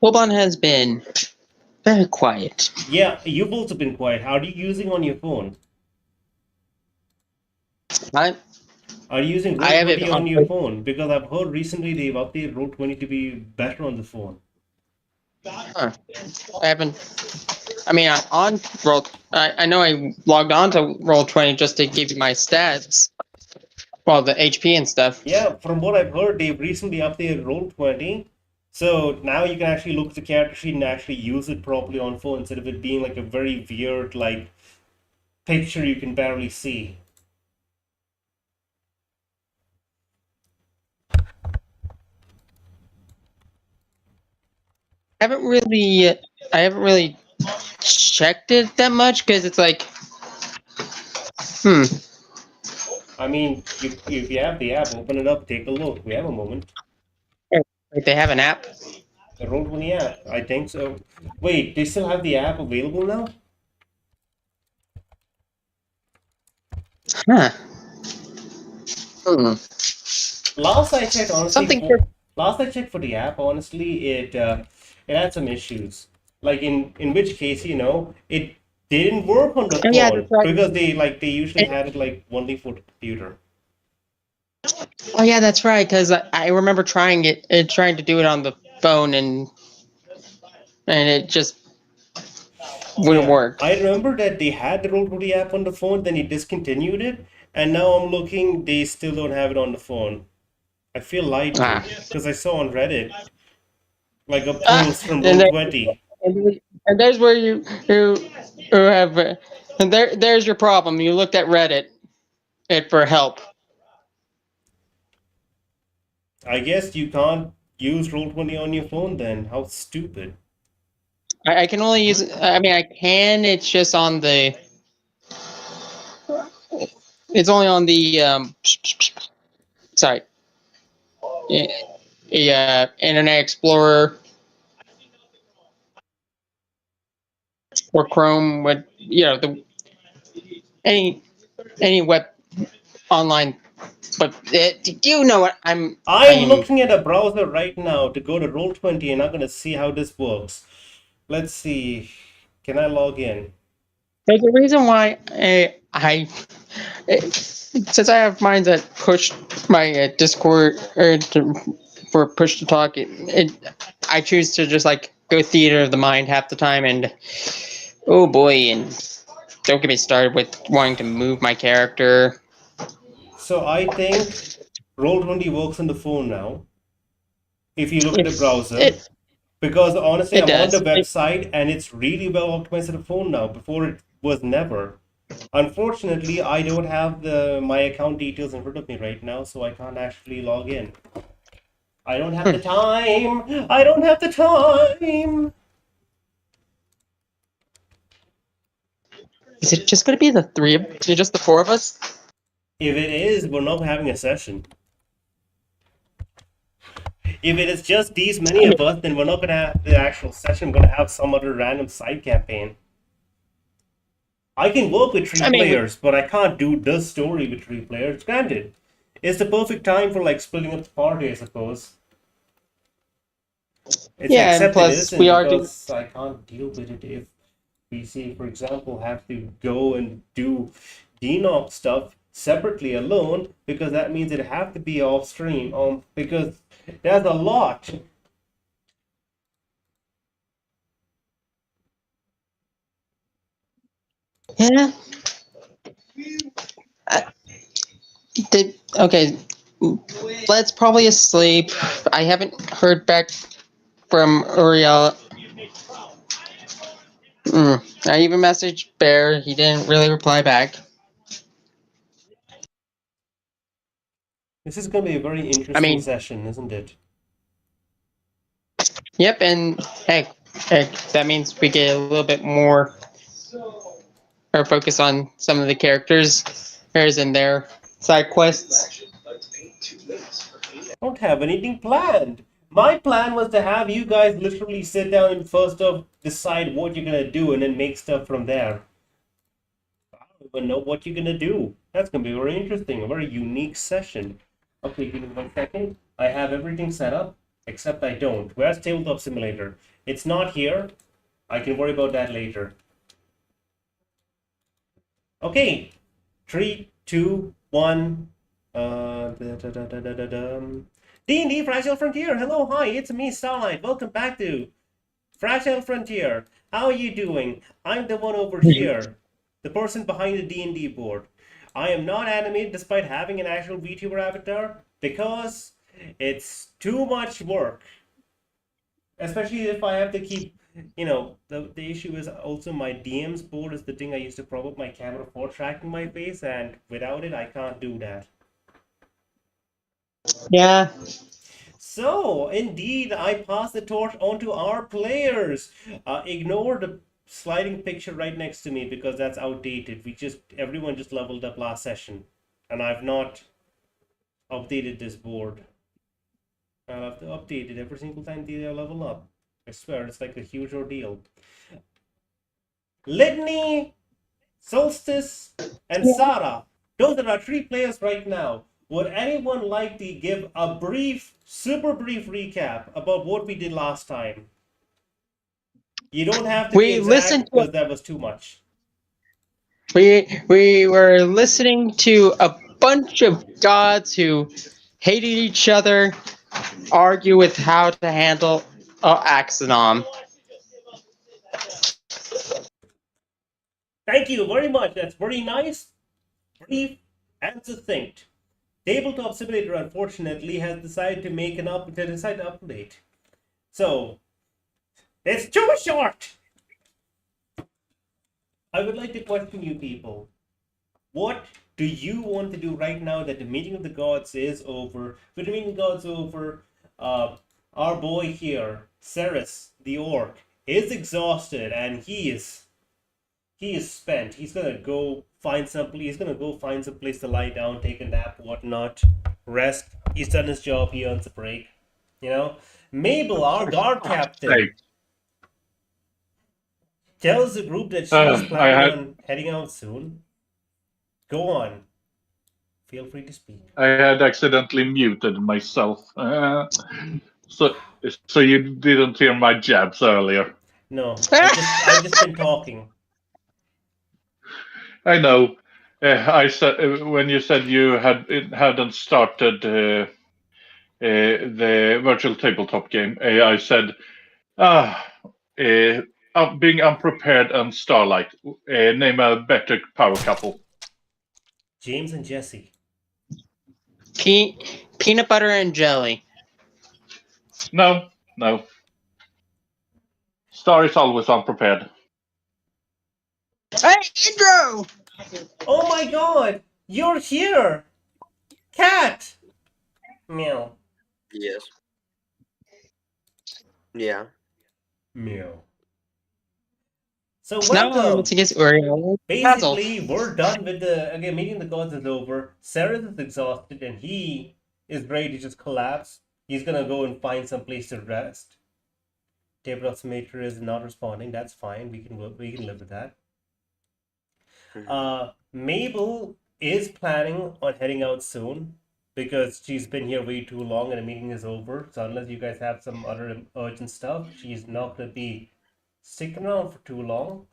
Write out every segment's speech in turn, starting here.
Hobon has been very quiet. Yeah, you've also been quiet. How are you using on your phone? I Are you using I have it Roll20 on. on your phone? Because I've heard recently they've updated Roll20 to be better on the phone. Huh. I haven't. I mean, on roll. I know I logged on to Roll20 just to give you my stats, well, the HP and stuff. Yeah, from what I've heard, they've recently updated Roll20. So now you can actually look at the character sheet and actually use it properly on phone instead of it being like a very weird, like, picture you can barely see. I haven't really. I haven't really checked it that much because it's like, hmm. I mean, if you have the app, open it up, take a look. We have a moment. Like they have an app. The Roll20 app, I think so. Wait, they still have the app available now? Huh. Hmm. Last I checked, honestly, Something for. last I checked for the app, honestly, it had some issues. Like in which case, it didn't work on the Oh, yeah, that's phone right. because they usually had it like only for the computer. Oh yeah, that's right. Because I remember trying it, trying to do it on the phone, and it just wouldn't Yeah, work. I remember that they had the Roll20 app on the phone, then he discontinued it, and now I'm looking, they still don't have it on the phone. I feel lied Ah. to because I saw on Reddit like a Ah. post from And there, Roll20. and there's where you have, and there's your problem. You looked at Reddit it for help. I guess you can't use Roll20 on your phone then. How stupid. I can only use. I mean, I can. It's just on the. It's only on the. Sorry. Internet Explorer or Chrome. With the any web online. But you know what I I'm am. looking at a browser right now to go to Roll20 and I'm gonna see how this works. Let's see. Can I log in? There's a reason why since I have mine that push my Discord for push to talk, I choose to just like go theater of the mind half the time, and oh boy, and don't get me started with wanting to move my character. So I think Roll20 works on the phone now. If you look at the It's browser, because honestly, it I'm on the does. website and it's really well optimized to the phone now. Before it was never. Unfortunately, I don't have the my account details in front of me right now, so I can't actually log in. I don't have the time. I don't have the time. Is it just going to be the three of just the four of us? If it is, we're not having a session. If it is just these many I mean, of us, then we're not gonna have the actual session. We're gonna have some other random side campaign. I can work with three I mean, players, but I can't do the story with three players. Granted, it's the perfect time for like splitting up the party, I suppose. It's yeah, and except it plus isn't we are doing. because I can't deal with it if we see, for example, have to go and do DNOC stuff separately alone because that means it have to be off stream. Because there's a lot. Yeah. I, okay, Vlad's probably asleep. I haven't heard back from Uriel. I even messaged Bear. He didn't really reply back. This is going to be a very I interesting mean, session, isn't it? yep, and hey, that means we get a little bit more or focus on some of the characters, as in their side quests. Don't have anything planned. My plan was to have you guys literally sit down and first off decide what you're gonna do and then make stuff from there. I don't even know what you're gonna do. That's gonna be very interesting, a very unique session. Okay, give me 1 second. I have everything set up Except I don't. Where's Tabletop Simulator? It's not here. I can worry about that later. Okay. 3, 2, 1. D&D Fragile Frontier. Hello, hi, it's me, Starlight. Welcome back to Fragile Frontier. How are you doing? I'm the one over here, the person behind the D&D board. I am not animated despite having an actual VTuber avatar because it's too much work. Especially if I have to keep, the issue is also my DM's board is the thing I used to prop up my camera for tracking my face, and without it, I can't do that. Yeah. So, indeed, I pass the torch on to our players. Ignore the sliding picture right next to me because that's outdated. Everyone just leveled up last session, and I've not updated this board. I'll have to update it every single time they level up. I swear, it's like a huge ordeal. Litney, Solstice, and Zaral. Those are our 3 players right now. Would anyone like to give a brief, super brief recap about what we did last time? You don't have to be exact because that was too much. We were listening to a bunch of gods who hated each other argue with how to handle Axonom. Thank you very much. That's very nice, brief, and succinct. Tabletop Simulator, unfortunately, has decided to make to update. So, it's too short! I would like to question you people. What do you want to do right now that the meeting of the gods is over? With the meeting of the gods over, our boy here, Ceres, the orc, is exhausted and he is spent. He's gonna go find some place to lie down, take a nap, whatnot, rest. He's done his job, he earns a break. Mabel, our guard captain, tells the group that she's planning on heading out soon. Go on. Feel free to speak. I had accidentally muted myself. So you didn't hear my jabs earlier? No, I've just been talking. I know. I said when you said you hadn't started the virtual tabletop game, I said, being unprepared and Starlight. Name a better power couple. James and Jesse. Peanut butter and jelly. No. Star is always unprepared. Hey, Indro! Oh my god! You're here! Cat! Meow. Yes. Yeah. Meow. So welcome! Basically, we're done with meeting the gods is over. Ceres is exhausted and he is ready to just collapse. He's gonna go and find some place to rest. Tabletop Simulator is not responding. That's fine. We can live with that. Mabel is planning on heading out soon because she's been here way too long and the meeting is over. So unless you guys have some other urgent stuff, she's not going to be sticking around for too long.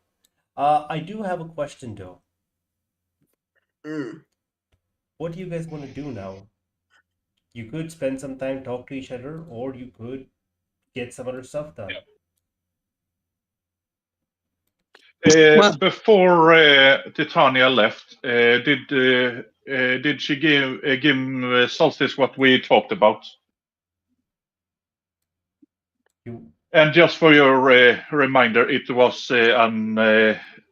I do have a question though. What do you guys want to do now? You could spend some time talk to each other, or you could get some other stuff done. Before Titania left, did she give Solstice what we talked about? And just for your reminder, it was an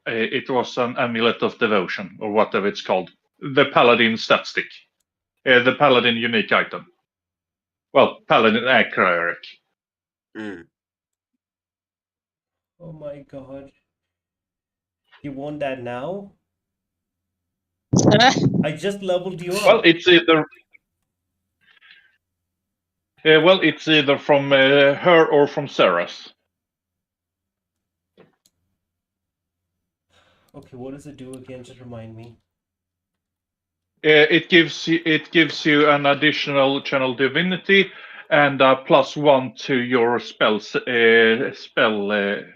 amulet of devotion, or whatever it's called, the Paladin stat stick, the Paladin unique item. Well, Paladin acroeric. Oh my god. You want that now? I just leveled you up. Well, it's either from her or from Ceres. Okay, what does it do again? Just remind me. It gives you an additional channel divinity and +1 to your spell You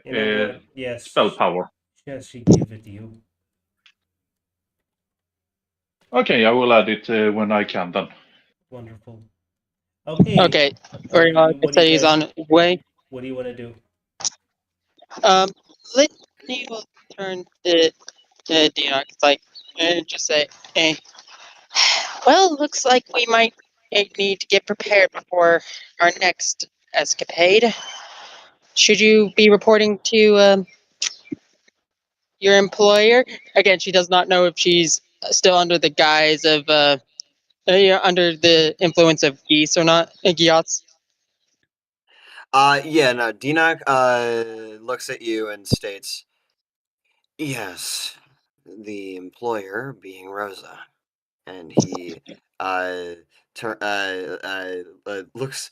know what? Yes. spell power. Yes, she gave it to you. Okay, I will add it when I can then. Wonderful. Okay. Okay, or What do you say he's guys? on his way. What do you want to do? Litney will turn to Dion. It's like, and just say, "Hey, well, looks like we might need to get prepared before our next escapade. Should you be reporting to your employer?" Again, she does not know if she's still under the guise of under the influence of geese or not. Gyots. Yeah, no, Dinak looks at you and states, yes, the employer being Rosa. And he looks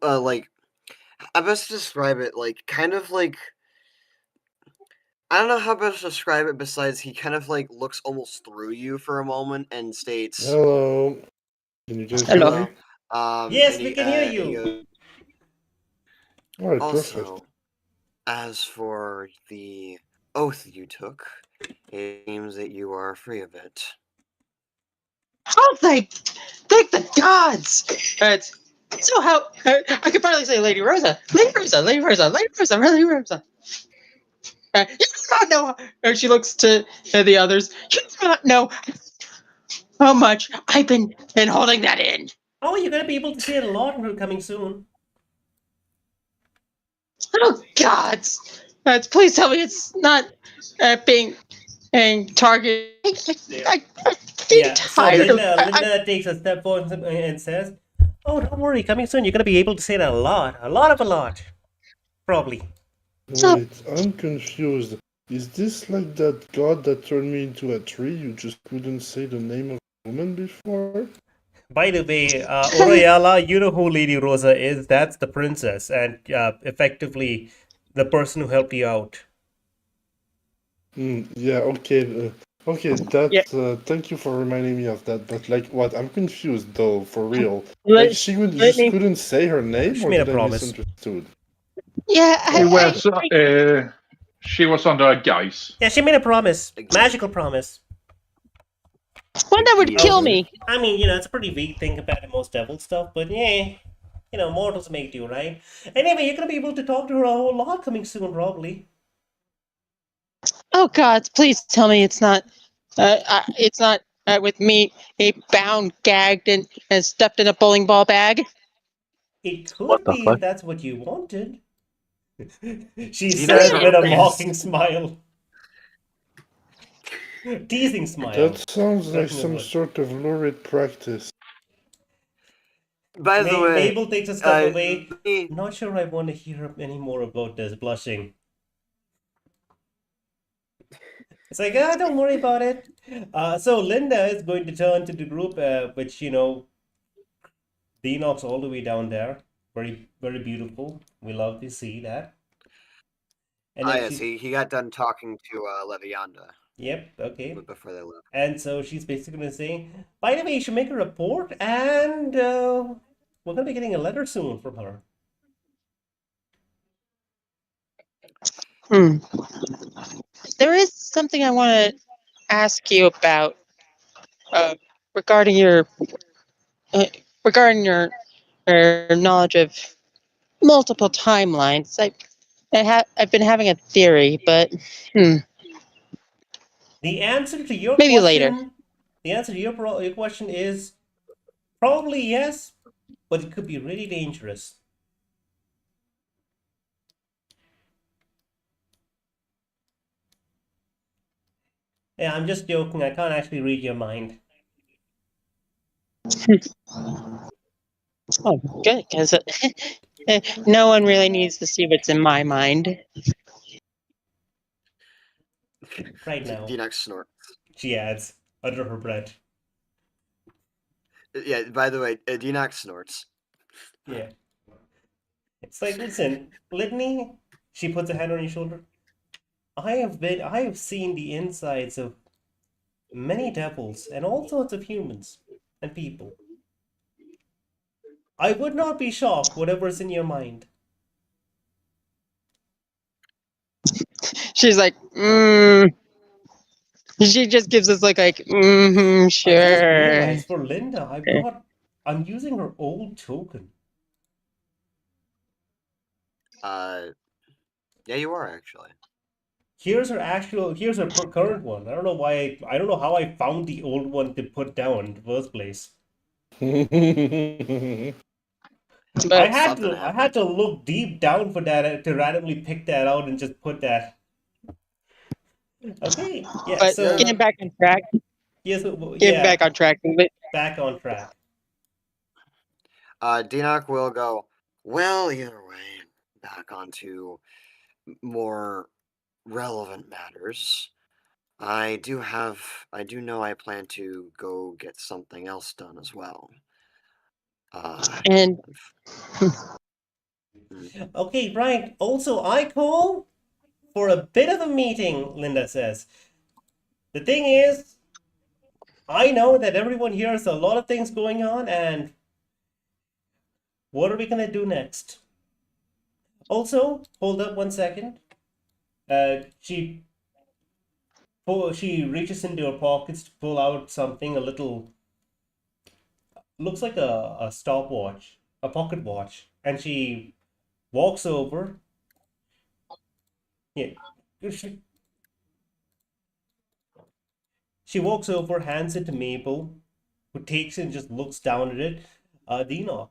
like, I best describe it like kind of like, I don't know how best to describe it besides he kind of like looks almost through you for a moment and states, Hello. Can you guys Hello. hear me? Yes, and we he, can hear and he you. goes, Alright, also, perfect. as for the oath you took, it seems that you are free of it. Oh, thank the gods! So how I could probably say Lady Rosa, Lady Rosa, Lady Rosa, Lady Rosa, Lady Rosa. You do not know. And she looks to the others. You do not know how much I've been holding that in. Oh, you're gonna be able to see it a lot coming soon. Oh gods! Please tell me it's not being targeted. I'm Yeah. So tired of. Linda takes a step forward and says, "Oh, don't worry. Coming soon, you're gonna be able to say it a lot, of a lot, probably." Wait, I'm confused. Is this like that god that turned me into a tree? You just couldn't say the name of a woman before? By the way, Oroyala, you know who Lady Rosa is? That's the princess, and effectively the person who helped you out. Yeah, okay. Okay, Yeah. thank you for reminding me of that. But like, what? I'm confused though, for real. Let- Like, she just let me- couldn't say her name, She or made a did I promise. misunderstood? Yeah, She was under a guise. Yeah, she made a promise, magical promise. one that would kill me. I mean, it's a pretty vague thing compared to most devil stuff, but yeah, mortals make do, right? Anyway, you're gonna be able to talk to her a whole lot coming soon, probably. Oh gods, please tell me it's not. It's not with me bound, gagged, and stuffed in a bowling ball bag. It could be if that's what you wanted. She You says know, with a yes. mocking smile. Teasing smile. That sounds like some Definitely. sort of lurid practice. By the way, Mabel takes a step away. me- Not sure I want to hear any more about this, blushing. It's like, don't worry about it. So Linda is going to turn to the group, which, Denox all the way down there. Very, very beautiful. We love to see that. And then yes, he got done talking to Levianda Yep, okay. before they left. And so she's basically going to say, by the way, you should make a report, and we're going to be getting a letter soon from her. There is something I want to ask you about regarding your regarding your knowledge of multiple timelines. I've been having a theory, but The answer to your maybe question, later. the answer to your question is probably yes, but it could be really dangerous. Yeah, I'm just joking. I can't actually read your mind. Oh, good, because no one really needs to see what's in my mind. Right now. Dinox snort. She adds under her breath. Yeah, by the way, Dinox snorts. Yeah. It's like, listen, Litney, she puts a hand on your shoulder. I have seen the insides of many devils and all sorts of humans and people. I would not be shocked, whatever's in your mind. She's like, She just gives us like, I sure. just realized for Linda, I'm using her old token. Yeah, you are actually. Here's her current one. I don't know why, I don't know how I found the old one to put down in the first place. But I had to look deep down for that to randomly pick that out and just put that. Okay, yeah. but So getting back on track, yes, getting yeah, back on track. But back on track. Dinok will go, well, either way, back onto more relevant matters. I do know I plan to go get something else done as well. and Okay, right. Also, I call for a bit of a meeting, Linda says. The thing is, I know that everyone here has a lot of things going on, and what are we gonna do next? Also, hold up 1 second. She reaches into her pockets to pull out something, a little, looks like a stopwatch, a pocket watch, and she walks over. Yeah, she walks over, hands it to Mabel, who takes it and just looks down at it. Dino,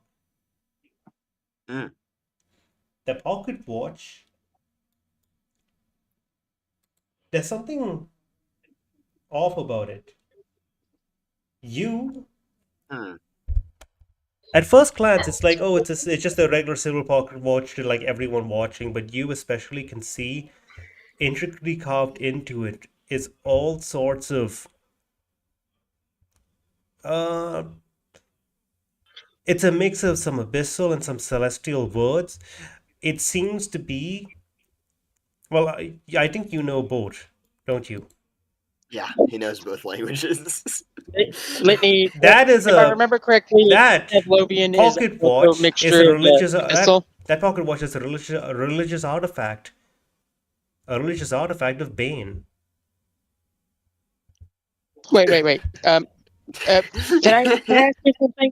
Mm. the pocket watch. There's something off about it. You, Hmm. at first glance, it's like, oh, it's just a regular silver pocket watch to like everyone watching, but you especially can see intricately carved into it is all sorts of uh it's a mix of some abyssal and some celestial words. It seems to be, well, I think you know both, don't you? Yeah, he knows both languages. Litney, That is if I a remember correctly, that Pavlovian is pocket also a watch is a mixture of religious Abyssal. that pocket watch is a religious artifact, a religious artifact of Bane. Wait. Can I ask you something?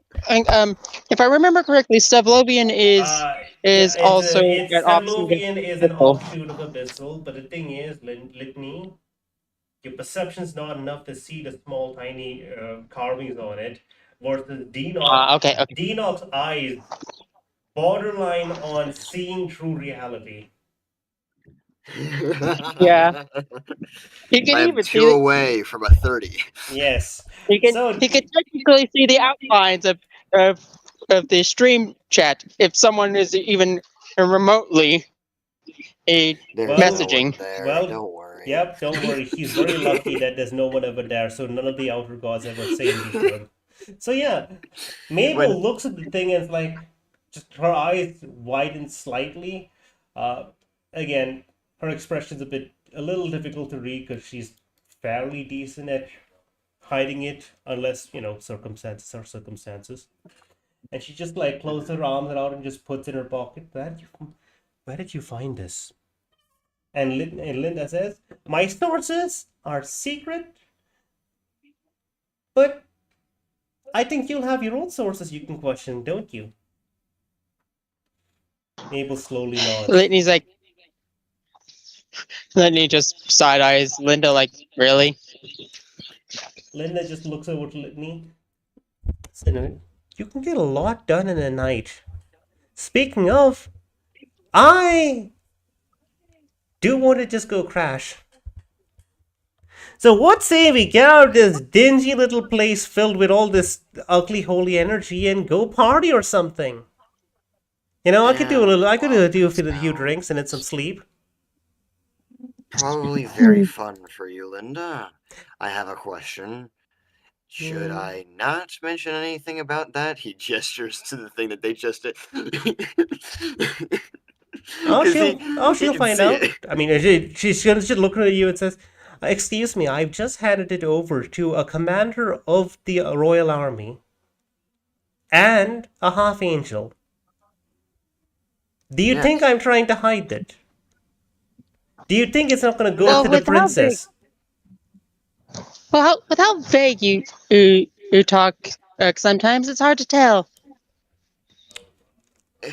If I remember correctly, Stavlovian is also It's an option against Stavlovian is an Abyssal. offshoot of Abyssal, but the thing is, Litney, your perception's not enough to see the small, tiny carvings on it. Versus Okay. Denok's eyes borderline on seeing true reality. Yeah. He can I am even 2 see. away from a 30. Yes. He can So technically see the outlines of of the stream chat if someone is even remotely There's Well, no messaging. one there, well, don't worry. yep, don't worry. He's very lucky that there's no one ever there, so none of the outer gods ever say anything to him. So yeah, Mabel looks at the thing and it's like, just her eyes widen slightly. Uh, Again, her expression's a little difficult to read because she's fairly decent at hiding it, unless circumstances are circumstances. And she just like closes her arms out and just puts it in her pocket. Where did you find this? And Linda says, my sources are secret, but I think you'll have your own sources you can question, don't you? Mabel slowly nods. Litney's like, Litney just side eyes Linda like, really? Linda just looks over to Litney. You can get a lot done in a night. Speaking of, I do want to just go crash. So what say we get out of this dingy little place filled with all this ugly holy energy and go party or something? I could do a few drinks and then some sleep. Probably very fun for you, Linda. I have a question. Should I not mention anything about that? He gestures to the thing that they just did. She'll find out. I mean, she's just looking at you and says, excuse me, I've just handed it over to a commander of the Royal Army. and a half angel. Do you think Yes. I'm trying to hide it? Do you think it's not going to go Well, to the with how big, princess? with how vague you talk, sometimes it's hard to tell.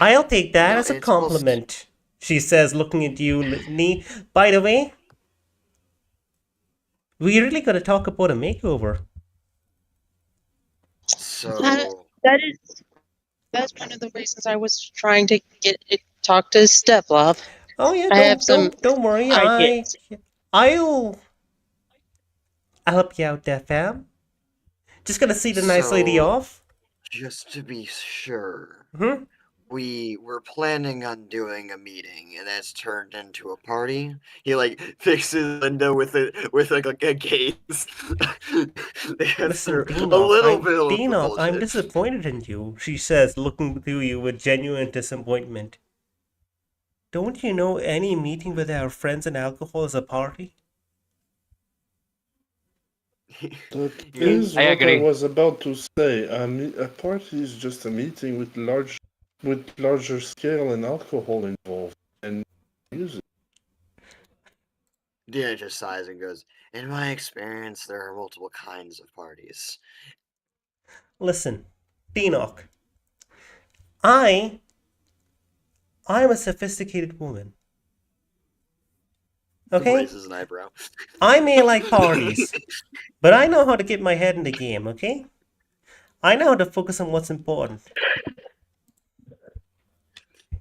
I'll take that No, as a it's almost compliment, she says, looking at you, Litney. By the way, we really got to talk about a makeover. so. That is that's one of the reasons I was trying to talk to Steplov. Oh yeah, I have some don't worry. ideas. I'll help you out there, fam. Just gonna see the nice lady So, off. just to be sure, Hmm? we were planning on doing a meeting, and that's turned into a party. He like fixes Linda with a gaze. They Listen, answer a little bit of the Dinoc, I'm bullshit. disappointed in you, she says, looking through you with genuine disappointment. Don't you know any meeting with our friends and alcohol is a party? That Yeah. is I what I agree. was about to say. A party is just a meeting with larger scale and alcohol involved and music. Dina just sighs and goes, "In my experience, there are multiple kinds of parties." Listen, Dinoc, I'm a sophisticated woman. Okay? Raises an eyebrow. I may like parties, but I know how to get my head in the game, okay? I know how to focus on what's important.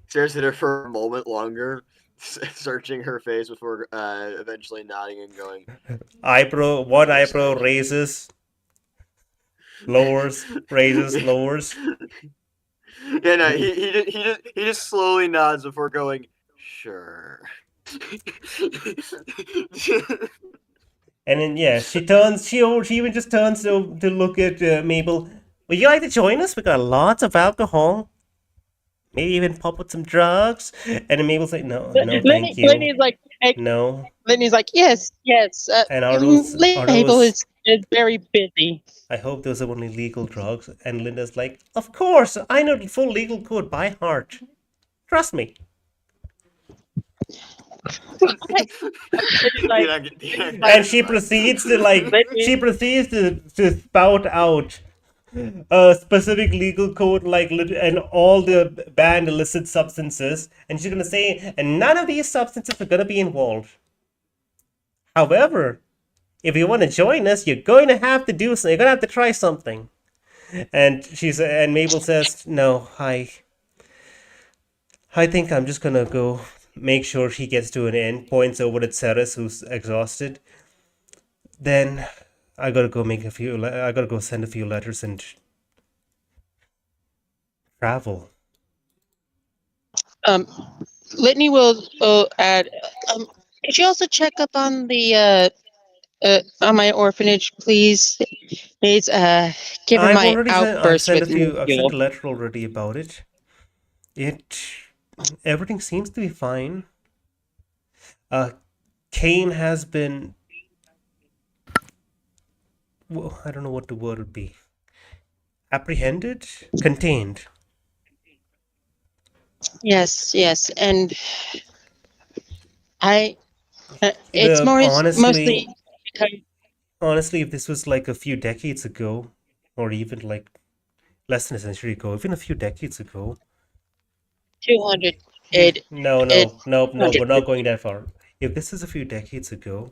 Stares at her for a moment longer, searching her face before eventually nodding and going. One eyebrow Understanding. raises, lowers, raises, lowers. Yeah, no, he just slowly nods before going, sure. And then yeah, she even just turns to look at Mabel. Would you like to join us? We got lots of alcohol. Maybe even pop with some drugs. And then Mabel's like, no, thank you. Lenny's like, No. Lenny's like, yes, yes. And Label is very busy. I hope those are only legal drugs. And Linda's like, of course, I know the full legal code by heart. Trust me. Like, And she proceeds to spout out a specific legal code and all the banned illicit substances, and she's gonna say, and none of these substances are gonna be involved. However, if you want to join us, you're going to have to do something. You're gonna have to try something. And Mabel says, no, I think I'm just gonna go make sure he gets to an end. Points over at Ceres, who's exhausted. Then I gotta go I gotta go send a few letters and travel. Litney will add. Could you also check up on the on my orphanage, please? It's given my outburst with I've sent a Muriel. letter already about it. Everything seems to be fine. Kane has been, well, I don't know what the word would be. Apprehended? Contained. Yes, yes, and I. It's mostly because Honestly, if this was like a few decades ago, or even like less than a century ago, even a few decades ago. 200. No, It we're not going that far. If this is a few decades ago,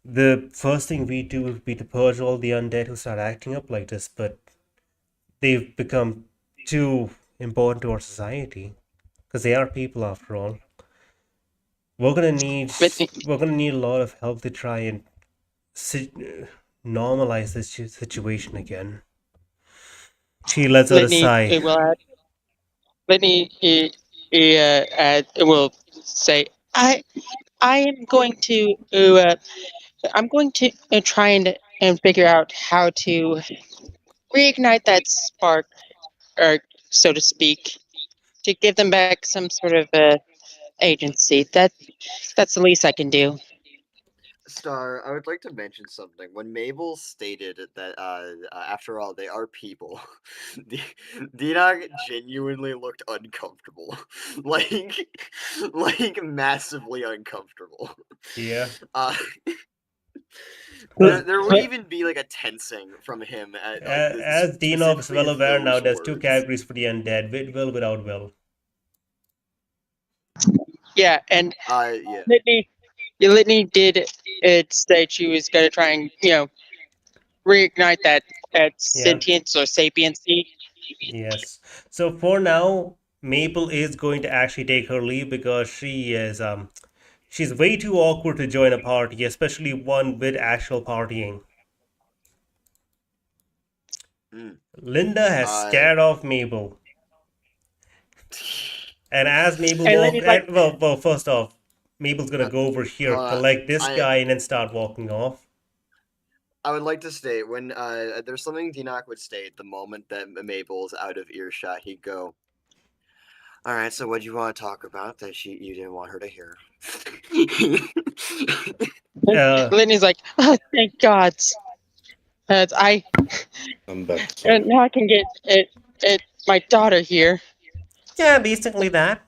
the first thing we do would be to purge all the undead who start acting up like this, but they've become too important to our society because they are people after all. We're gonna need a lot of help to try and normalize this situation again. She lets out a Litney sigh. will add. Litney will say, I am going to I'm going to try and figure out how to reignite that spark, or so to speak, to give them back some sort of agency. That's the least I can do. Star, I would like to mention something. When Mabel stated that, after all, they are people, Dinog genuinely looked uncomfortable, like massively uncomfortable. Yeah. Uh, As, there would even be like a tensing from him at like as Dinov is well specifically aware now, those there's two words. categories for the undead: with will, without will. Yeah, and Yeah. Litney did say she was going to try and reignite that Yeah. sentience or sapiency. Yes. So for now, Maple is going to actually take her leave because she's way too awkward to join a party, especially one with actual partying. Mm. Linda has scared off Mabel. And as Mabel And walks, Litney's like, well, first off, Mabel's gonna go over here, hold on. collect this guy, and then start walking off. I would like to state when there's something Dinok would state the moment that Mabel's out of earshot, he'd go, "All right, so what do you want to talk about that you didn't want her to hear?" Litney's like, oh, thank God. I'm back. Sorry. Now I can get my daughter here. Yeah, basically that.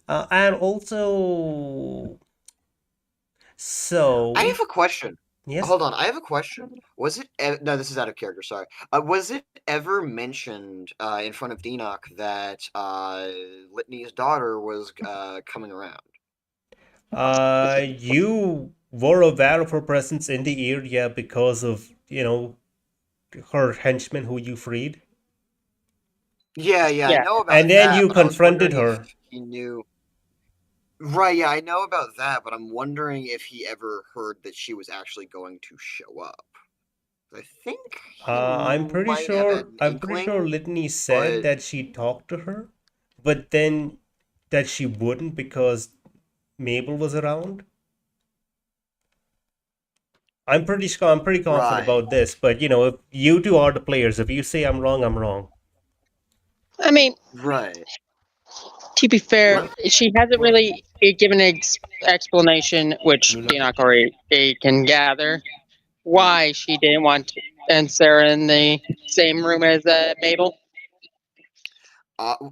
And also, so I have a question. yes. Hold on, I have a question. Was it no? This is out of character. Sorry. Was it ever mentioned in front of Dinok that Litney's daughter was coming around? You were aware of her presence in the area because of, her henchman who you freed. Yeah, I know about And then that, you but I was confronted wondering her. if he knew. Right, yeah, I know about that, but I'm wondering if he ever heard that she was actually going to show up. I think he I'm pretty might have had sure. an I'm pretty sure inkling, Litney said but that she talked to her, but then that she wouldn't because Mabel was around. I'm pretty sure. I'm pretty confident right. about this. But if you two are the players, if you say I'm wrong, I'm wrong. I mean, Right. to be fair, Let- she hasn't really given an explanation, which Dinok already can gather, why she didn't want and Sarah in the same room as Mabel. well,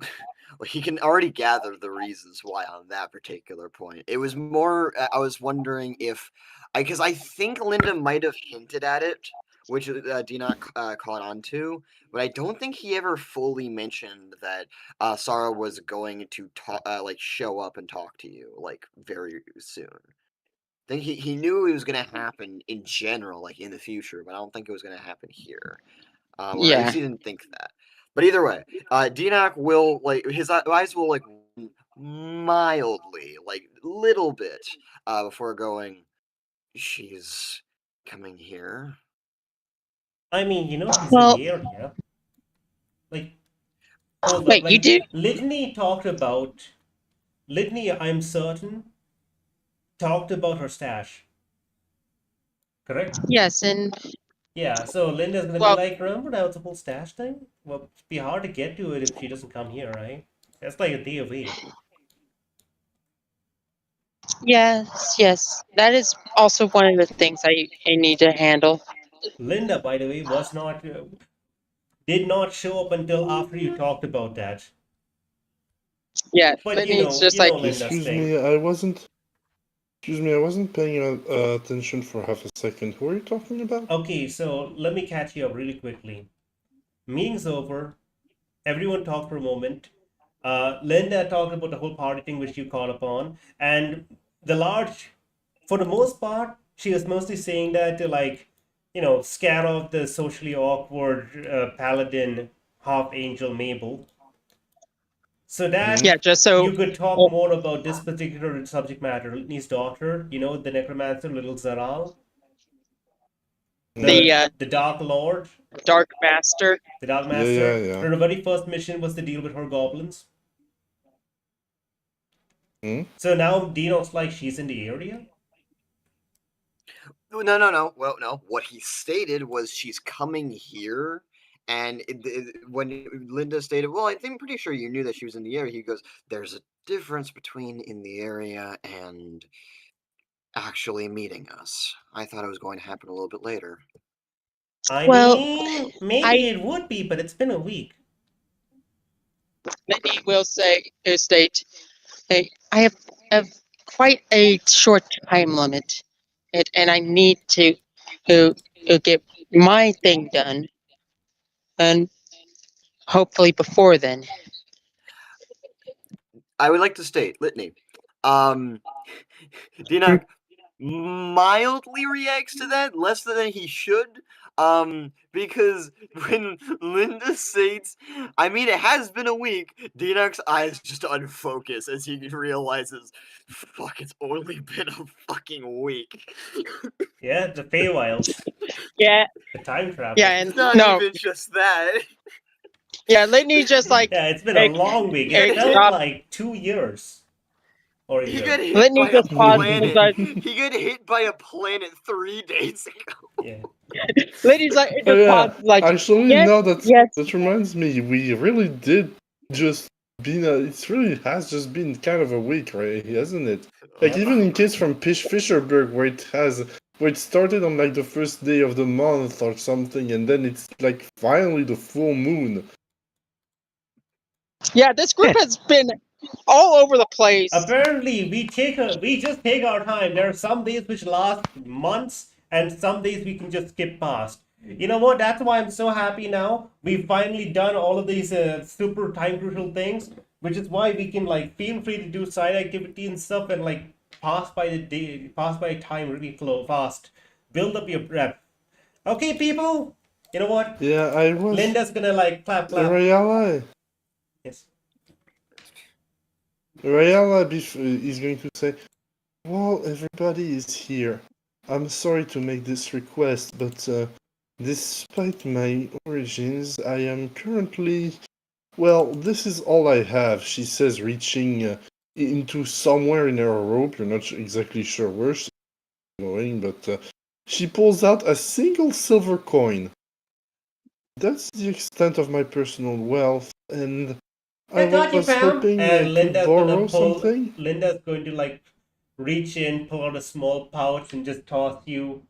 he can already gather the reasons why on that particular point. It was more, I was wondering if, because I think Linda might have hinted at it, which Dinok caught on to, but I don't think he ever fully mentioned that Sarah was going to show up and talk to you like very soon. I think he knew it was going to happen in general, like in the future, but I don't think it was going to happen here. Or at Yeah. least he didn't think that. But either way, Dinok will his eyes will mildly, little bit, before going. She's coming here. I mean, she's Well, in the area. Like, hold up. wait, you Like, do? Litney, I'm certain, talked about her stash. Correct? Yes, and Yeah, so Linda's gonna be well, like, remember that whole stash thing? Well, it'd be hard to get to it if she doesn't come here, right? That's like a day away. yes, that is also one of the things I need to handle. Linda, by the way, did not show up until after you talked about that. Yeah, But Litney's just like, Linda's Excuse thing. me, I wasn't paying attention for half a second. Who are you talking about? Okay, so let me catch you up really quickly. Meeting's over. Everyone talked for a moment. Linda talked about the whole party thing which you called upon, and for the most part, she was mostly saying that to scare off the socially awkward paladin, half angel Mabel, so that yeah, just so. you could talk more about this particular subject matter. Litney's daughter, the necromancer, little Zaral, the Dark Lord, Dark Master. the Dark Master. Yeah. Her very first mission was to deal with her goblins. So now Dino's like she's in the area. No. Well, no. What he stated was she's coming here, and when Linda stated, "Well, I'm pretty sure you knew that she was in the area," he goes, "There's a difference between in the area and actually meeting us. I thought it was going to happen a little bit later. I Well, mean, maybe I- it would be, but it's been a week. Litney will state, hey, I have quite a short time limit, and I need to get my thing done, and hopefully before then. I would like to state, Litney, Dinak mildly reacts to that, less than he should, because when Linda states, I mean, it has been a week, Dinak's eyes just unfocus as he realizes, fuck, it's only been a fucking week. Yeah, the Feywilds, Yeah, the time travel. yeah, and It's not no, even just that. yeah, Litney just like Yeah, it's been a long week. It felt stop. like 2 years. Or a He year. got hit Litney by a just paused planet. and He got hit by a planet 3 days ago. Yeah. Litney's like Oh, just yeah. paused like Actually, yes, now that yes. that reminds me, we really did just been. It really has just been kind of a week, right? Hasn't it? Like even in case from Fisherberg, where it started on like the first day of the month or something, and then it's like finally the full moon. Yeah, this group has been all over the place. Apparently, we just take our time. There are some days which last months, and some days we can just skip past. You know what? That's why I'm so happy now. We've finally done all of these super time crucial things, which is why we can like feel free to do side activity and stuff and like pass by time really fast. Build up your prep. Okay, people. You know what? Yeah, I was. Linda's gonna like clap. Rayala Yes. is going to say, "Well, everybody is here. I'm sorry to make this request, but despite my origins, I am currently. Well, this is all I have," she says, reaching into somewhere in her robe. You're not exactly sure where she's going, but she pulls out a single silver coin. That's the extent of my personal wealth, and I got you, was fam. hoping I And could Linda's borrow gonna pull. something. Linda's going to like reach in, pull out a small pouch, and just toss you.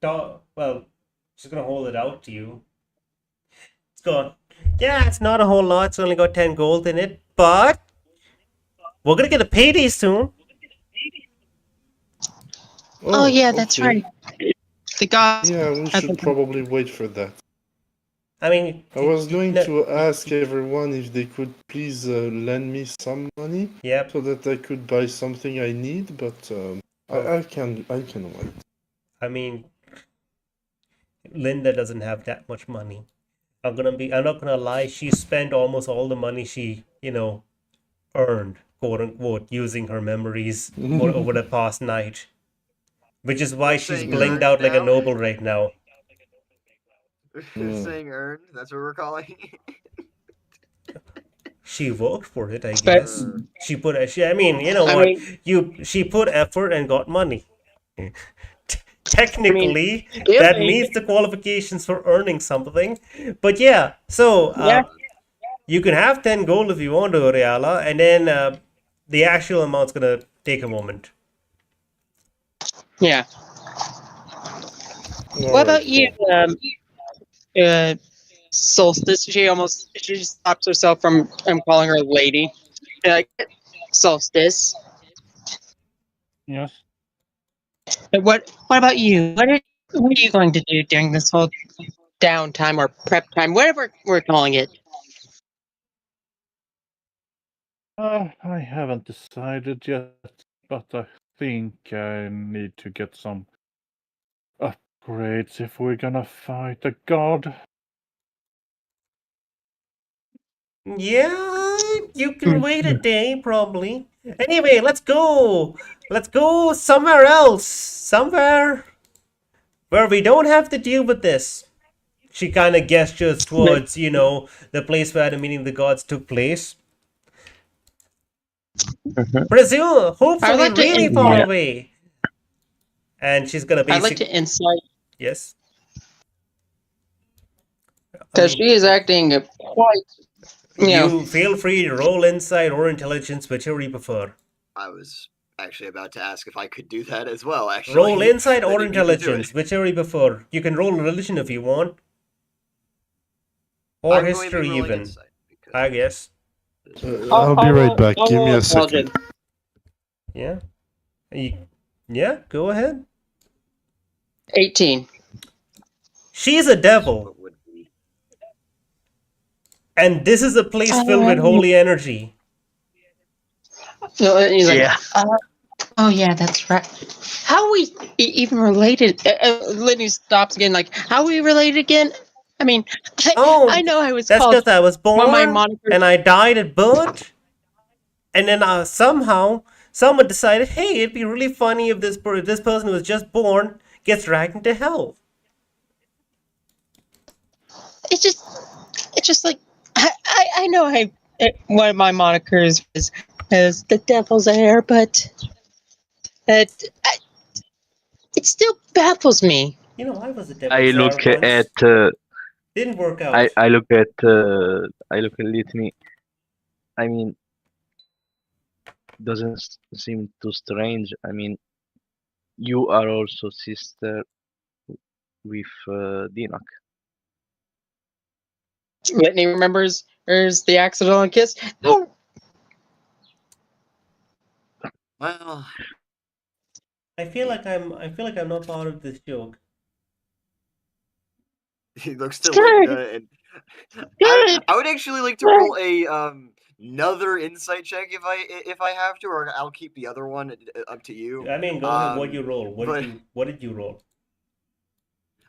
Well, she's gonna hold it out to you. It's gone. Yeah, it's not a whole lot. It's only got 10 gold in it, but we're gonna get a payday soon. Oh yeah, that's okay. right. The gods. Yeah, we should probably wait for that. I mean, I was going no- to ask everyone if they could please lend me some money Yep. so that I could buy something I need, but I can wait. I mean, Linda doesn't have that much money. I'm not gonna lie. She spent almost all the money she, earned, quote unquote, using her memories over the past night. Which is why You're she's saying blinged earned out like a now? noble right now. Yeah. Saying earned, that's what we're calling it. She worked for it, I But- guess. She put. I mean, you know I what? mean- She put effort and got money. Technically, give that me- meets the qualifications for earning something. But yeah, so Yeah. you can have 10 gold if you want to, Reala, and then the actual amount's gonna take a moment. Yeah. All What about right, you, Solstice? She just stops herself from calling her lady. Like Solstice. Yes. But what about you? What are you going to do during this whole downtime or prep time, whatever we're calling it? I haven't decided yet, but I think I need to get some upgrades if we're gonna fight a god. Yeah, you can wait a day, probably. Anyway, let's go. Let's go somewhere else. Somewhere where we don't have to deal with this. She kind of gestures towards, the place where the meeting of the gods took place. Brazil, hopefully like to really end- far yeah. away. And she's gonna I'd like basically to insight yes. because she is acting quite. You feel free to roll insight or intelligence, whichever you prefer. I was actually about to ask if I could do that as well. Actually, Roll insight or letting me to do it. intelligence, whichever you prefer. You can roll religion if you want, or I'm going to be history rolling even. insight because I guess. I'll be right back. Give me a second. Yeah. Yeah. Go ahead. 18. She's a devil, what would be. and this is a place filled with holy energy. No, he's like, Yeah. oh yeah, that's right. How are we even related? Litney stops again. Like, how are we related again? I mean, I know I was That's called because I was one of my born monikers. and I died at birth, and then somehow someone decided, hey, it'd be really funny if this person who was just born gets dragged into hell. It's just like I know one of my monikers is the devil's heir, but it still baffles me. You know, I was a I devil's look heir once. at Didn't work out. I look at Litney. I mean, doesn't seem too strange. I mean, you are also sister with Dinak. Litney remembers there's the accidental kiss. No, Well, I feel like I'm not part of this joke. he looks to Good. Linda, and Good. I would actually like to roll a another insight check if I have to, or I'll keep the other one up to you. I mean, go ahead. What you roll? What did you roll?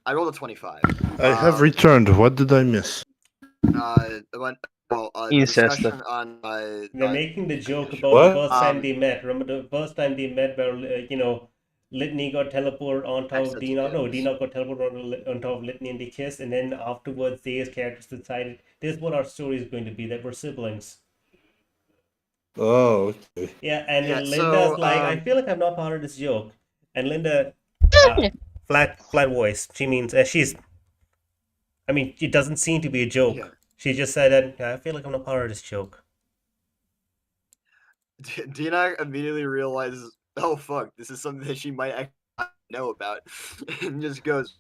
I rolled a 25. I have returned. What did I miss? Incest. Discussion on They're making the joke about What? the first time they met. Remember the first time they met, where Litney got teleported on top of Accidental Dinak. No, kiss. Dinak got teleported on top of Litney and they kissed, and then afterwards, these characters decided this is what our story is going to be. That we're siblings. Oh, okay. Yeah, and Yeah, then Linda's so, like, I feel like I'm not part of this joke. And Linda, Good. flat voice. She means she's. I mean, it doesn't seem to be a joke. Yeah. She just said that I feel like I'm not part of this joke. Dina immediately realizes, oh fuck, this is something that she might actually not know about, and just goes,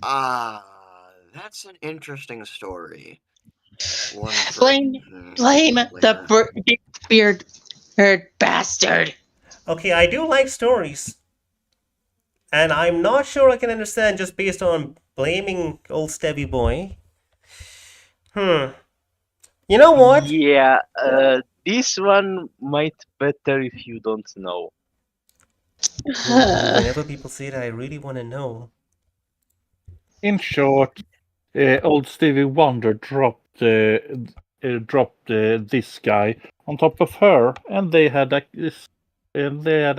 that's an interesting story. One for- Blame the beard bastard. Okay, I do like stories. And I'm not sure I can understand just based on blaming old Stevie Boy. You know what? Yeah, this one might better if you don't know. Whenever people say that, I really want to know. In short, old Stevie Wonder dropped this guy on top of her, and they had a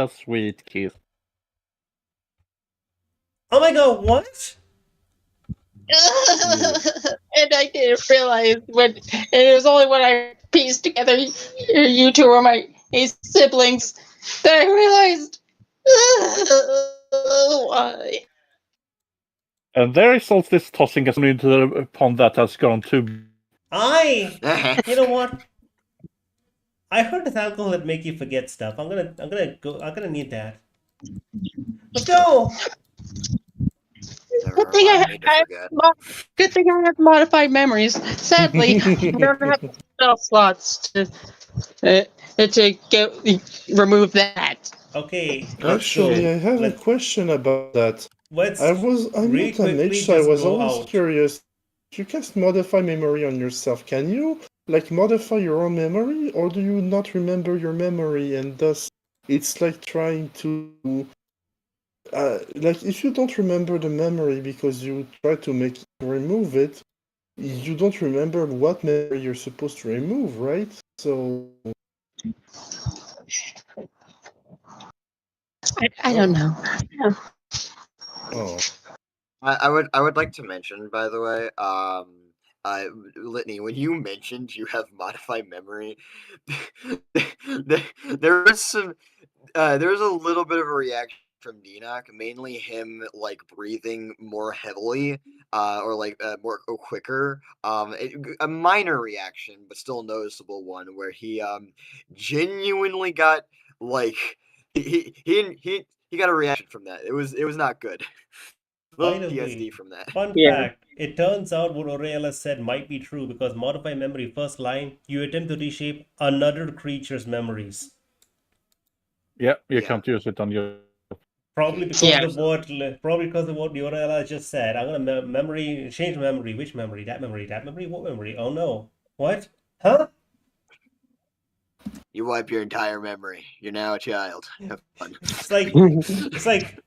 sweet kiss. Oh my god, what? And I didn't realize and it was only when I pieced together you two were my siblings that I realized why. And there is Solstice tossing us into the pond that has gone too. You know what? I heard that alcohol would make you forget stuff. I'm gonna need that. Let's go. Good thing I have modified memories. Sadly, I don't have spell slots to remove that. Okay. Actually, I have a question about that. I'm really not a quickly mage, so I just was go always out. curious. If you cast modify memory on yourself, can you modify your own memory, or do you not remember your memory and thus it's like trying to if you don't remember the memory because you try to remove it, you don't remember what memory you're supposed to remove, right? So I don't know. Oh. I would like to mention, by the way, Litney, when you mentioned you have modified memory, there was a little bit of a reaction from Dinak, mainly him breathing more heavily, or more quicker. A minor reaction, but still a noticeable one, where he genuinely got He got a reaction from that. It was not good. By the PTSD way, from that. fun Yeah. fact, it turns out what Aurelia said might be true because modify memory first line, you attempt to reshape another creature's memories. Yeah, you Yeah. can't use it on your. Probably because Yeah. of what Aurelia just said. I'm gonna change memory. Which memory? That memory? That memory? What memory? Oh no. What? Huh? You wipe your entire memory. You're now a child. Have fun. It's like,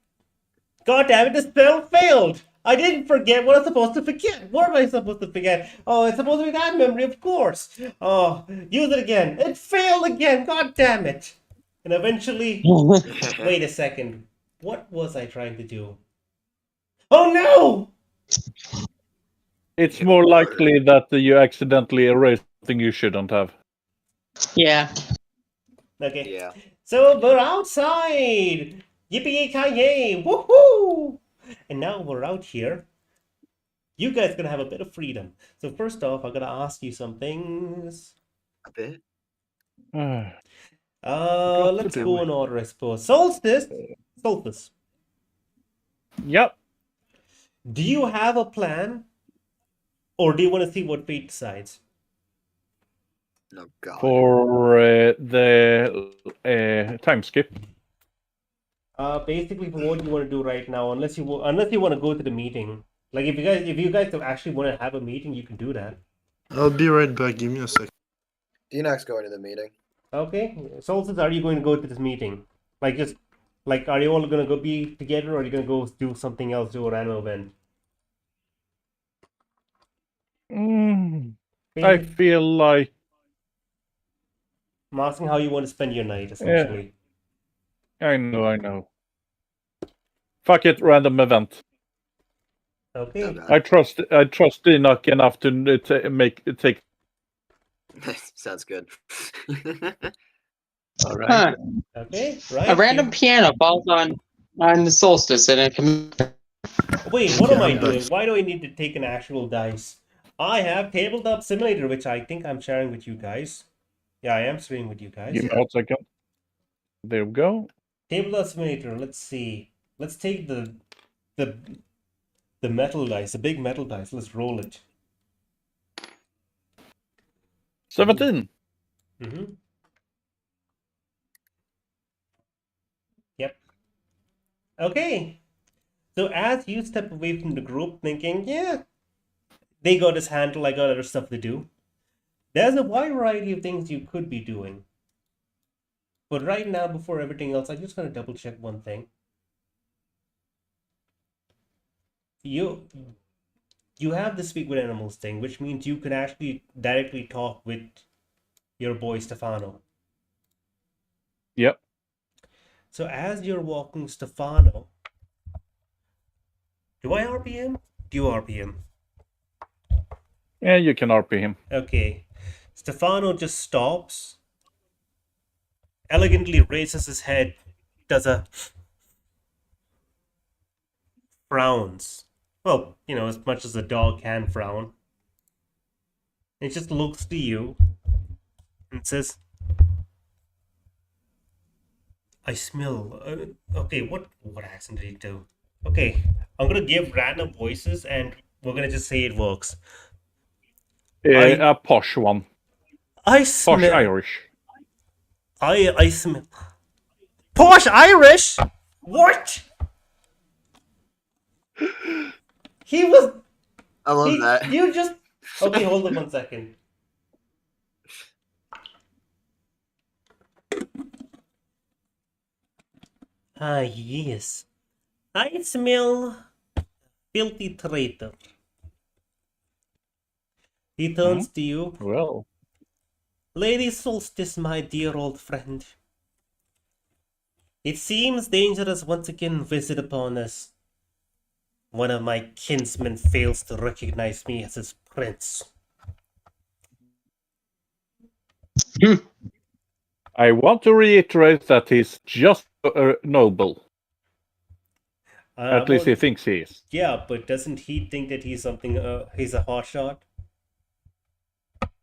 God damn it, the spell failed. I didn't forget what I'm supposed to forget. What am I supposed to forget? Oh, it's supposed to be that memory, of course. Oh, use it again. It failed again. God damn it. And eventually, wait a second. What was I trying to do? Oh no! It's more likely that you accidentally erased something you shouldn't have. Yeah. Okay. Yeah. So we're outside. Yippee-ki-yay! Woohoo! And now we're out here. You guys are gonna have a bit of freedom. So first off, I'm gonna ask you some things. A bit. Let's go in order, I suppose. Solstice. Yep. Do you have a plan, or do you want to see what fate decides? Oh God. For the time skip. Basically, for what you want to do right now, unless you want to go to the meeting. Like if you guys actually want to have a meeting, you can do that. I'll be right back. Give me a sec. Dinox going to the meeting. Okay. Solstice, are you going to go to this meeting? Like are you all gonna go be together, or are you gonna go do something else, do a random event? I feel like I'm asking how you want to spend your night, essentially. I know. Fuck it, random event. Okay. I trust Enoch enough to take. Sounds good. All right. Huh. Okay. Right. A random piano falls on the solstice, and it can. Wait, what am I Yeah, doing? that's- Why do I need to take an actual dice? I have Tabletop Simulator, which I think I'm sharing with you guys. Yeah, I am sharing with you guys. Give me a second. There we go. Tabletop Simulator. Let's see. Let's take the metal dice, the big metal dice. Let's roll it. 17. Mm-hmm. Yep. Okay. So as you step away from the group, thinking, yeah, they got this handle, I got other stuff to do. There's a wide variety of things you could be doing. But right now, before everything else, I'm just going to double check one thing. You have the speak with animals thing, which means you can actually directly talk with your boy Stefano. Yep. So as you're walking Stefano, do I RP him? Do you RP him? Yeah, you can RP him. Okay. Stefano just stops, elegantly raises his head, does a frowns. Well, as much as a dog can frown. It just looks to you and says, I smell. Okay, what accent did he do? Okay, I'm gonna give random voices and we're gonna just say it works. A posh one. I Posh smell. Irish. I smell. Posh Irish? What? He was. I love that. You just. Okay, hold on 1 second. Ah, yes. I smell filthy traitor. He turns to you. Well. Lady Solstice, my dear old friend. It seems danger has once again visited upon us. One of my kinsmen fails to recognize me as his prince. I want to reiterate that he's just noble. At least he thinks he is. Yeah, but doesn't he think that he's something? He's a hotshot.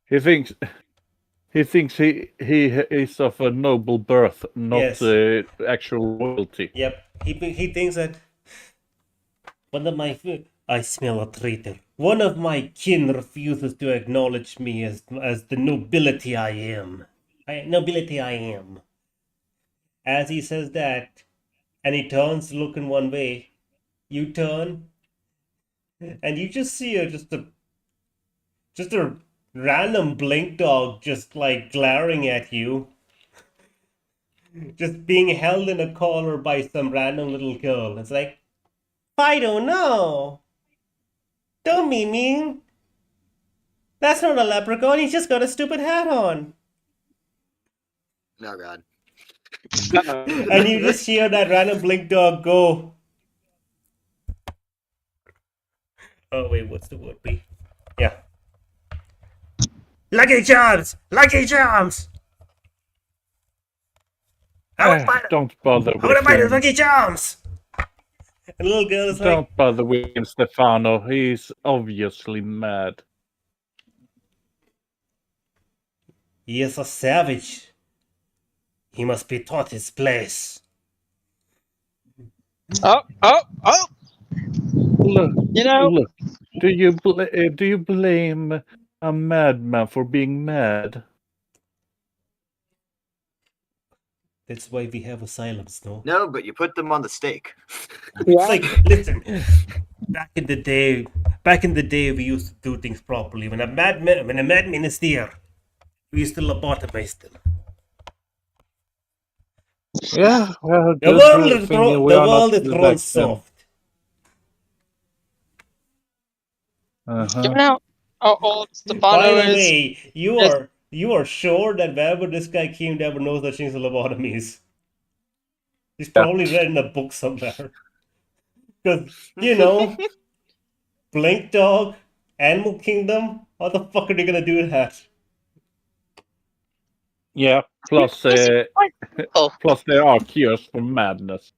He thinks He thinks he is of a noble birth, not Yes. actual royalty. Yep. He thinks that one of my I smell a traitor. One of my kin refuses to acknowledge me as the nobility I am. Nobility I am. As he says that, and he turns looking one way, you turn, and you just see just a random blink dog just like glaring at you. Just being held in a collar by some random little girl. It's like, I don't know. Don't be mean. That's not a leprechaun. He's just got a stupid hat on. Oh god. And you just hear that random blink dog go. Oh wait, what's the word be? Yeah. Lucky Charms! Lucky Charms! Don't bother I wanna with buy the him. Lucky Charms! And the little girl is like, Don't bother with him, Stefano. He's obviously mad. he is a savage. He must be taught his place. Oh. Look, You know, look. Do you blame a madman for being mad? That's why we have asylums, no? No, but you put them on the stake. It's like, listen, back in the day, we used to do things properly. When a madman is there, we used to lobotomize them. Yeah, well, The world is grown soft. given out how old Stefano By the is. way, you are sure that wherever this guy came, there were no such things as lobotomies. He's probably read in a book somewhere. Because, Blink Dog, Animal Kingdom, how the fuck are they gonna do that? Yeah, plus Oh. plus there are cures for madness.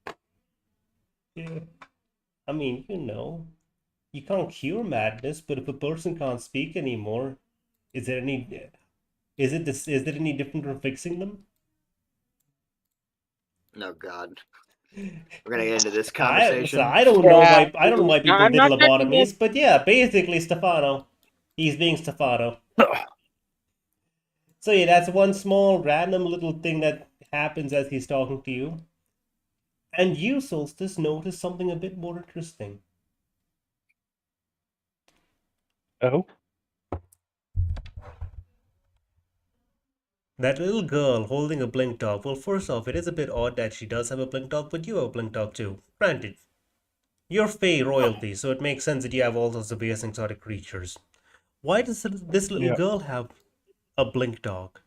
Yeah. I mean, you can't cure madness, but if a person can't speak anymore, is there any different from fixing them? Oh god. We're gonna get into this I conversation. don't know Yeah. why people I'm did not checking lobotomies, but yeah, basically Stefano. He's being Stefano. So yeah, that's one small random little thing that happens as he's talking to you. And you, Solstice, notice something a bit more interesting. Oh? That little girl holding a blink dog. Well, first off, it is a bit odd that she does have a blink dog, but you have a blink dog too. Granted, you're Fey royalty, so it makes sense that you have all those various exotic creatures. Why does this little girl have a blink dog?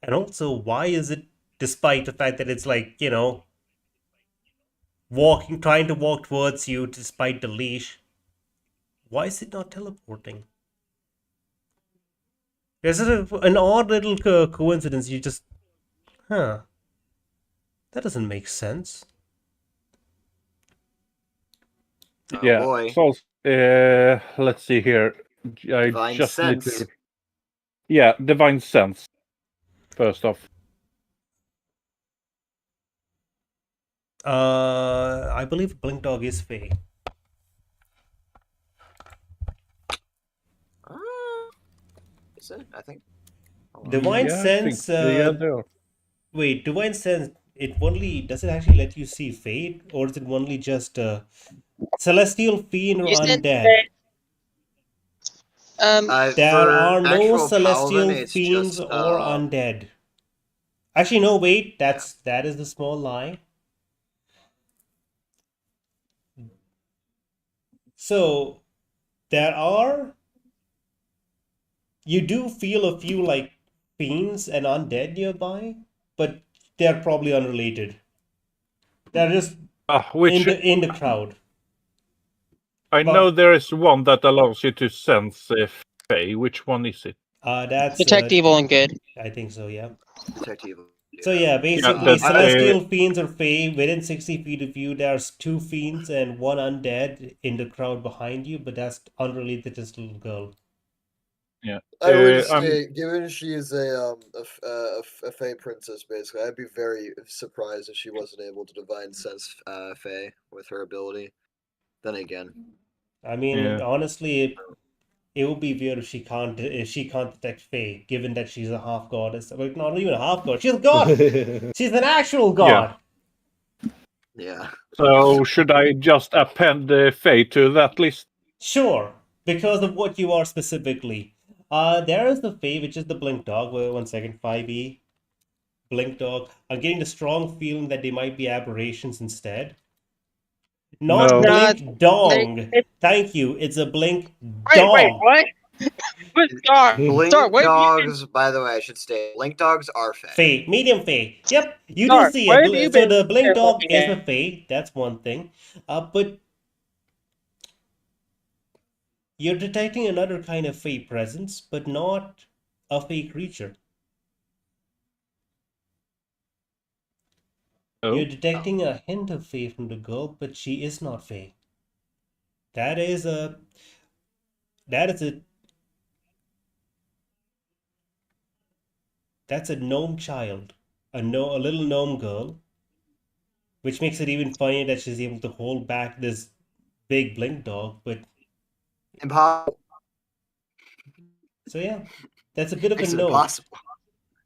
And also, why is it, despite the fact that it's like, trying to walk towards you despite the leash, why is it not teleporting? There's an odd little coincidence. You just, that doesn't make sense. Oh, Yeah. boy. So, let's see here. I Divine just need sense. to. Yeah, divine sense. First off. I believe Blink Dog is Fey. Is it? I think. Divine Yeah, Sense. yeah, they are. Wait, Divine Sense. Does it actually let you see Fate, or is it only just Celestial Fiend or You said Undead? There For are no actual Celestial paladin, it's Fiends just, or Undead. Actually, no. Wait, that is the small lie. So there are. You do feel a few like fiends and undead nearby, but they're probably unrelated. They're just in the crowd. I know there is one that allows you to sense Fey. Which one is it? That's detect evil and good. I think so, yeah. Detect evil. So yeah, basically that's, celestial fiends or Fey within 60 feet of you. There's 2 fiends and 1 undead in the crowd behind you, but that's unrelated to this little girl. Yeah. I would I'm say, given she is a Fey princess, basically, I'd be very surprised if she wasn't able to divine sense Fey with her ability. Then again, I mean, Yeah. honestly, it would be weird if she can't detect Fae, given that she's a half goddess. Well, not even a half god. She's a god. She's an actual god. yeah. So should I just append Faye to that list? Sure, because of what you are specifically. There is the Fae, which is the Blink Dog. Wait, 1 second, 5e. Blink Dog. I'm getting the strong feeling that they might be aberrations instead. Not No. Blink Dong. It's- Thank you. It's a Blink Wait, Dog. what? What dog? Blink Sorry, what have you been- dogs, by the way, I should state, blink dogs are Fey. Fae, medium Fae. Yep, you do Sorry, see what it. have you So been the Blink Dog looking is at? a Fae. That's one thing. But you're detecting another kind of Fae presence, but not a Fae creature. Oh. You're detecting a hint of Fae from the girl, but she is not Fae. That is a that's a gnome child, a little gnome girl, which makes it even funnier that she's able to hold back this big Blink Dog. But Impossible. so yeah, that's a bit of a Makes it no. impossible.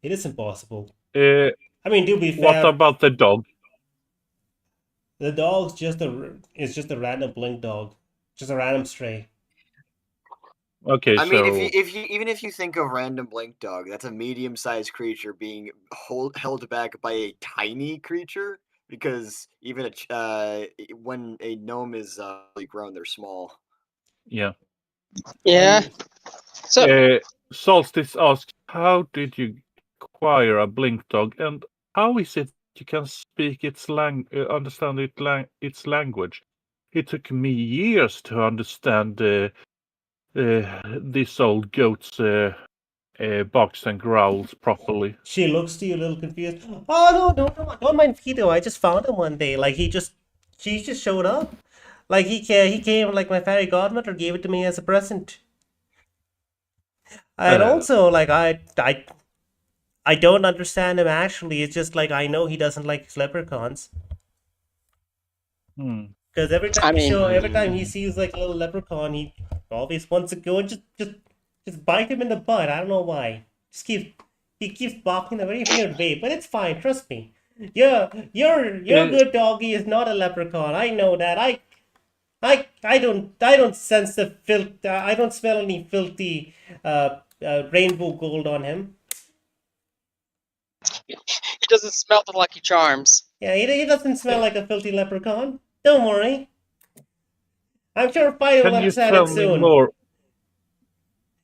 It is impossible. Uh, I mean, to be what fair, about the dog? the dog's just a random Blink Dog, just a random stray. Okay, I mean, so even if you think of random blink dog, that's a medium-sized creature being held back by a tiny creature. Because even when a gnome is fully grown, they're small. yeah. Yeah. And So Solstice asks, how did you acquire a blink dog, and how is it you can speak understand its language? It took me years to understand this old goat's barks and growls properly. she looks to you a little confused. Oh no, don't mind Vito. I just found him one day. Like she just showed up. Like he came like my fairy godmother gave it to me as a present. And also like I don't understand him actually. It's just like I know he doesn't like leprechauns. Because every time he sees like a little leprechaun, he always wants to go and just bite him in the butt. I don't know why. He keeps barking in a very weird way, but it's fine. Trust me. Your good doggy is not a leprechaun. I know that. I don't sense the filth. I don't smell any filthy rainbow gold on him. it doesn't smell the Lucky Charms. Yeah, he doesn't smell like a filthy leprechaun. Don't worry. I'm sure Fido will Can you understand tell it me soon. more?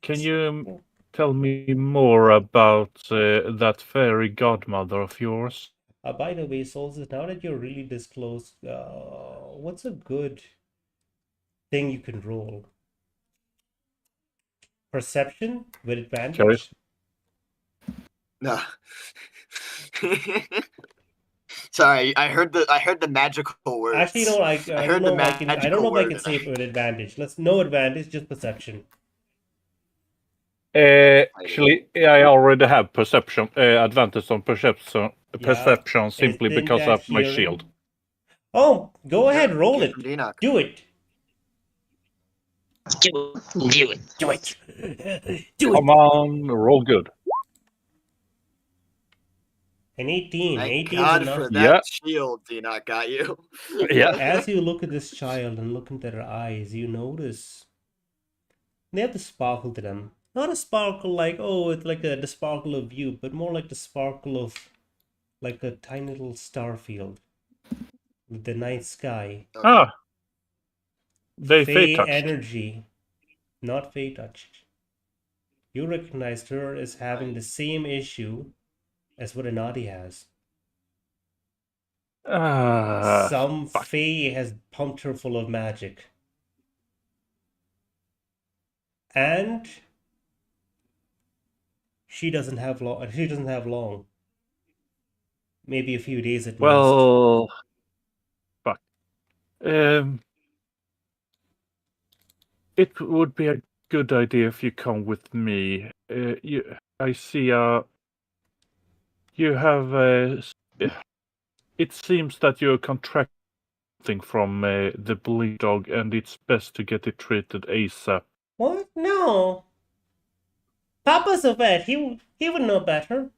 Can you tell me more about that fairy godmother of yours? By the way, Solstice, now that you're really this close, what's a good thing you can roll? Perception with advantage? No. Sorry, I heard the magical words. Actually, no, I don't know if I can say it with advantage. No advantage, just perception. Actually, I already have perception advantage on perception simply Isn't because that of my hearing? shield. Oh, go ahead, roll Get it. from Dinoc. Do it. Do it. Do it. Come on, roll good. An 18. Thank 18 God is enough. for that Yeah. shield, Dinoc got you. Yeah. As you look at this child and look into their eyes, you notice they have the sparkle to them. Not a sparkle like, oh, it's like the sparkle of you, but more like the sparkle of like a tiny little star field with the night sky. Ah. They Fey touched. energy, not Fey touched. You recognized her as having the same issue as what Anadi has. Some Fuck. Fey has pumped her full of magic. And she doesn't have long. Maybe a few days at most. Well, fuck. It would be a good idea if you come with me. I see. You have. It seems that you're contracting from the bleed dog, and it's best to get it treated ASAP. What? No. Papa's a vet. He would know better.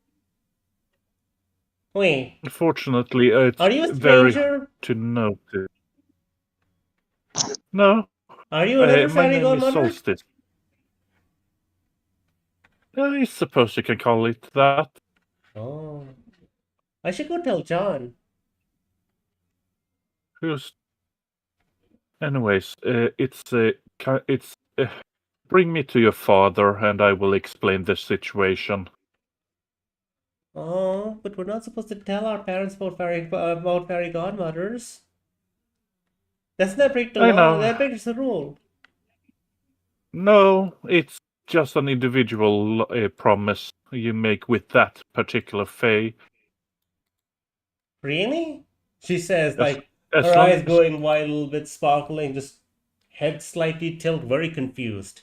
Wait. Fortunately, it's Are you a very stranger? hard to notice. No, Are you another my fairy name is godmother? Solstice. I suppose you can call it that. Oh. I should go tell John. Who's? Anyways, it's bring me to your father, and I will explain the situation. Oh, but we're not supposed to tell our parents about fairy godmothers. Doesn't that break the I law? know. That breaks the rule. No, it's just an individual promise you make with that particular fae. Really? She says, As- like, as her long eyes as- going wide, a little bit sparkling, just head slightly tilt, very confused.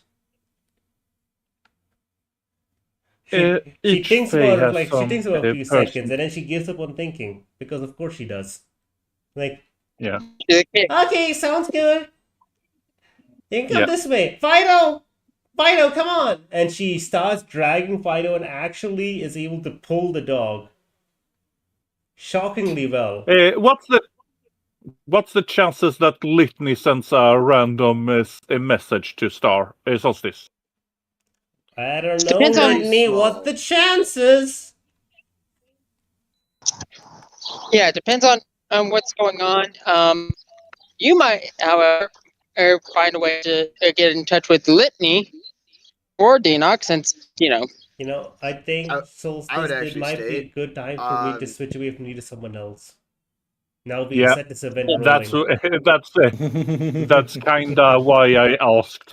She Each thinks fae about it has like some she thinks about a few person- seconds, and then she gives up on thinking because, of course, she does. Like, Yeah. okay, sounds good. You can come Yeah. this way, Fido. Fido, come on! And she starts dragging Fido, and actually is able to pull the dog. Shockingly well. What's the chances that Litney sends a random message to Solstice? I don't know, Depends on- Litney. What's the chances? Yeah, it depends on what's going on. You might, however, find a way to get in touch with Litney or Denox, since I think I would Solstice, it actually might be a state, good time for me to um, switch away from you to someone else. Now we Yeah, set this event rolling. That's kinda why I asked.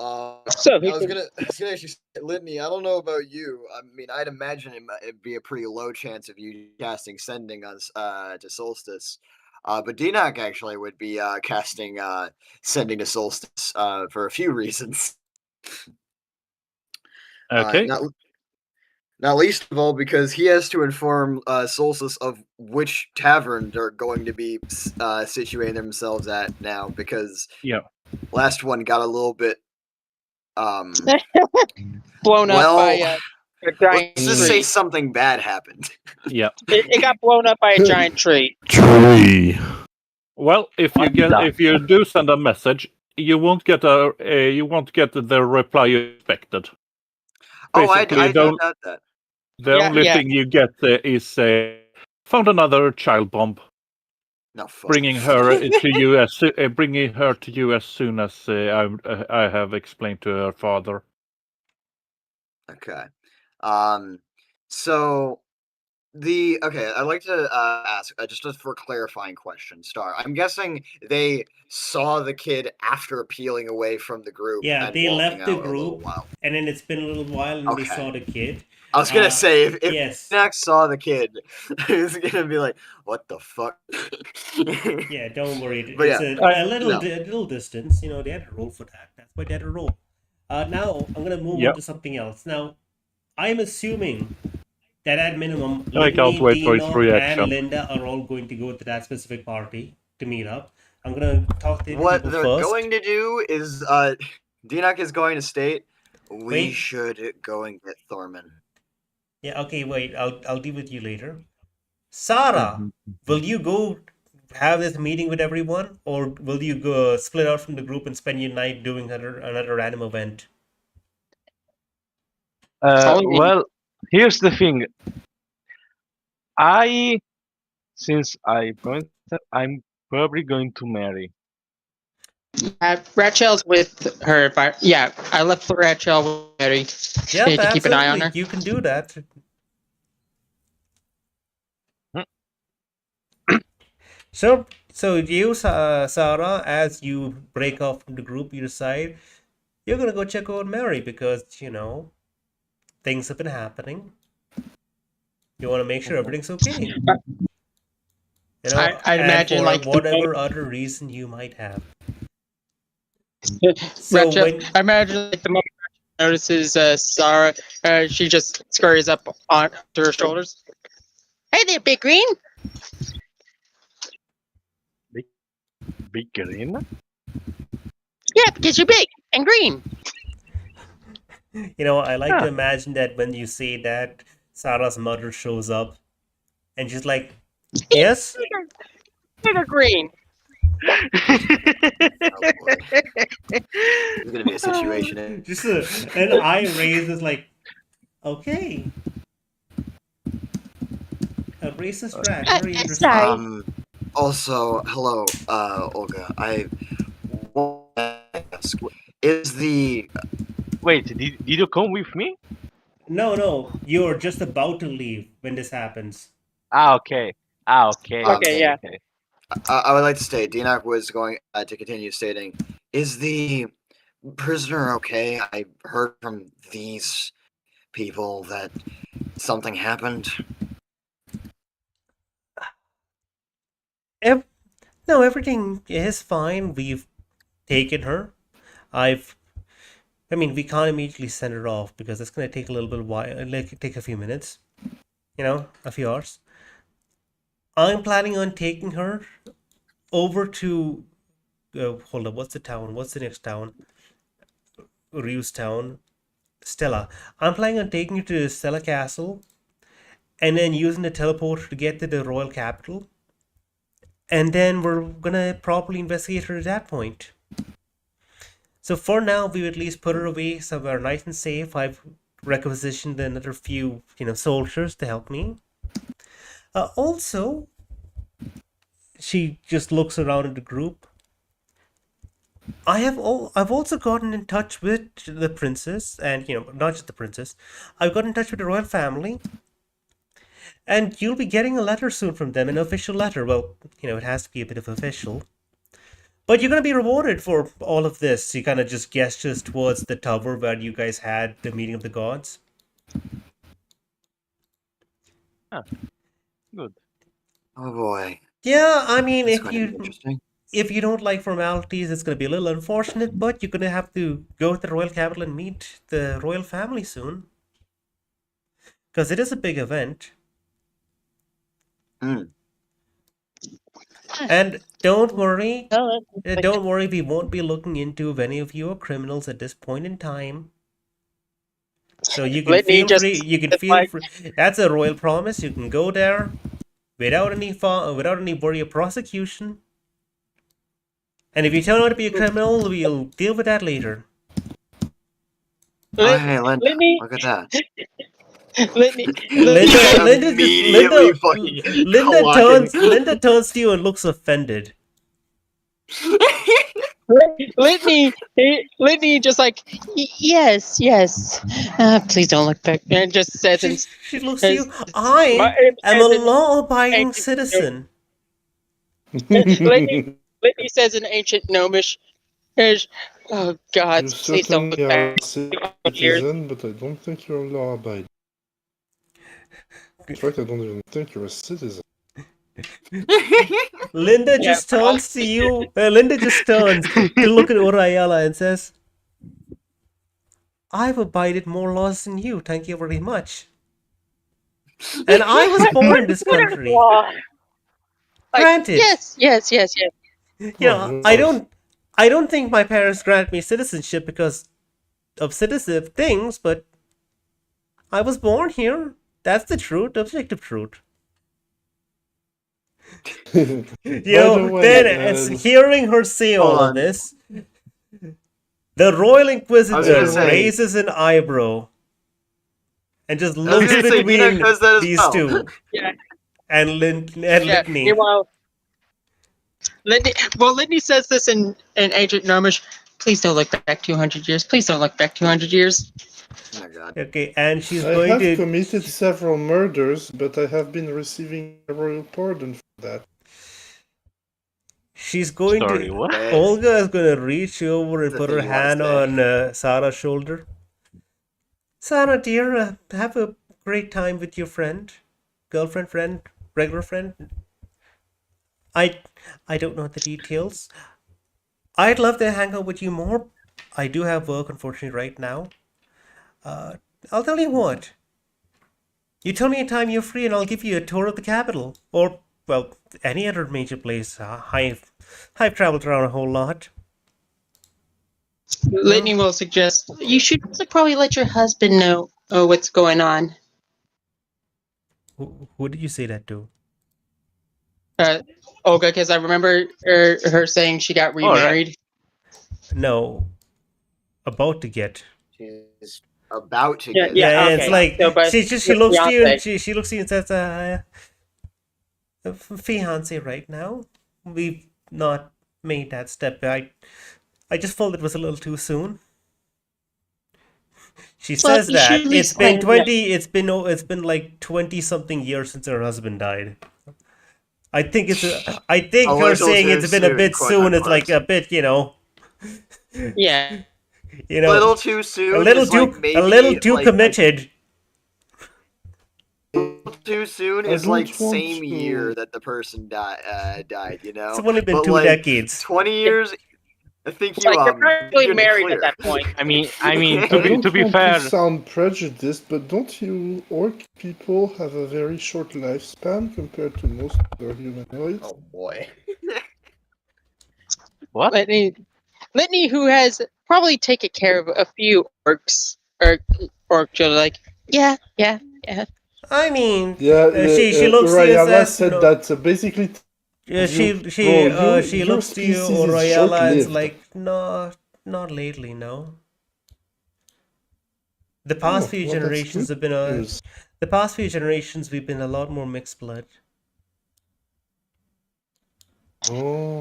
So I was gonna actually say, Litney, I don't know about you. I mean, I'd imagine it'd be a pretty low chance of you casting Sending on to Solstice. But Denoc actually would be casting Sending to Solstice for a few reasons. Okay. Not least of all because he has to inform Solstice of which tavern they're going to be situating themselves at now, because last one got a little bit blown up by a giant let's just tree. say something bad happened. Yeah. It got blown up by a giant tree. Well, if you do send a message, you won't get the reply you expected. Basically, I don't doubt that. The only thing you get is found another child bomb. No, fuck. Bringing her to you as soon as I have explained to her father. Okay. So I'd like to ask just for a clarifying question, Star. I'm guessing they saw the kid after peeling away from the group. Yeah, and they walking left the out a little group, while. and then it's been a little while, and they saw the kid. I was gonna say if yes. Max saw the kid, he's gonna be like, "What the fuck?" Yeah, don't worry. But It's yeah, a little distance. They had to roll for that. That's why they had to roll. Now I'm gonna move on to something else. Now, I'm assuming that at minimum, I can't wait for his Dino, reaction. and Linda are all going to go to that specific party to meet up. I'm gonna talk to what people they're first. going to do is, Denoc is going to state, we Wait. should go and get Thorman. Yeah. Okay. Wait. I'll deal with you later. Sarah, will you go have this meeting with everyone, or will you go split out from the group and spend your night doing another random event? Well, here's the thing. Since I pointed, I'm probably going to marry. Ratchel's with her. I left Ratchel with Mary. Yeah, to keep an eye on her. You can do that. So you, Sarah, as you break off from the group, you decide you're gonna go check out Mary because things have been happening. You want to make sure everything's okay. You know, I'd and imagine for like whatever other reason you might have. the So Ratchet, when I imagine like the moment Ratchet notices Sarah, she just scurries up on to her shoulders. Hey there, Big Green. Big green? Yeah, because you're big and green. you know, I like to Ah. imagine that when you say that, Sarah's mother shows up and she's like, "Yes." Bigger green. Oh boy, there's gonna be a situation. Just an eye raise is like, okay, a racist rat. Very interesting. Sorry. Also, hello, Olga. I want to ask, is the Wait, did you come with me? No, you're just about to leave when this happens. Okay. Okay. Okay, yeah. Okay. I would like to state, Dinak was going to continue stating, is the prisoner okay? I heard from these people that something happened. No, everything is fine. We've taken her. I mean, we can't immediately send her off because it's gonna take a little bit while, like take a few minutes. You know, a few hours. I'm planning on taking her over to. Hold up, what's the town? What's the next town? Ryu's town. Stella. I'm planning on taking her to Stella Castle and then using the teleporter to get to the royal capital. And then we're gonna properly investigate her at that point. So for now, we've at least put her away somewhere nice and safe. I've requisitioned another few, soldiers to help me. Also, she just looks around at the group. I've also gotten in touch with the princess, and not just the princess. I've gotten in touch with the royal family, and you'll be getting a letter soon from them, an official letter. Well, it has to be a bit of official. But you're going to be rewarded for all of this. He kind of just gestures towards the tower where you guys had the meeting of the gods. Good. Oh boy, Yeah, I mean, it's going to be interesting. if you don't like formalities, it's going to be a little unfortunate, but you're going to have to go to the royal capital and meet the royal family soon. Because it is a big event. Hmm. And don't worry, Oh, we won't be looking into if any of you are criminals at this point in time. So you can Litney feel just free. You can feel free. That's a royal promise. You can go there without any worry of prosecution. And if you turn out to be a criminal, we'll deal with that later. Oh, hey, Linda, Litney, look at that. Litney, Immediately fucking clocking. Linda turns to you and looks offended. Litney just like, yes. Please don't look back. And just says, She looks to you. I am a law-abiding citizen. Litney says in ancient gnomish, oh God, You please don't look certainly are back. a citizen, but I don't think you're law-abiding. In fact, I don't even think you're a citizen. Linda just turns to you. Linda just turns to look at Urayala and says, I've abided more laws than you. Thank you very much. And I was born in this country. Granted. Yes. I don't think my parents granted me citizenship because of citizen things, but I was born here. That's the truth, objective truth. Hearing her say all of this, the Royal Inquisitor raises an eyebrow and just looks between these two. Yeah. And Litney. Meanwhile, Litney says this in ancient gnomish. Please don't look back 200 years. Please don't look back 200 years. Oh my God. Okay, and she's I going have to committed several murders, but I have been receiving a royal pardon for that. She's going Sorry, to. what? Olga is going to reach over and The put thing her you wanna hand say. on Sarah's shoulder. Sarah, dear, have a great time with your friend, girlfriend, friend, regular friend. I don't know the details. I'd love to hang out with you more. I do have work, unfortunately, right now. I'll tell you what. You tell me a time you're free, and I'll give you a tour of the capital, or well, any other major place. I've traveled around a whole lot. Litney will suggest you should probably let your husband know what's going on. Who did you say that to? Olga, because I remember her saying she got Oh, right. remarried. No, about to get. She's about to Yeah, get. yeah. It's okay. like So, but she your looks to you and fiancé. she looks to you and says, "Fiance, right now, we've not made that step. I just felt it was a little too soon." She Well, says you should that at least let him know. it's been like 20 something years since her husband died. I think A her little saying too it's been a soon, bit quote soon is like unquote. a bit, Yeah. you A know, little too soon. a little is too like maybe, a little too like, committed. Too soon I is like don't want same year to. that the person died. You know, It's only been but 2 like decades. 20 years. I think It's you like you're probably you're in the married clear. at that point. I mean, I to don't be want fair, to sound prejudiced, but don't you orc people have a very short lifespan compared to most other humanoids? Oh boy. what? Litney, who has probably taken care of a few orcs or children, like, yeah. I mean, Yeah, she looks to you and Urayala says, said that basically tells you, bro, she your looks to you, species is Royala, and is short-lived. like, no, not lately, no. The Oh, past few well, that's generations good have been news. the past few generations we've been a lot more mixed blood. Oh,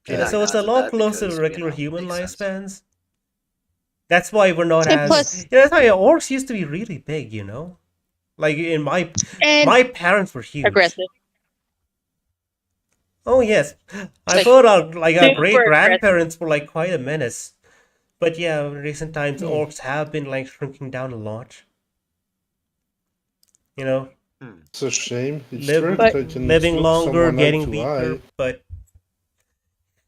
Did Yeah, I so it's a not lot that closer to because, regular human makes sense. lifespans. That's why we're not And as. plus, That's why orcs used to be really big, Like in my parents were huge. aggressive. Oh yes, I've Like, heard our super great aggressive. grandparents were like quite a menace. But yeah, in recent times Hmm. orcs have been like shrinking down a lot. You know, it's a shame. It's live, rare that I can living look longer, someone eye getting to weaker. eye. But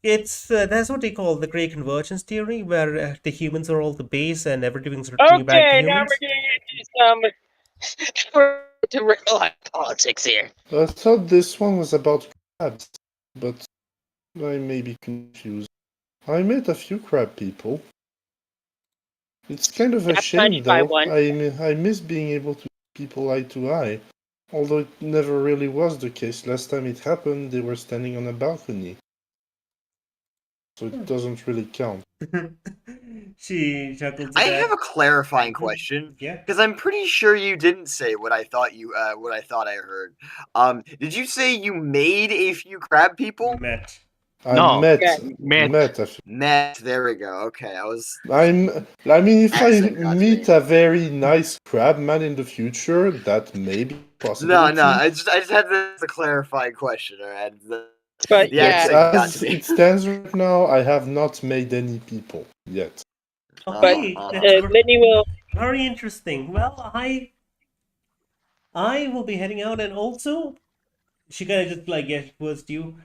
it's that's what they call the Great Convergence theory, where the humans are all the base and everything's returning back to Okay, now humans. we're getting into some to real life politics here. I thought this one was about crabs, but I may be confused. I met a few crab people. It's kind of a That's shame, 95 though. one. I miss being able to see people eye to eye. Although it never really was the case. Last time it happened, they were standing on a balcony. So it doesn't really count. She chuckled to I that. have a clarifying question. Yeah. Because I'm pretty sure you didn't say what I thought I heard. Did you say you made a few crab people? Met. No, met met. a few. Met. There we go. Okay, I mean, if I Accent got meet me. a very nice crab man in the future, that may be possible. No. I just had the clarifying question. All right. But The yeah, accent got As to me. it stands right now, I have not made any people yet. Okay, that's Litney will. very interesting. Well, I will be heading out, and also she kind of just like gestures towards you.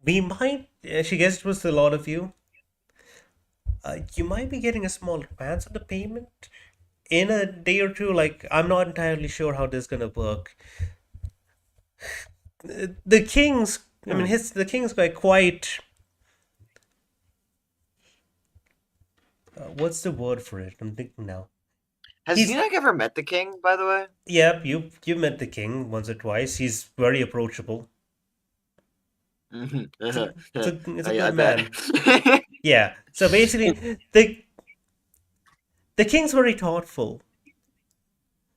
We might. She gestures to a lot of you. You might be getting a small advance on the payment in a day or two. Like, I'm not entirely sure how this is gonna work. The king's. I mean, the king's quite. What's the word for it? I'm thinking now. Has Xenog ever met the king, by the way? Yep, you met the king once or twice. He's very approachable. It's a good man. Yeah. So basically, the king's very thoughtful.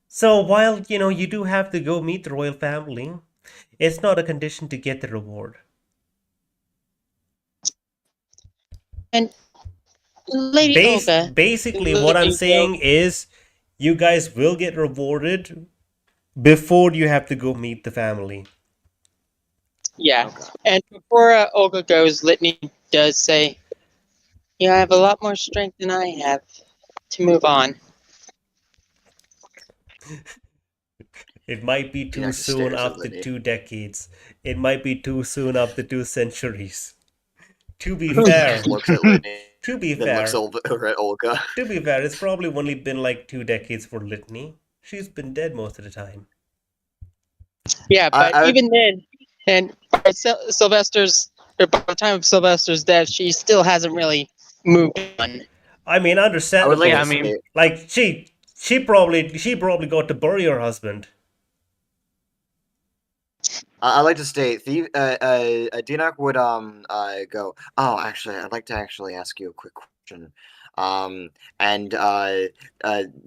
So while you do have to go meet the royal family, it's not a condition to get the reward. And Lady Olga. Basically, what I'm saying is, you guys will get rewarded before you have to go meet the family. Yeah. Okay. And before Olga goes, Litney does say, I have a lot more strength than I have to move on. It might be too Dinak soon stares at after Litney. 2 decades. It might be too soon after 2 centuries. To be fair, Looks at Litney, to be then looks fair, over at Olga. to be fair, it's probably only been like 2 decades for Litney. She's been dead most of the time. Yeah, but I- even then, and by Sylvester's, or by the time of Sylvester's death, she still hasn't really moved on. I mean, I would understandably, like Yeah, to I mean- say, like she probably got to bury her husband. I'd like to state, Dinak would go. Oh, actually, I'd like to actually ask you a quick question. And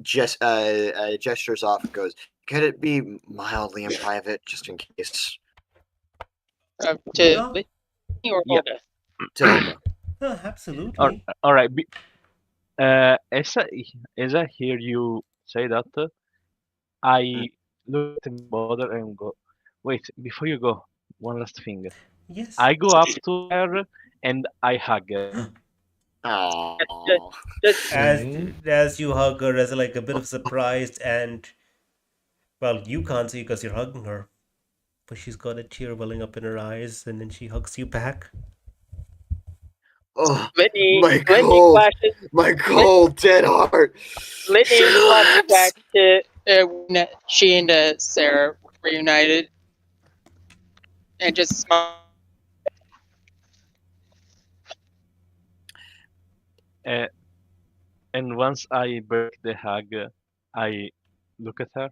gestures off and goes. Could it be mildly in private, just in case? To Yeah. Litney or Yeah. Olga? To Olga. Absolutely. All right. As I hear you say that, I look at my mother and go, wait, before you go, one last thing. Yes. I go up to her and I hug her. Oh. As you hug her as like a bit of surprised, and well, you can't see because you're hugging her, but she's got a tear welling up in her eyes, and then she hugs you back. Oh, Litney, my Litney cold, flashes, my cold, dead heart. Litney flashes back to when she and Sarah reunited, and just smiles. And once I break the hug, I look at her.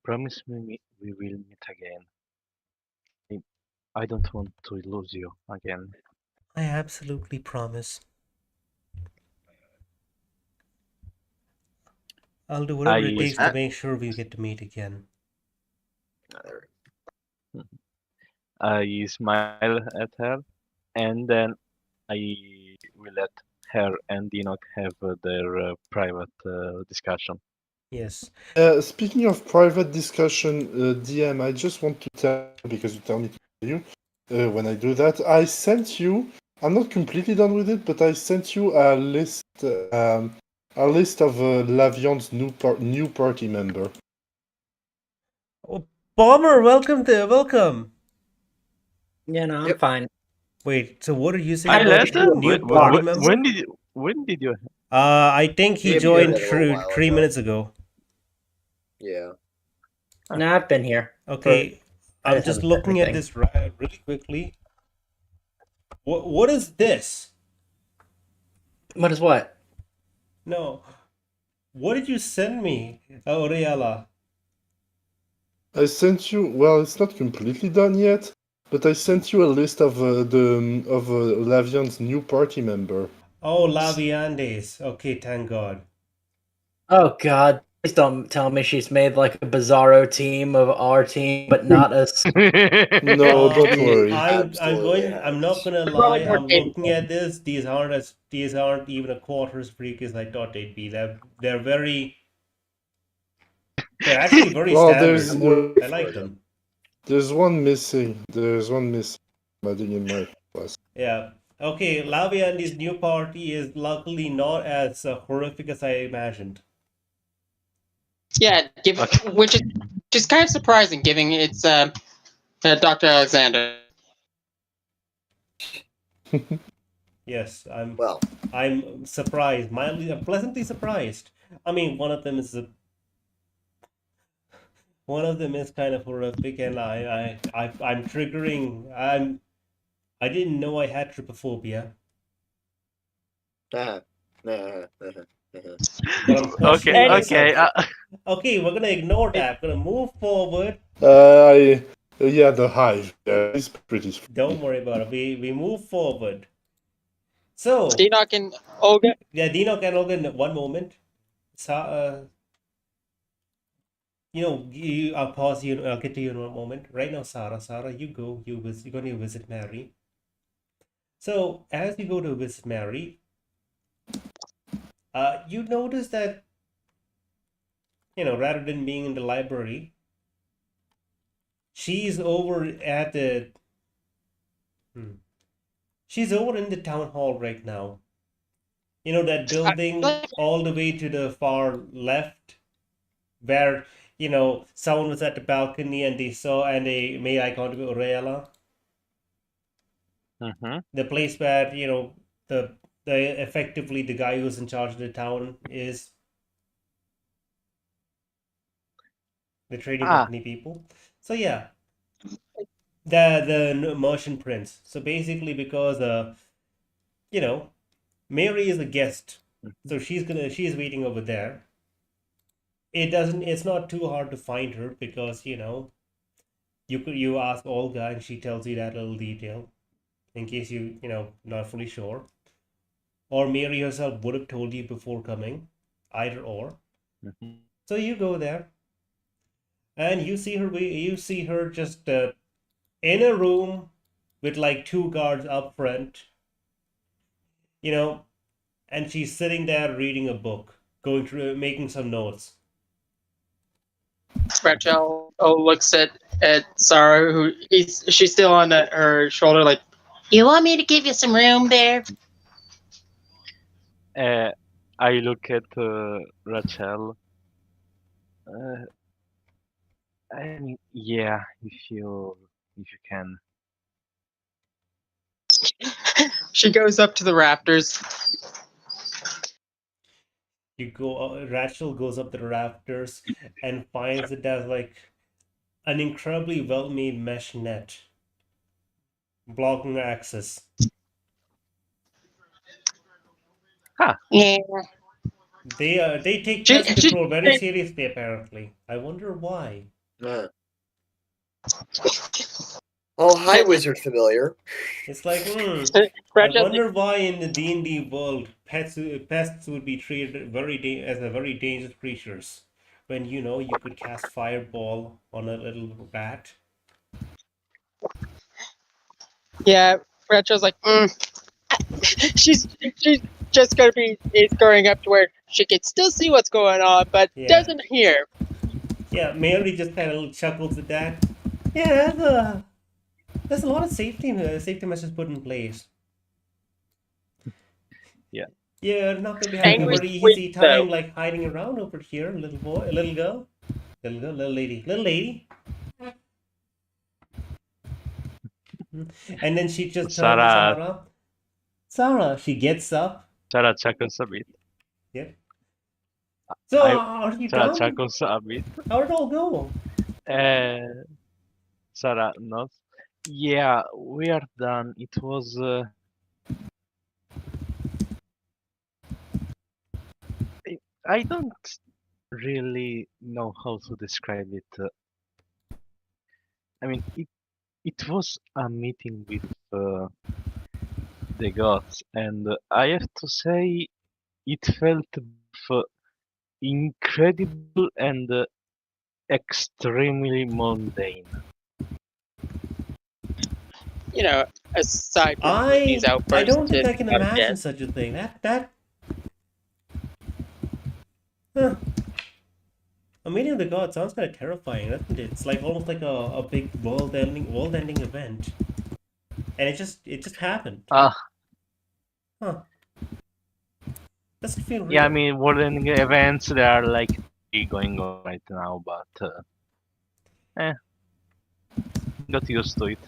Promise me we will meet again. I don't want to lose you again. I absolutely promise. I'll do whatever it I takes to that- make sure we get to meet again. I smile at her, and then I will let her and Enoch have their private discussion. Yes. Speaking of private discussion, DM, I just want to tell you, because you tell me to tell you, when I do that, I sent you, I'm not completely done with it, but I sent you a list of Lavion's new party member. Oh, Bomber, welcome. Yeah, no, I'm Yep. fine. Wait, so what are you saying Hi, about Lester. new party member? When did you? I think he Yeah, we joined did it a little while 3 ago. minutes ago. Yeah. No, I've been here. Okay, I I'm just just haven't said looking at anything. this really quickly. What is this? What is what? No. What did you send me, Aureala? I sent you, well, it's not completely done yet, but I sent you a list of Lavion's new party member. Oh, Laviandes. Okay, thank God. Oh God! Please don't tell me she's made like a bizarro team of our team, but not us. No, don't He worry. absolutely I'm not has. gonna Probably lie. more I'm looking capable. at this. These aren't even a quarter as freaky as I thought they'd be. They're actually very Well, standard. I like them. there's one missing. Adding in my class. Yeah. Okay, Laviande's new party is luckily not as horrific as I imagined. Yeah, which is kind of surprising, given it's Dr. Alexander. Yes, Well, I'm surprised, I'm pleasantly surprised. I mean, one of them is kind of horrific, and I'm triggering. I didn't know I had trypophobia, uh-huh. but I'm questioning Okay, myself. okay. Okay, we're gonna ignore that. We're gonna move forward. Yeah, the hive. Yeah, it's pretty. Don't worry about it. We move forward. So Enoch and Olga. yeah, Dino can Logan. One moment. I'll pause you. I'll get to you in one moment. Right now, Sarah, you go. You're going to visit Mary. So as you go to visit Mary, you notice that rather than being in the library, she's over at the. She's over in the town hall right now. You know that building all the way to the far left, where someone was at the balcony and they made eye contact with Aurelia. Mm-hmm. The place where, the effectively the guy who's in charge of the town is. The trading company people. So yeah, the merchant prince. So basically, because Mary is a guest, so she's waiting over there. It's not too hard to find her because you ask Olga and she tells you that little detail in case not fully sure. Or Mary herself would have told you before coming, either or. Mm-hmm. So you go there. And you see her just in a room with like 2 guards up front, and she's sitting there reading a book, going through, making some notes. Razzle looks at Sarah, who she's still on her shoulder, like, you want me to give you some room there? I look at Rachel. I mean, yeah, if you can. She goes up to the rafters. Rachel goes up the rafters and finds it as like an incredibly well-made mesh net blocking her access. Yeah. They take pest control very seriously, apparently. I wonder why. Oh, hi, wizard familiar. It's like, I Razzle, wonder why in the D&D world pests would be treated as a very dangerous creatures when you could cast fireball on a little rat. yeah, Razzle's like, she's just going up to where she can still see what's going on, but doesn't hear. Yeah, Mary just kind of chuckles at that. Yeah, there's a lot of safety measures put in place. Yeah. Yeah, not gonna be having a very easy time like hiding around over here, little boy, little girl, little lady. And then she just turns to Sarah. She gets up. Sarah chuckles a bit. Yeah. So are you Sarah done? chuckles a bit. How did it all go? Sarah nods. Yeah, we are done. It was. I don't really know how to describe it. I mean, it was a meeting with the gods, and I have to say, it felt incredible and extremely mundane. Aside from these outbursts, I don't think I can imagine such a thing. Huh. A meeting of the gods sounds kind of terrifying, doesn't it? It's like almost like a big world-ending event, and it just happened. Huh. Doesn't feel real. Yeah, I mean, world-ending events, they are like going on right now, but got used to it.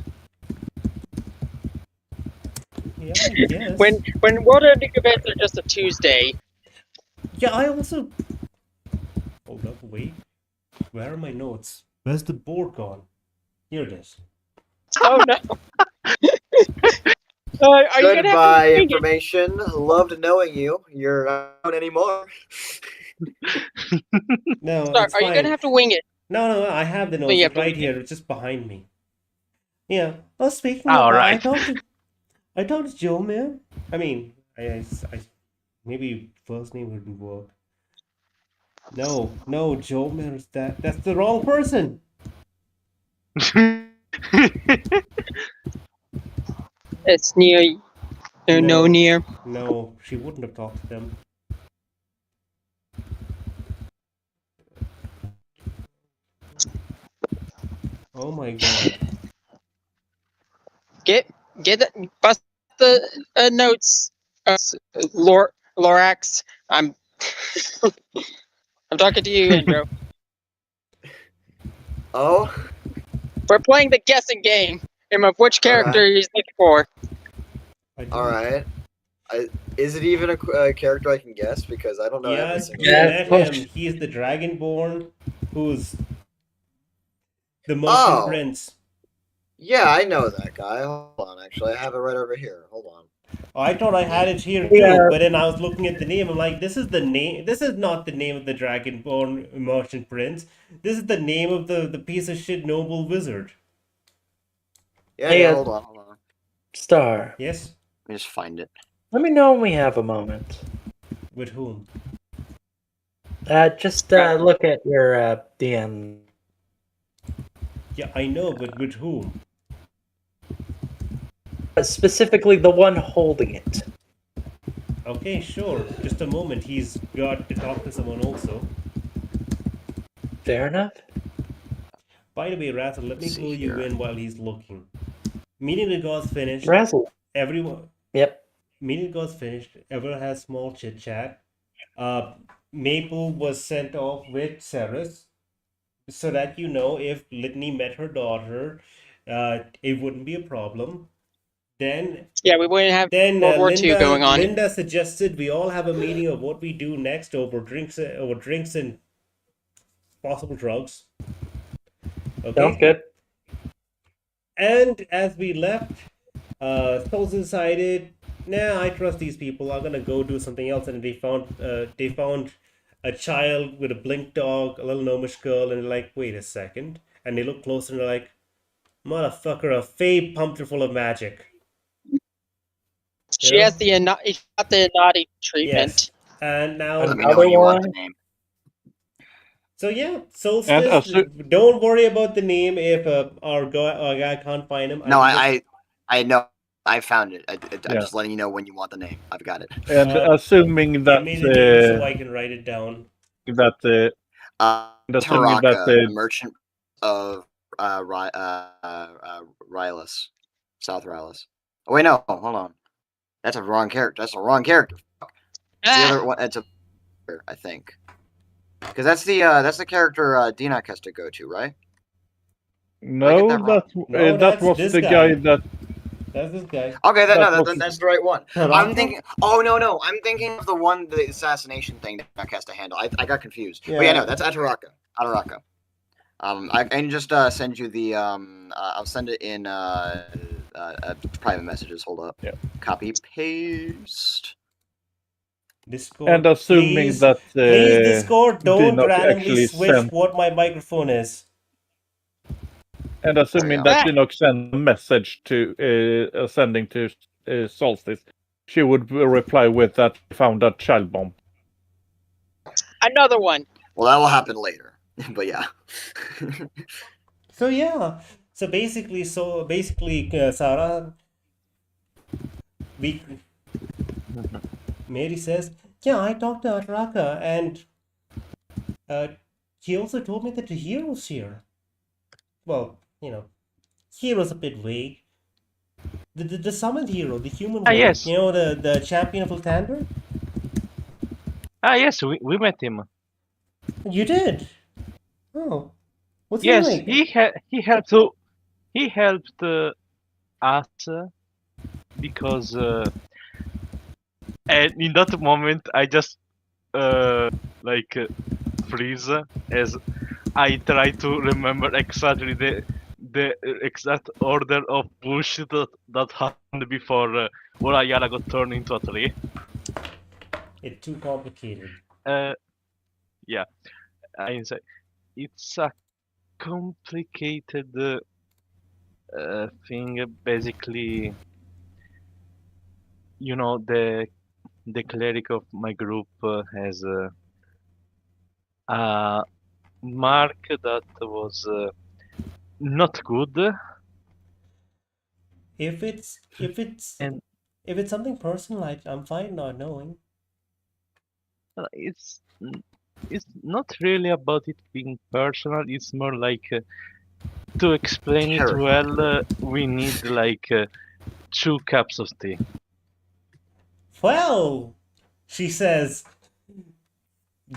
Yeah, I guess. When world-ending events are just a Tuesday. Yeah, I also. Hold up, wait. Where are my notes? Where's the board gone? Here it is. Oh no. Are you gonna Goodbye, have to information. Loved knowing you. You're not anymore. No, Sorry, it's are fine. you gonna have to wing it? No, I have the notes. It's right here. It's just behind me. Yeah. Well, speaking of, right. I talked to Joe, man. I mean, I maybe first name wouldn't work. No, Joe, man, that's the wrong person. It's near. No near. No, she wouldn't have talked to them. Oh my god. Bust the notes, Lorax. I'm talking to you, Andrew. Oh, We're playing the guessing game of which character he's looking for. all right. Is it even a character I can guess? Because I don't know every Yes, single. you Yeah, met of course. him. He is the Dragonborn, who's the merchant Oh. prince. Yeah, I know that guy. Hold on, actually, I have it right over here. Hold on. I thought I had it here too, Yeah. but then I was looking at the name. I'm like, this is the name. This is not the name of the Dragonborn merchant prince. This is the name of the piece of shit noble wizard. Yeah, Hey, yeah. Hold on. Star, Yes, Let me just find it. let me know when we have a moment. with whom? Just look at your DM. Yeah, I know, but with whom? Specifically, the one holding it. Okay, sure. Just a moment. He's got to talk to someone also. Fair enough. By the way, Razzle, let me Let's see clue you here. in while he's looking. Meeting the gods finished. Razzle. Everyone. Yep. Meeting the gods finished. Everyone has small chit chat. Maple was sent off with Ceres, so that you know if Litney met her daughter, it wouldn't be a problem. Then Yeah, we wouldn't have Then World War II going on. Linda suggested we all have a meeting of what we do next over drinks and possible drugs. Sounds Okay. good. And as we left, Solstice decided, nah, I trust these people. I'm gonna go do something else. And they found a child with a blink dog, a little gnomish girl, and they're like, wait a second. And they look closer and they're like, motherfucker, a fae pumped her full of magic. She has the naughty treatment. Yes. And now, Let me know when you want the Otherwise- name. so yeah, Solstice. Don't worry about the name if our guy can't find him. No, I I know. I found it. I'm Yeah. just letting you know when you want the name. I've got it. And assuming give that me the name so I can write it down. that Assuming Taraka, that the merchant of Rylus, South Rylus. Oh wait, no, hold on. That's a wrong character. That's a wrong character. The Ah, other one, it's a, I think, because that's the character Dinak has to go to, right? no, that wrong? No, that that's was this the guy. guy that That's this guy. Okay, That was- that's the right one. I'm thinking. Oh no, I'm thinking of the one, the assassination thing that Dinak has to handle. I got confused. But yeah, Yeah. no, that's Ataraka. I can just send you the I'll send it in private messages. Hold up. Yeah. Copy paste. Discord. and assuming please, that please, Discord, don't not randomly actually switch send- what my microphone is. and assuming There that we go. Dinog sent a message to sending to Solstice, she would reply with that found that child bomb. another one. Well, that will happen later. But yeah. So yeah. So basically, Sarah, Mary says, yeah, I talked to Atraka, and he also told me that the hero's here. Well, hero's a bit vague. The summoned hero, the human one. yes. The champion of Ultander? Yes, we met him. You did? Oh. What's Yes, he like? he helped us because and in that moment I just freeze as I try to remember exactly the exact order of bullshit that happened before Urayara got turned into a tree. It's too complicated. Yeah, I say it's a complicated thing. Basically, the cleric of my group has a mark that was not good. If it's And- something personal, I'm fine not knowing. It's not really about it being personal. It's more like to explain it well. We need 2 cups of tea. Well, she says,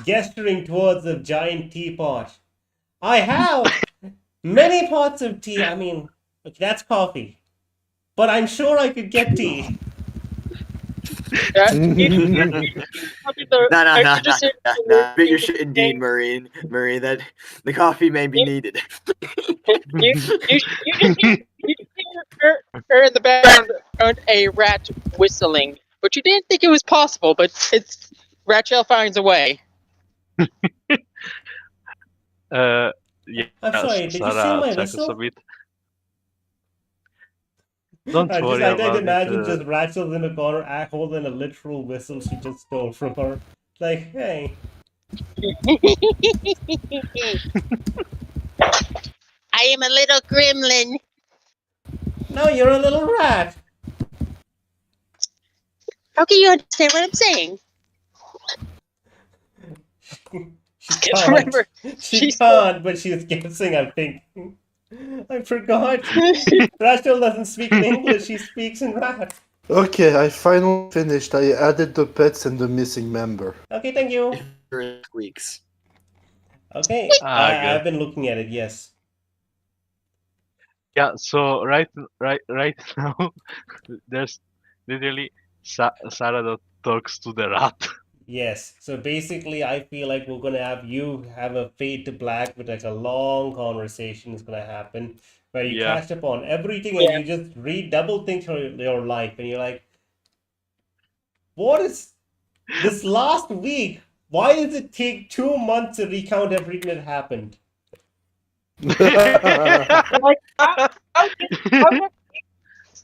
gesturing towards the giant teapot. I have Many pots of tea. I mean, okay, that's coffee. But I'm sure I could get tea. That, Nah. But you should indeed, Maureen. Maureen, that the coffee may be needed. you just hear in the background a rat whistling, but you didn't think it was possible. But it's Rachel finds a way. Yeah, I'm sorry, did you steal Sarah my chuckles whistle? a bit. Don't worry I about imagine it. just Rachel's in the corner, holding a literal whistle she just stole from her. Like, hey. I am a little gremlin. No, you're a little rat. How can you understand what I'm saying? She can't. Remember, She can't, but she's guessing, I think. I forgot. Rachel doesn't speak in English, she speaks in rat. Okay, I finally finished. I added the pets and the missing member. Okay, thank you. Squeaks. Okay, Good. I've been looking at it, yes. Yeah, so right now, there's literally Sarah that talks to the rat. Yes. So basically, I feel like we're gonna have you have a fade to black with like a long conversation is gonna happen where you Yeah. catch up on everything and you just double think your life and you're like, what is this last week? Why does it take 2 months to recount everything that happened?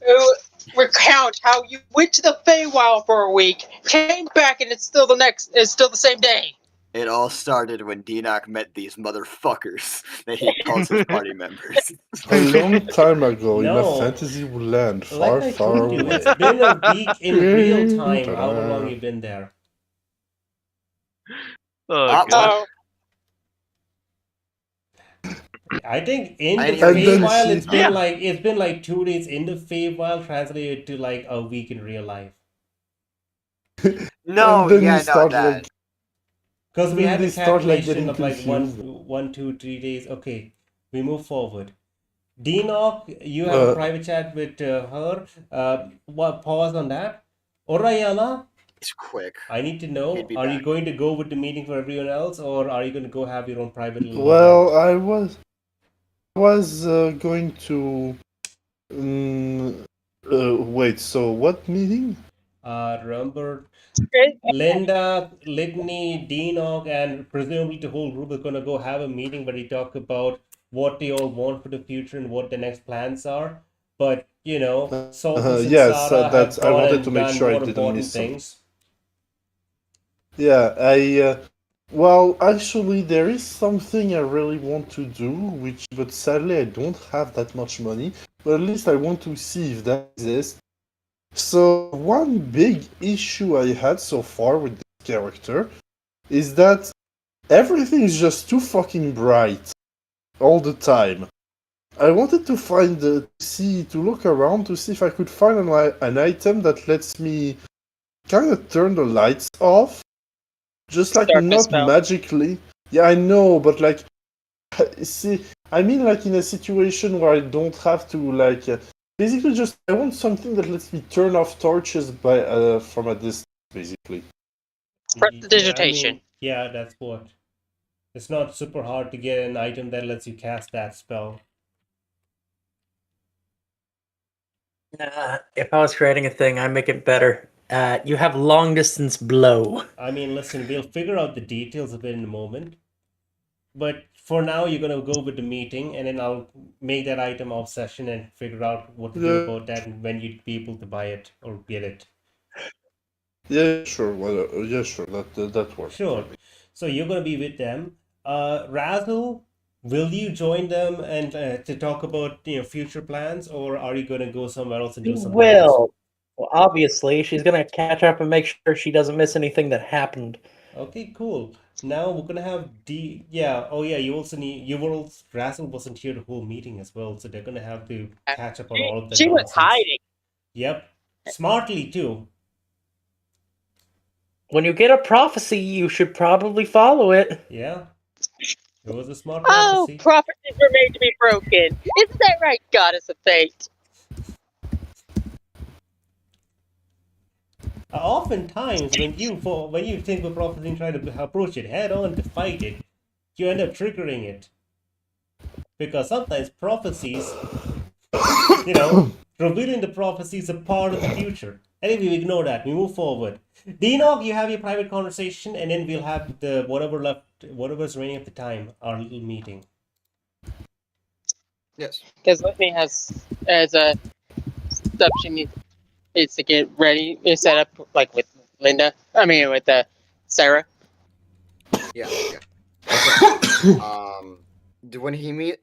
to recount how you went to the Feywild for a week, came back, and it's still the same day. It all started when Denock met these motherfuckers that he calls his party members. A long time ago in No. a fantasy land far, Like I far told you, away. it's been a week in real time, however long you've been there. Oh, God. Oh, I think in the I didn't Feywild, see- it's been like 2 days in the Feywild translated to like a week in real life. No, And then yeah, you no, start, that. like, Because we Then had they the start, like, calculation getting of like confused. one, 2, 3 days. Okay, we move forward. Denock, you have a private chat with her. Pause on that. Orayana, It's quick. I need to know, He'd be are you back. going to go with the meeting for everyone else, or are you going to go have your own private little Well, event? I was going to. Wait. So what meeting? Remember, Linda, Litney, Denock, and presumably the whole group is going to go have a meeting where they talk about what they all want for the future and what the next plans are. But, you know, Solstice and yes, Sarah have that's. I gone wanted and to make done sure I more didn't important miss something. things. Yeah, I. Well, actually, there is something I really want to do, but sadly I don't have that much money. But at least I want to see if that exists. So one big issue I had so far with this character is that everything is just too fucking bright all the time. I wanted to look around to see if I could find an item that lets me kind of turn the lights off. Just like Darkness not spell. magically. Yeah, I know, but like, see, I mean, like in a situation where I don't have to like, basically just I want something that lets me turn off torches from a distance, basically. Prestidigitation. Yeah, that's what. It's not super hard to get an item that lets you cast that spell. If I was creating a thing, I'd make it better. You have long distance blow. I mean, listen, we'll figure out the details of it in a moment. But for now, you're going to go with the meeting, and then I'll make that item off session and figure out what to do about that and when you'd be able to buy it or get it. Yeah, sure. Well, yeah, sure. That works. Sure. So you're going to be with them. Razzle, will you join them and to talk about future plans, or are you going to go somewhere else and do something else? Will. Well, obviously, she's gonna catch up and make sure she doesn't miss anything that happened. Okay, cool. Now we're gonna have yeah. Oh yeah, you also need Razzle wasn't here the whole meeting as well, so they're gonna have to catch up on all of the She was nonsense. hiding. Yep. Smartly too. When you get a prophecy, you should probably follow it. Yeah. It was a smart Oh, prophecy. prophecies were made to be broken. Isn't that right, goddess of fate? Oftentimes, when you think of prophecy and try to approach it head on to fight it, you end up triggering it. Because sometimes prophecies, revealing the prophecies a part of the future. Anyway, we ignore that. We move forward. Dino, you have your private conversation, and then we'll have the whatever's remaining at the time, our little meeting. Yes. Because Litney has a stuff she needs to get ready, set up like with Linda. I mean with Sarah. Yeah. Okay. When he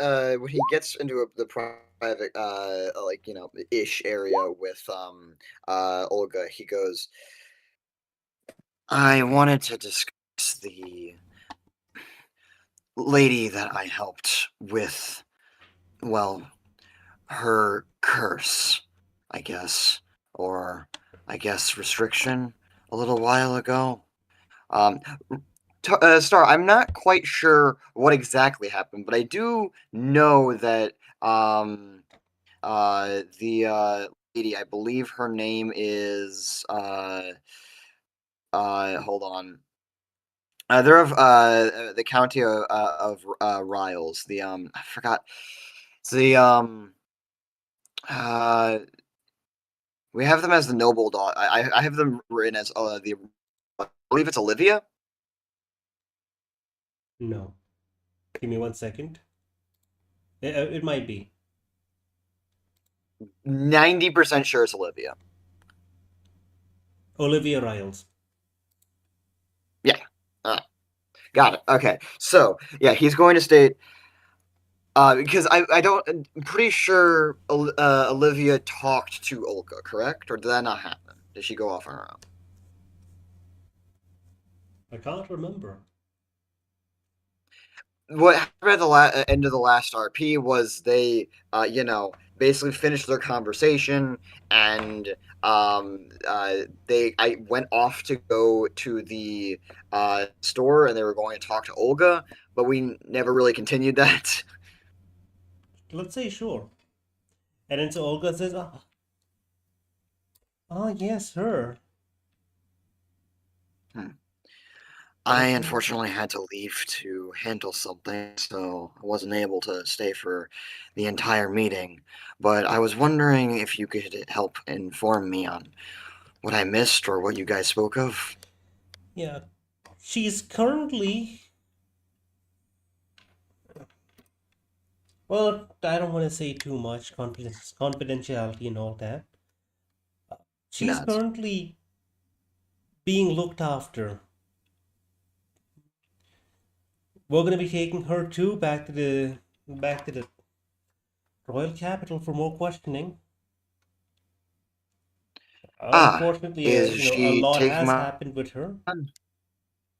gets into the private ish area with Olga, he goes, I wanted to discuss the lady that I helped with, well, her curse, I guess, or I guess restriction a little while ago. Star, I'm not quite sure what exactly happened, but I do know that the lady, I believe her name is hold on. They're of the county of Riles. The I forgot. It's the we have them as the noble daughter. I have them written as the I believe it's Olivia. No. Give me 1 second. It might be. 90% sure it's Olivia. Olivia Riles. Yeah. Got it. Okay. So, yeah, he's going to state because I'm pretty sure Olivia talked to Olga, correct? Or did that not happen? Did she go off on her own? I can't remember. What happened at the end of the last RP was they, basically finished their conversation, and I went off to go to the store, and they were going to talk to Olga, but we never really continued that. Let's say sure. And then so Olga says, oh yes, her. I unfortunately had to leave to handle something, so I wasn't able to stay for the entire meeting. But I was wondering if you could help inform me on what I missed or what you guys spoke of. Yeah. She's currently... Well, I don't want to say too much, confidentiality and all that. She's currently being looked after. We're going to be taking her too back to the royal capital for more questioning. Unfortunately, a lot has happened with her,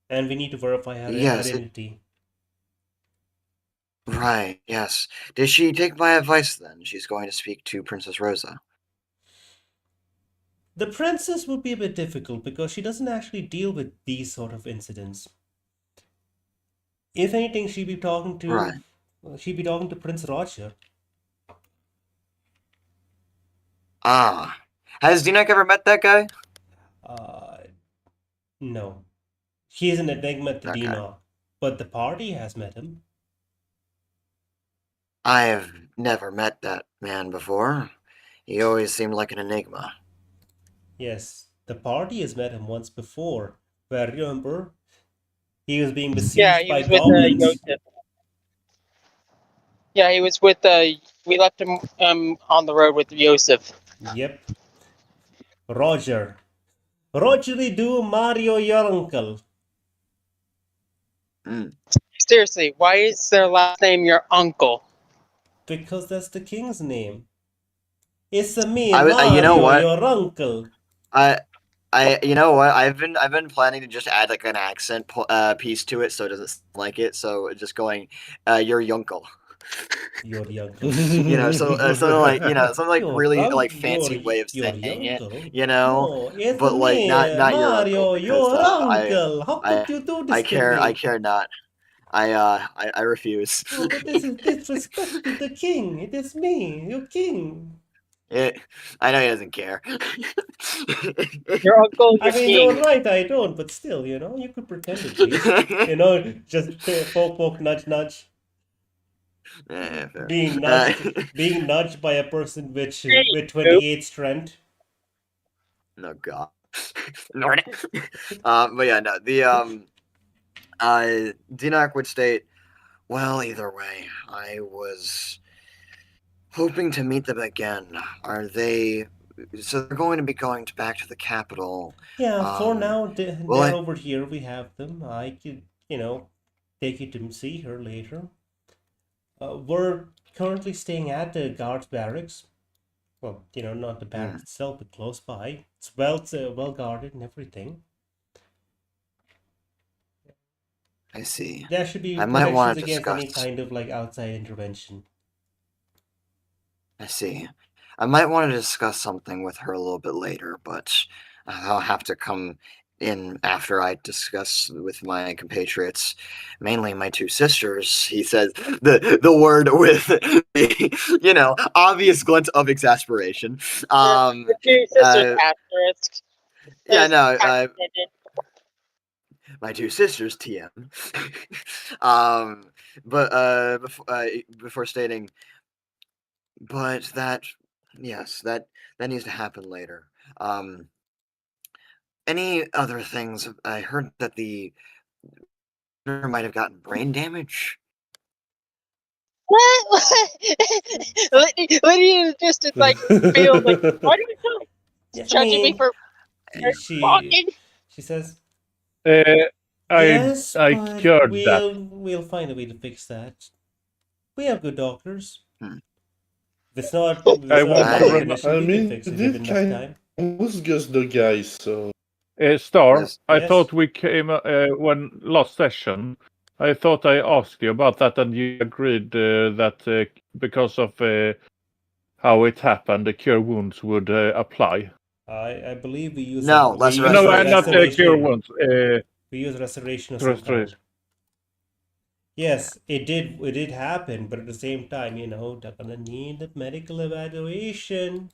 and we need to verify her identity. Right, yes. Did she take my advice then? She's going to speak to Princess Rosa. The princess would be a bit difficult because she doesn't actually deal with these sort of incidents. If anything, she'd be talking to Prince Roger. Has Dinak ever met that guy? No. He is an enigma to Dina, but the party has met him. I have never met that man before. He always seemed like an enigma. Yes, the party has met him once before, where, remember, he was being besieged by goblins. Yeah, he was with we left him on the road with Yosef. Yep. Roger. Rogery do Mario your uncle. Seriously, why is their last name your uncle? Because that's the king's name. It's me, Mario, you know what? Your uncle. You know what? I've been planning to just add like an accent piece to it, so it doesn't sound like it. So just going, your yunkle. Your uncle. So like some like really like fancy way of saying it. No, but like not Mario, your uncle. Your uncle. How could you do this I care not. I refuse. Oh, but this is disrespect to the king. It is me, your king. I know he doesn't care. Your uncle, I your mean, king. you're right, I don't, but still, you could pretend at least. Just poke, nudge, nudge. Yeah, fair. Being nudged by a person with Hey, 28 strength. No god. But yeah, no. Dinak would state, well, either way, I was hoping to meet them again. Are they? So they're going to be going back to the capital. Yeah, for now, well, they're over here. We have them. I could, take you to see her later. We're currently staying at the guards' barracks. Well, not the barracks itself, but close by. It's well guarded and everything. I see. There should be I might want protections to against any discuss. kind of outside intervention. I see. I might want to discuss something with her a little bit later, but I'll have to come in after I discuss with my compatriots, mainly my two sisters. He says the word with the obvious glint of exasperation. The two sisters asterisk. Yeah, There's no, accented. my two sisters, TM. But before stating, but that needs to happen later. Any other things? I heard that the might have gotten brain damage. What? Lydia just is like, feels like, why do you keep Yeah, judging me for walking? she says, I yes, I but cured that. we'll find a way to fix that. We have good doctors. Hmm. If it's not, I want to an rem- issue, I we mean, can fix it it given did enough kind time. was just the guy, so Star, Yes. I Yes. thought we came when last session. I thought I asked you about that, and you agreed that because of how it happened, the cure wounds would apply. I believe we use No, lesser No, restoration. not cure wounds. We use restoration of some kind. Restoration. Yes, it did happen, but at the same time, they're gonna need the medical evaluation.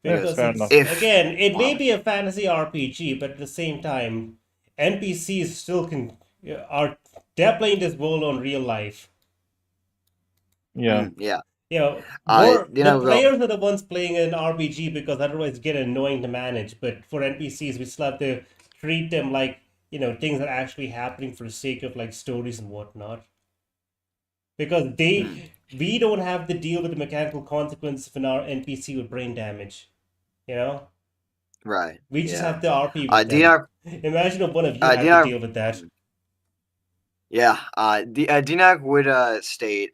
Because fair enough. again, it may be a fantasy RPG, but at the same time, NPCs still they're playing this world on real life. Yeah. Yeah. The players are the ones playing an RPG because otherwise it get annoying to manage. But for NPCs, we still have to treat them like things that are actually happening for the sake of stories and whatnot. Because we don't have to deal with the mechanical consequences of an NPC with brain damage. Right. We just have to RP with them. Dinar, Imagine if one of you had to deal with that. yeah. Dinar would state,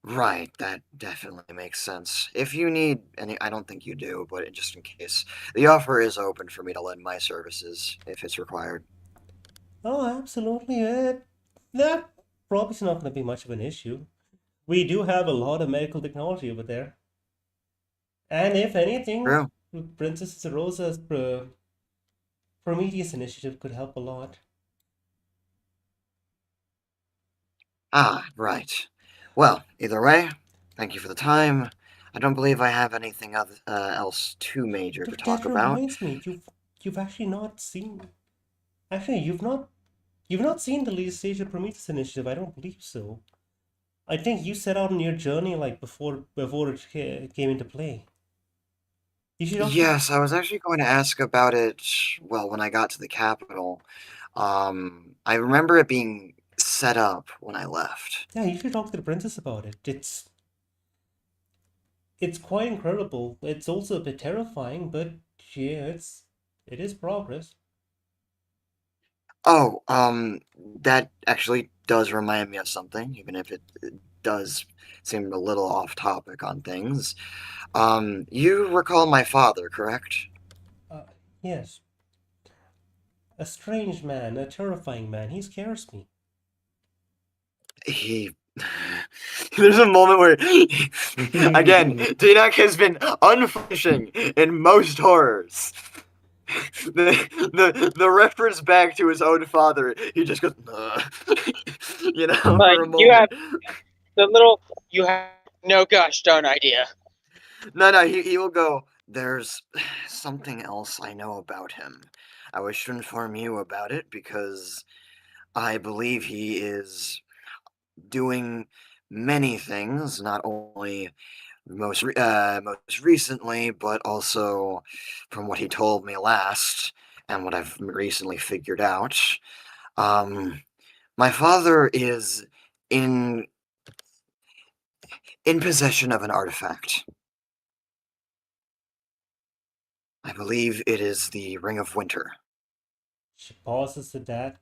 right, that definitely makes sense. If you need any, I don't think you do, but just in case, the offer is open for me to lend my services if it's required. Oh, absolutely. That probably is not going to be much of an issue. We do have a lot of medical technology over there. And if anything, True. Princess Rosa's Prometheus initiative could help a lot. Ah, right. Well, either way, thank you for the time. I don't believe I have anything else too major to talk That about. reminds me, you've actually not seen. Actually, you've not seen the latest stage of Prometheus initiative. I don't believe so. I think you set out on your journey before it came into play. Yes, I was actually going to ask about it, well, when I got to the capital. I remember it being set up when I left. Yeah, you should talk to the princess about it. It's quite incredible. It's also a bit terrifying, but yeah, it is progress. Oh, that actually does remind me of something, even if it does seem a little off topic on things. You recall my father, correct? Yes. A strange man, a terrifying man. He scares me. There's a moment where, again, Dinak has been unflinching in most horrors. the reference back to his own father, he just goes, you know, Like, for a moment. you have the little, you have no gosh darn idea. No, he will go, there's something else I know about him. I wish to inform you about it because I believe he is doing many things, not only most recently, but also from what he told me last and what I've recently figured out. My father is in possession of an artifact. I believe it is the Ring of Winter. She pauses at that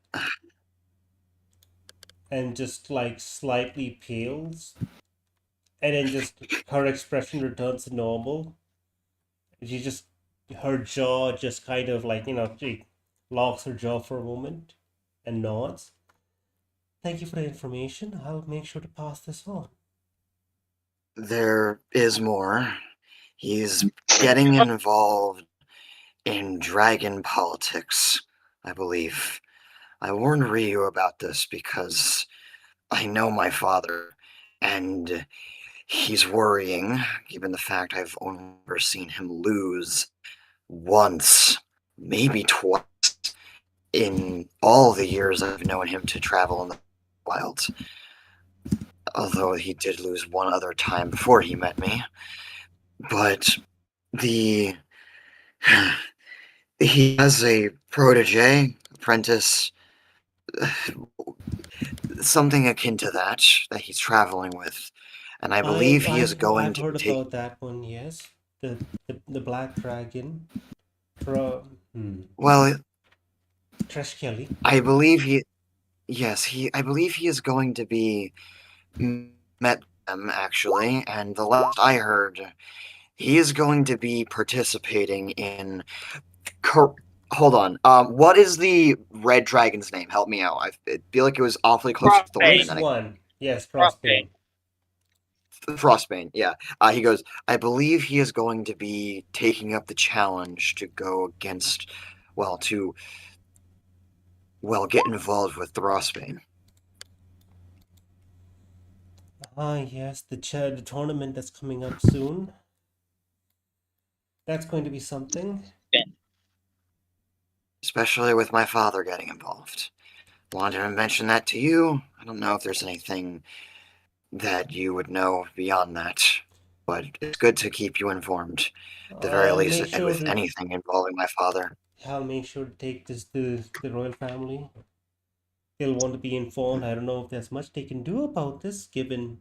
and just like slightly pales, and then just her expression returns to normal. She just, her jaw just kind of like, she locks her jaw for a moment and nods. Thank you for the information. I'll make sure to pass this on. There is more. He's getting involved in dragon politics, I believe. I warned Ryu about this because I know my father, and he's worrying, given the fact I've only ever seen him lose once, maybe twice, in all the years I've known him to travel in the wild. Although he did lose one other time before he met me. But he has a protege, apprentice, something akin to that he's traveling with. And I believe he is going I've to heard take... about that one, yes. The Black Dragon. Well, Trash Kelly. I believe he... Yes, I believe he is going to be met them, actually. And the last I heard, he is going to be participating in... Hold on. What is the red dragon's name? Help me out. I feel like it was awfully close to Thorn. There's one. Yes, Frostbane. Frostbane, yeah. He goes, I believe he is going to be taking up the challenge to go against, get involved with Frostbane. Yes, the tournament that's coming up soon. That's going to be something. Especially with my father getting involved. Wanted to mention that to you. I don't know if there's anything that you would know beyond that, but it's good to keep you informed, at the very least, with anything involving my father. I'll make sure to take this to the royal family. They'll want to be informed. I don't know if there's much they can do about this, given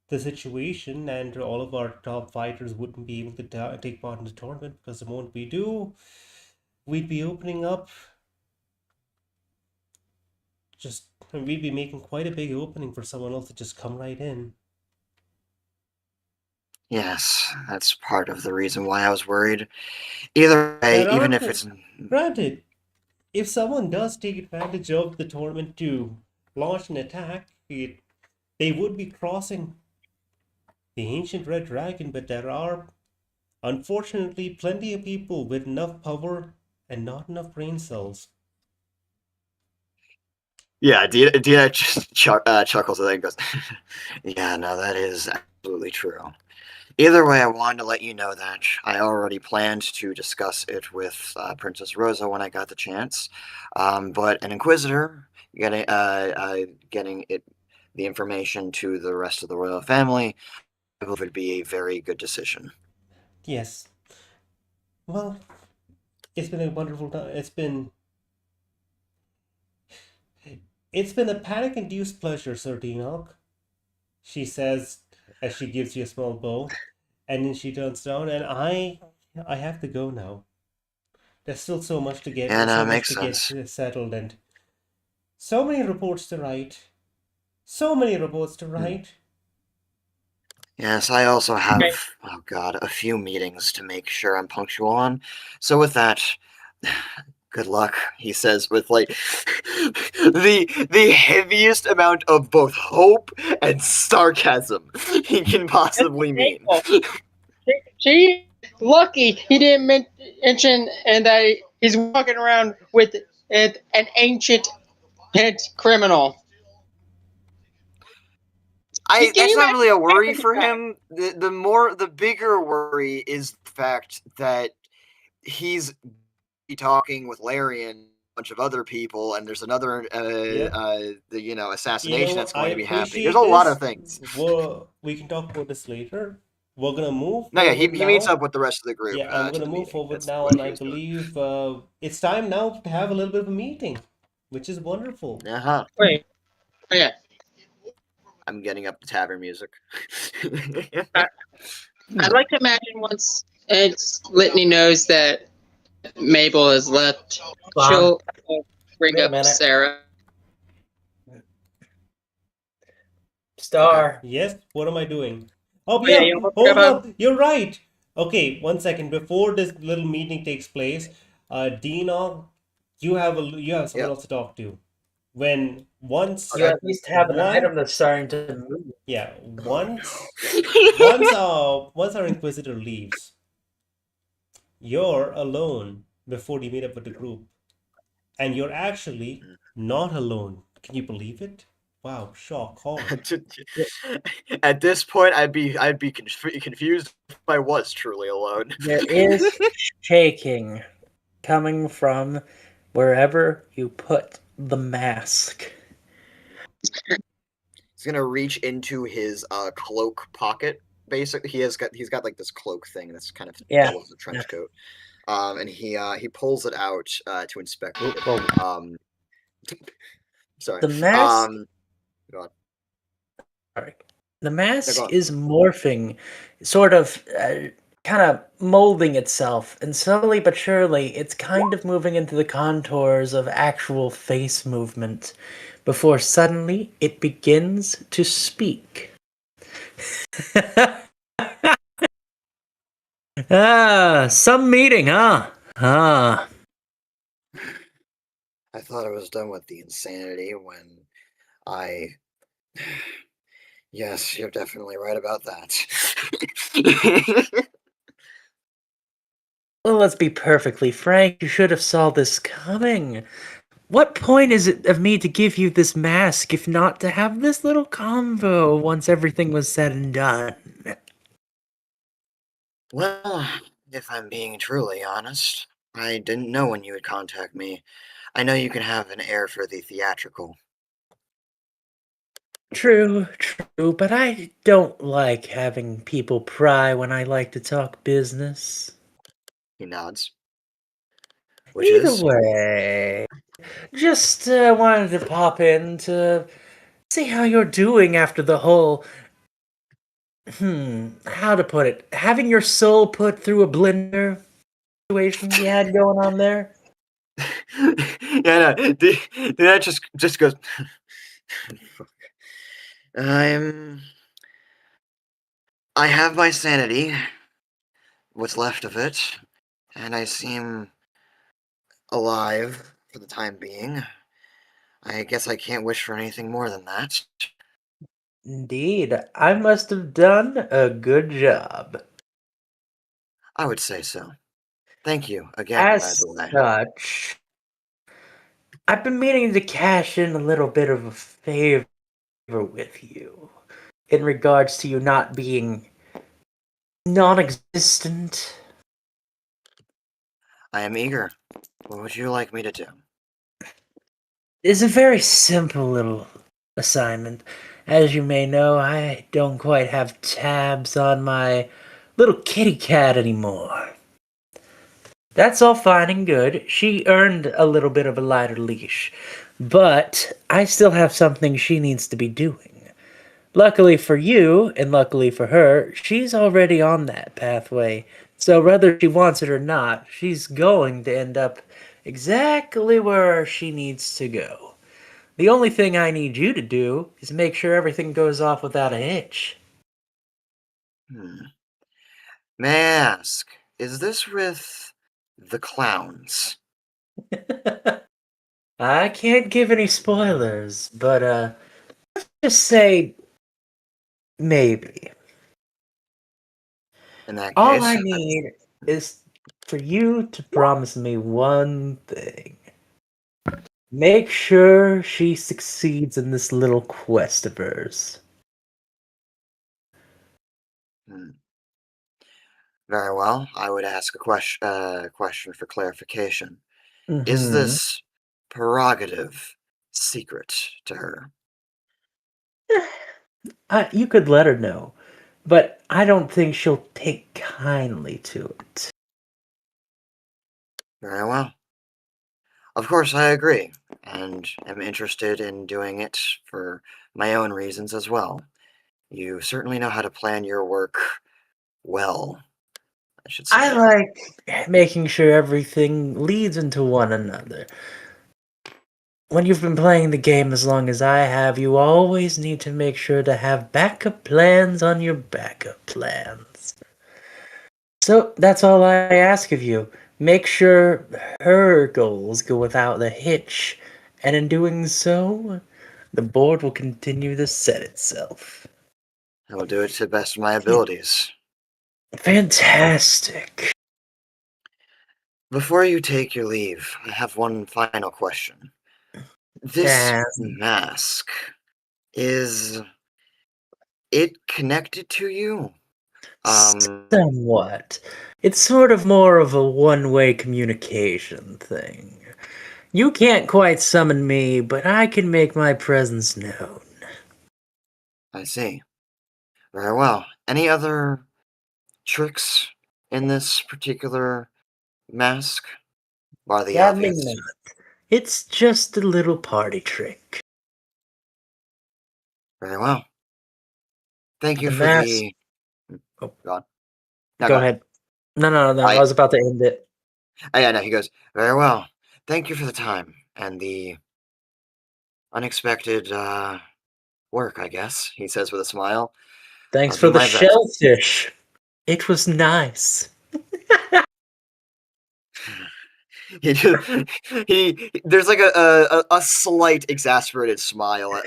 the situation, and all of our top fighters wouldn't be able to take part in the tournament, because the moment we do, we'd be opening up. We'd be making quite a big opening for someone else to just come right in. Yes, that's part of the reason why I was worried. Either way, even if it's... Granted, if someone does take advantage of the tournament to launch an attack, they would be crossing the ancient red dragon, but there are, unfortunately, plenty of people with enough power and not enough brain cells. Yeah, Dina just chuckles and then goes, yeah, no, that is absolutely true. Either way, I wanted to let you know that I already planned to discuss it with Princess Rosa when I got the chance. But an Inquisitor getting the information to the rest of the royal family, I believe would be a very good decision. Yes. Well, it's been a wonderful time. It's been a panic-induced pleasure, Sir Deanoch, she says as she gives you a small bow, and then she turns down, and I have to go now. There's still so much to get, get settled, and so many reports to write. Yes, I also have, a few meetings to make sure I'm punctual on. So with that, good luck, he says with the heaviest amount of both hope and sarcasm he can possibly mean. She lucky he didn't mention, and He's walking around with an ancient criminal. Can That's you not really a worry imagine for that? him. The bigger worry is the fact that he's talking with Larry and a bunch of other people, and there's another assassination that's going I to be happening. appreciate There's a lot this. of things. We can talk about this later. We're gonna move No, yeah, he forward meets now. up with the rest of the group. Yeah, I'm To gonna the move meeting. forward That's now, what and he I was doing. believe it's time now to have a little bit of a meeting, which is wonderful. Uh-huh. Wait. Yeah. I'm getting up the tavern music. I'd like to imagine once Litney knows that Mabel has left, she'll bring Wait a up minute. Sarah. Star. Yes, what am I doing? Oh yeah, yeah, you almost hold forgot up, you're right. Okay, 1 second before this little meeting takes place, Dina, you have someone Yep. else to talk to. When once You at least have an one item that's starting to move. yeah once our Inquisitor leaves, you're alone before you meet up with the group, and you're actually not alone. Can you believe it? Wow, shock, horror. At this point, I'd be confused if I was truly alone. There is shaking coming from wherever you put the mask. He's gonna reach into his cloak pocket. Basically, he's got like this cloak thing that's kind of Yeah, doubles as a trench coat. And he pulls it out to inspect it. Sorry. the mask. Go on. Sorry. The go mask on. is morphing, sort of, kind of molding itself, and slowly but surely, it's kind of moving into the contours of actual face movement, before suddenly it begins to speak. Some meeting, huh? Ah. I thought I was done with the insanity when I. Yes, you're definitely right about that. Well, let's be perfectly frank. You should have saw this coming. What point is it of me to give you this mask if not to have this little convo once everything was said and done? Well, if I'm being truly honest, I didn't know when you would contact me. I know you can have an air for the theatrical. True, but I don't like having people pry when I like to talk business. He nods. Which Either is? way, just wanted to pop in to see how you're doing after the whole, how to put it, having your soul put through a blender situation you had going on there. Yeah, no, that just goes. I have my sanity, what's left of it, and I seem alive for the time being. I guess I can't wish for anything more than that. Indeed, I must have done a good job. I would say so. Thank you again, by As the way. such, I've been meaning to cash in a little bit of a favor with you in regards to you not being non-existent. I am eager. What would you like me to do? It's a very simple little assignment. As you may know, I don't quite have tabs on my little kitty cat anymore. That's all fine and good. She earned a little bit of a lighter leash. But I still have something she needs to be doing. Luckily for you, and luckily for her, she's already on that pathway. So whether she wants it or not, she's going to end up exactly where she needs to go. The only thing I need you to do is make sure everything goes off without a hitch. May I ask, is this with the clowns? I can't give any spoilers, but let's just say maybe. In that All case, I need is for you to promise me one thing. Make sure she succeeds in this little quest of hers. Very well. I would ask a question for clarification. Is Mhm. this prerogative secret to her? You could let her know, but I don't think she'll take kindly to it. Very well. Of course, I agree, and am interested in doing it for my own reasons as well. You certainly know how to plan your work well, I should say. I like making sure everything leads into one another. When you've been playing the game as long as I have, you always need to make sure to have backup plans on your backup plans. So that's all I ask of you. Make sure her goals go without a hitch, and in doing so, the board will continue to set itself. I will do it to the best of my abilities. Fantastic. Before you take your leave, I have one final question. This mask, is it connected to you? Somewhat. It's sort of more of a one-way communication thing. You can't quite summon me, but I can make my presence known. I see. Very well. Any other tricks in this particular mask? Are the Sadly obvious? not. It's just a little party trick. Very well. Thank you The for mask. the. Oh. Go on. No, Go ahead. No, I was about to end it. Oh, yeah, no, he goes, very well. Thank you for the time and the unexpected work, I guess, he says with a smile. Thanks I'll for do the my best. shellfish. It was nice. There's like a slight exasperated smile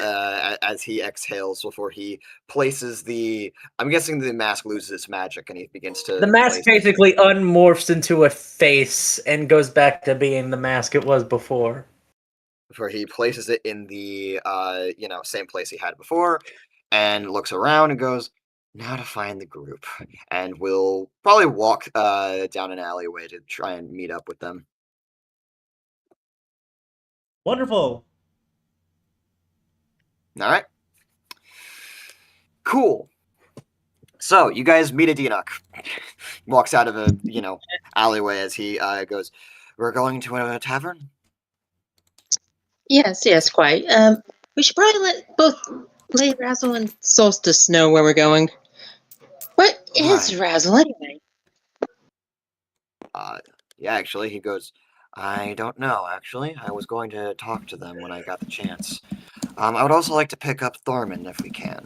as he exhales before he places the. I'm guessing the mask loses its magic and he begins to. The mask basically unmorphs into a face and goes back to being the mask it was before. Before he places it in the same place he had before, and looks around and goes, "Now to find the group," and we'll probably walk down an alleyway to try and meet up with them. Wonderful. All right. Cool. So you guys meet a Enoch. Walks out of a alleyway as he goes. We're going to a tavern. Yes, quite. We should probably let both Lady Razzle and Solstice know where we're going. What is Razzle anyway? Yeah, actually, he goes, I don't know, actually. I was going to talk to them when I got the chance. I would also like to pick up Thormund if we can.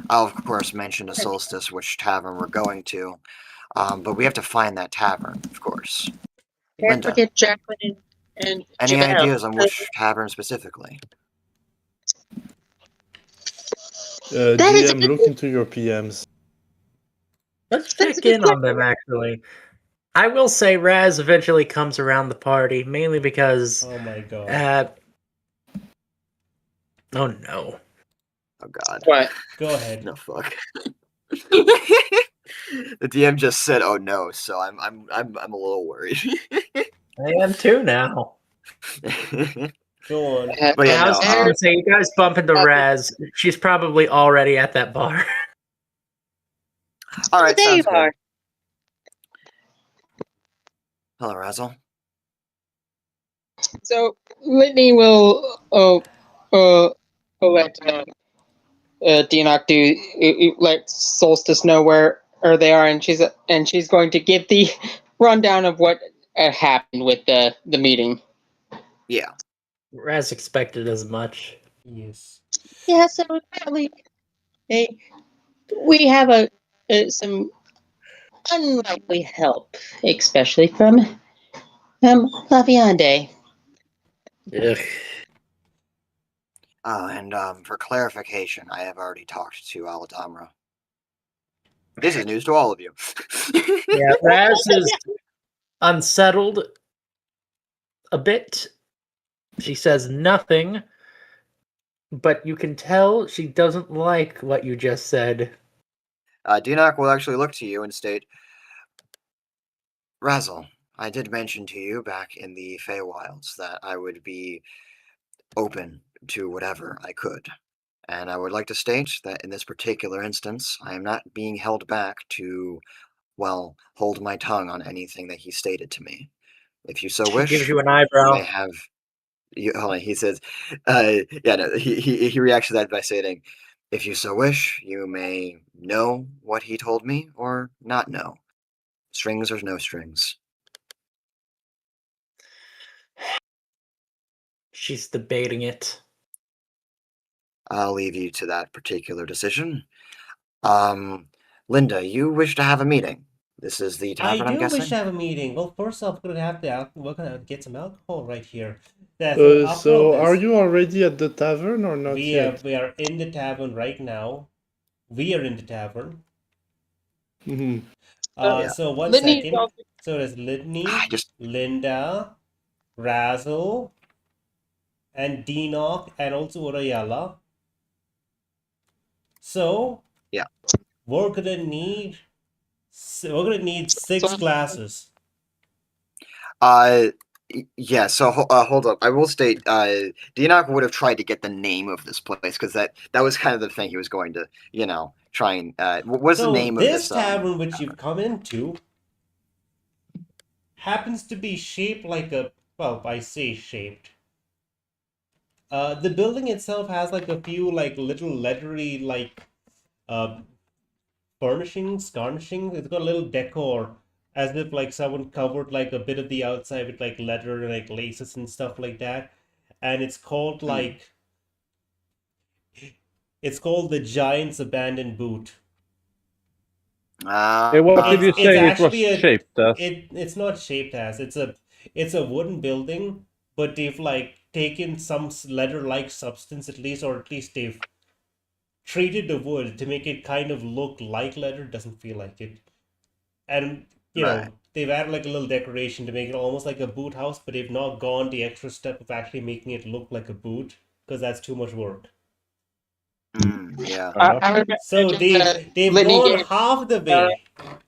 I'll, of course, mention to Solstice which tavern we're going to, but we have to find that tavern, of course. Can't Linda, forget Jacqueline and any Javel. ideas on which tavern specifically? DM, look into your PMs. Let's check in on them, actually. I will say Raz eventually comes around the party, mainly because... Oh my god. Oh no. Oh god. What? Go ahead. No fuck. The DM just said, "Oh no," so I'm a little worried. I am too now. Go on. But yeah, I was just gonna say, you guys bump into Raz. She's probably already at that bar. All right, there you sounds are. good. Hello, Razzle. So Litney will let Enoch let Solstice know where they are, and she's going to give the rundown of what happened with the meeting. Yeah. Raz expected as much. Yes. Yeah, so apparently, we have some unlikely help, especially from Laviande. Ugh. And for clarification, I have already talked to Aladamra. This is news to all of you. Yeah, unsettled a bit. She says nothing, but you can tell she doesn't like what you just said. Dinak will actually look to you and state, Razzle, I did mention to you back in the Feywilds that I would be open to whatever I could. And I would like to state that in this particular instance, I am not being held back to, well, hold my tongue on anything that he stated to me. If you so She wish, gives you an you eyebrow. may have. Hold on, he says, yeah, no, he reacts to that by stating, if you so wish, you may know what he told me or not know. Strings or no strings. She's debating it. I'll leave you to that particular decision. Linda, you wish to have a meeting. This is the tavern, I'm guessing? wish to have a meeting. Well, first off, we're gonna get some alcohol right here. So are you already at the tavern or not yet? We are in the tavern right now. We are in the tavern. Mhm. So one Litney second. So there's Litney, Linda, Razzle, and Dinok, and also Urayala. So yeah, we're gonna need 6 glasses. Yeah, so hold up. I will state, Dinak would have tried to get the name of this place because that was kind of the thing he was going to, try and. What's the name of this tavern which you've come into happens to be shaped like a. Well, I say shaped. The building itself has like a few like little lettery like garnishings. It's got a little decor as if like someone covered like a bit of the outside with like leather and like laces and stuff like that. And it's called like it's called the Giant's Abandoned Boot. What did you say it was shaped as? It's not shaped as. It's a wooden building, but they've like taken some leather-like substance at least, or at least they've treated the wood to make it kind of look like leather. Doesn't feel like it. And you know, they've added like a little decoration to make it almost like a boot house, but they've not gone the extra step of actually making it look like a boot because that's too much work. Yeah. So they've gone half the way,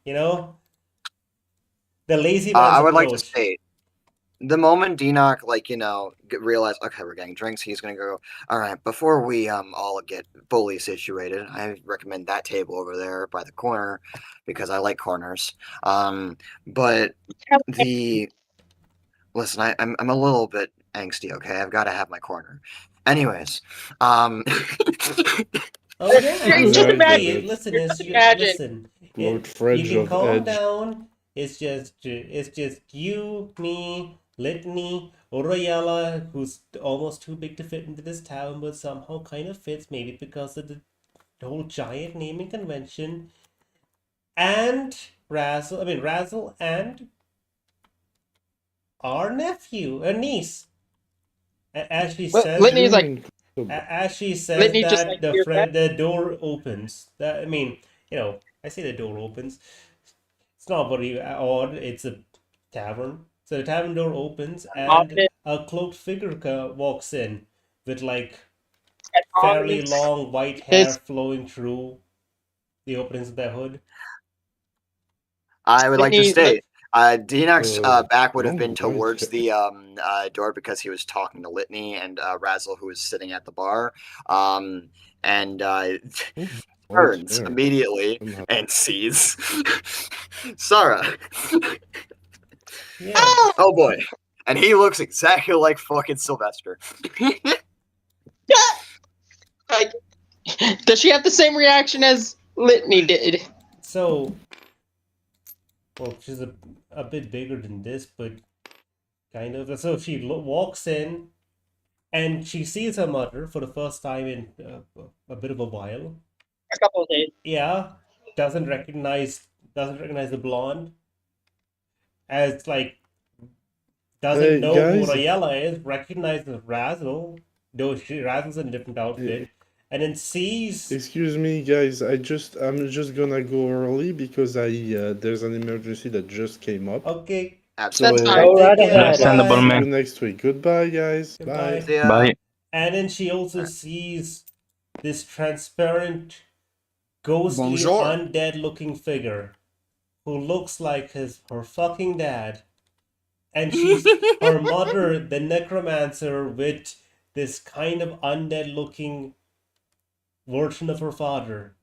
you know. The lazy man's I would approach. like to state, the moment Dinak, realized, okay, we're getting drinks, he's gonna go, all right, before we all get fully situated, I recommend that table over there by the corner because I like corners. But listen, I'm a little bit angsty, okay? I've got to have my corner. Anyways, Oh yeah, Just imagine. listen. Lord Fredge You can of calm Edge. down. It's just you, me, Litney, Urayala, who's almost too big to fit into this town, but somehow kind of fits, maybe because of the whole giant naming convention. And Razzle and our niece. As she says, Litney's like, as she says Litney that just like the door opens. I say the door opens. It's not very odd. It's a tavern. So the tavern door opens and a cloaked figure walks in with like fairly long white hair flowing through the openings of their hood. I would like to state, Dinak's back would have been right. towards the door because he was talking to Litney and Razzle, who was sitting at the bar, and turns immediately and sees Sarah. Yeah. Oh boy. And he looks exactly like fucking Sylvester. like, does she have the same reaction as Litney did? So, well, she's a bit bigger than this, but kind of. So she walks in, and she sees her mother for the first time in a bit of a while. A couple of days. Yeah, doesn't recognize the blonde. As like doesn't know guys. who Rayella is. Recognizes Razzle, though Razzle's in a different outfit, and then sees. Excuse me, guys. I'm just gonna go early because there's an emergency that just came up. Okay, Absolutely. fine. Go right Take care, ahead. Understandable, bye. See man. you next week. Goodbye, guys. Goodbye. Bye. See ya. Bye. And then she also sees this transparent, ghostly, Bonjour. undead-looking figure who looks like her fucking dad. And she's her mother, the Necromancer, with this kind of undead-looking version of her father.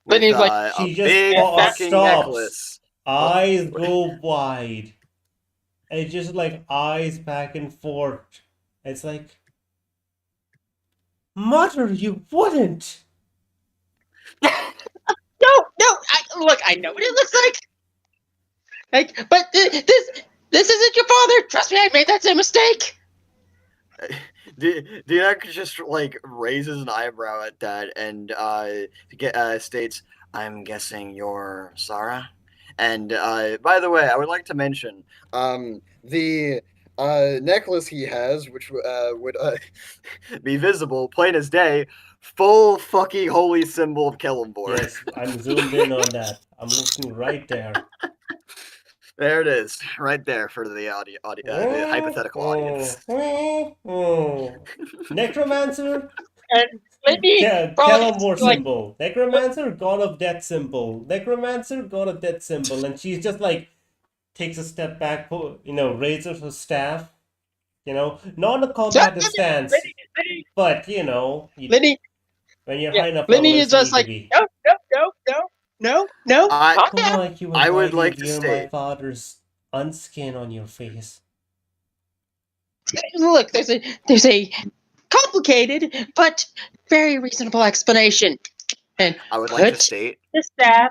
Then With he's like, a She just big fucking stops. necklace. Eyes go wide. And it's just like eyes back and forth. It's like, Mother, you wouldn't! no, look, I know what it looks like, but this isn't your father. Trust me, I made that same mistake. Dinak just like raises an eyebrow at that and states, "I'm guessing you're Sarah." And by the way, I would like to mention the necklace he has, which would be visible, plain as day, full fucking holy symbol of Kellenborg. Yes, I'm zoomed in on that. I'm looking right there. There it is, right there for the the hypothetical audience. Necromancer, And Litney Kellenborg like, symbol. Necromancer, god of death symbol. Necromancer, god of death symbol. And she's just like, takes a step back, raises her staff. Not a combative stance, but, Litney, when you're yeah, high enough Litney level, is just it's like, need no. Calm to be. down. Like you I would invited like to dear my state- father's unskin on your face. Look, there's a complicated but very reasonable explanation. And I would like to put state the staff.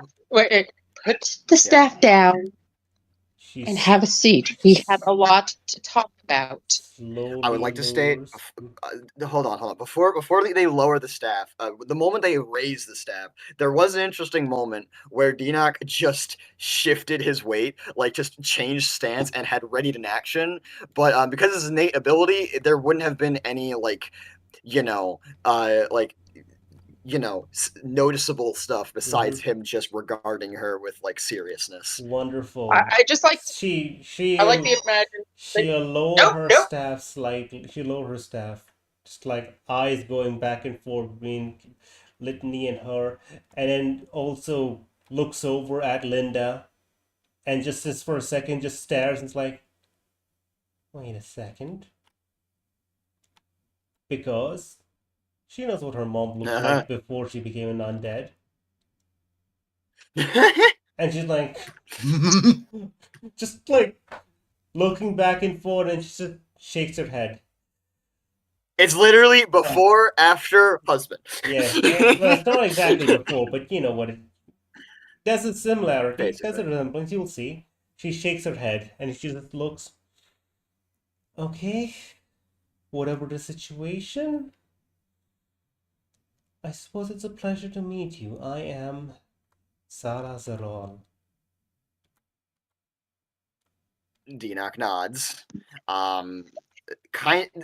Put the staff down She's and have a seat. We have a lot to talk about. slowly I would like to state. lowers- Hold on. Before they lower the staff, the moment they raise the staff, there was an interesting moment where Dinak just shifted his weight, like just changed stance and had readied an action. But because it's his innate ability, there wouldn't have been any noticeable stuff besides him just regarding her with like seriousness. Wonderful. I just like. She I like the imagine. she'll lower Nope, her nope. staff slightly. She'll lower her staff, just like eyes going back and forth between Litney and her, and then also looks over at Linda, and just for a second just stares and is like, wait a second, because she knows what her mom looked like before she became an undead, and she's like, just like looking back and forth, and she just shakes her head. It's literally before, after, husband. Yeah, well, it's not exactly before, but you know what? There's a similarity. There's a Basically. resemblance. You'll see. She shakes her head, and she just looks. Okay, whatever the situation, I suppose it's a pleasure to meet you. I am Zaral. Dinak nods.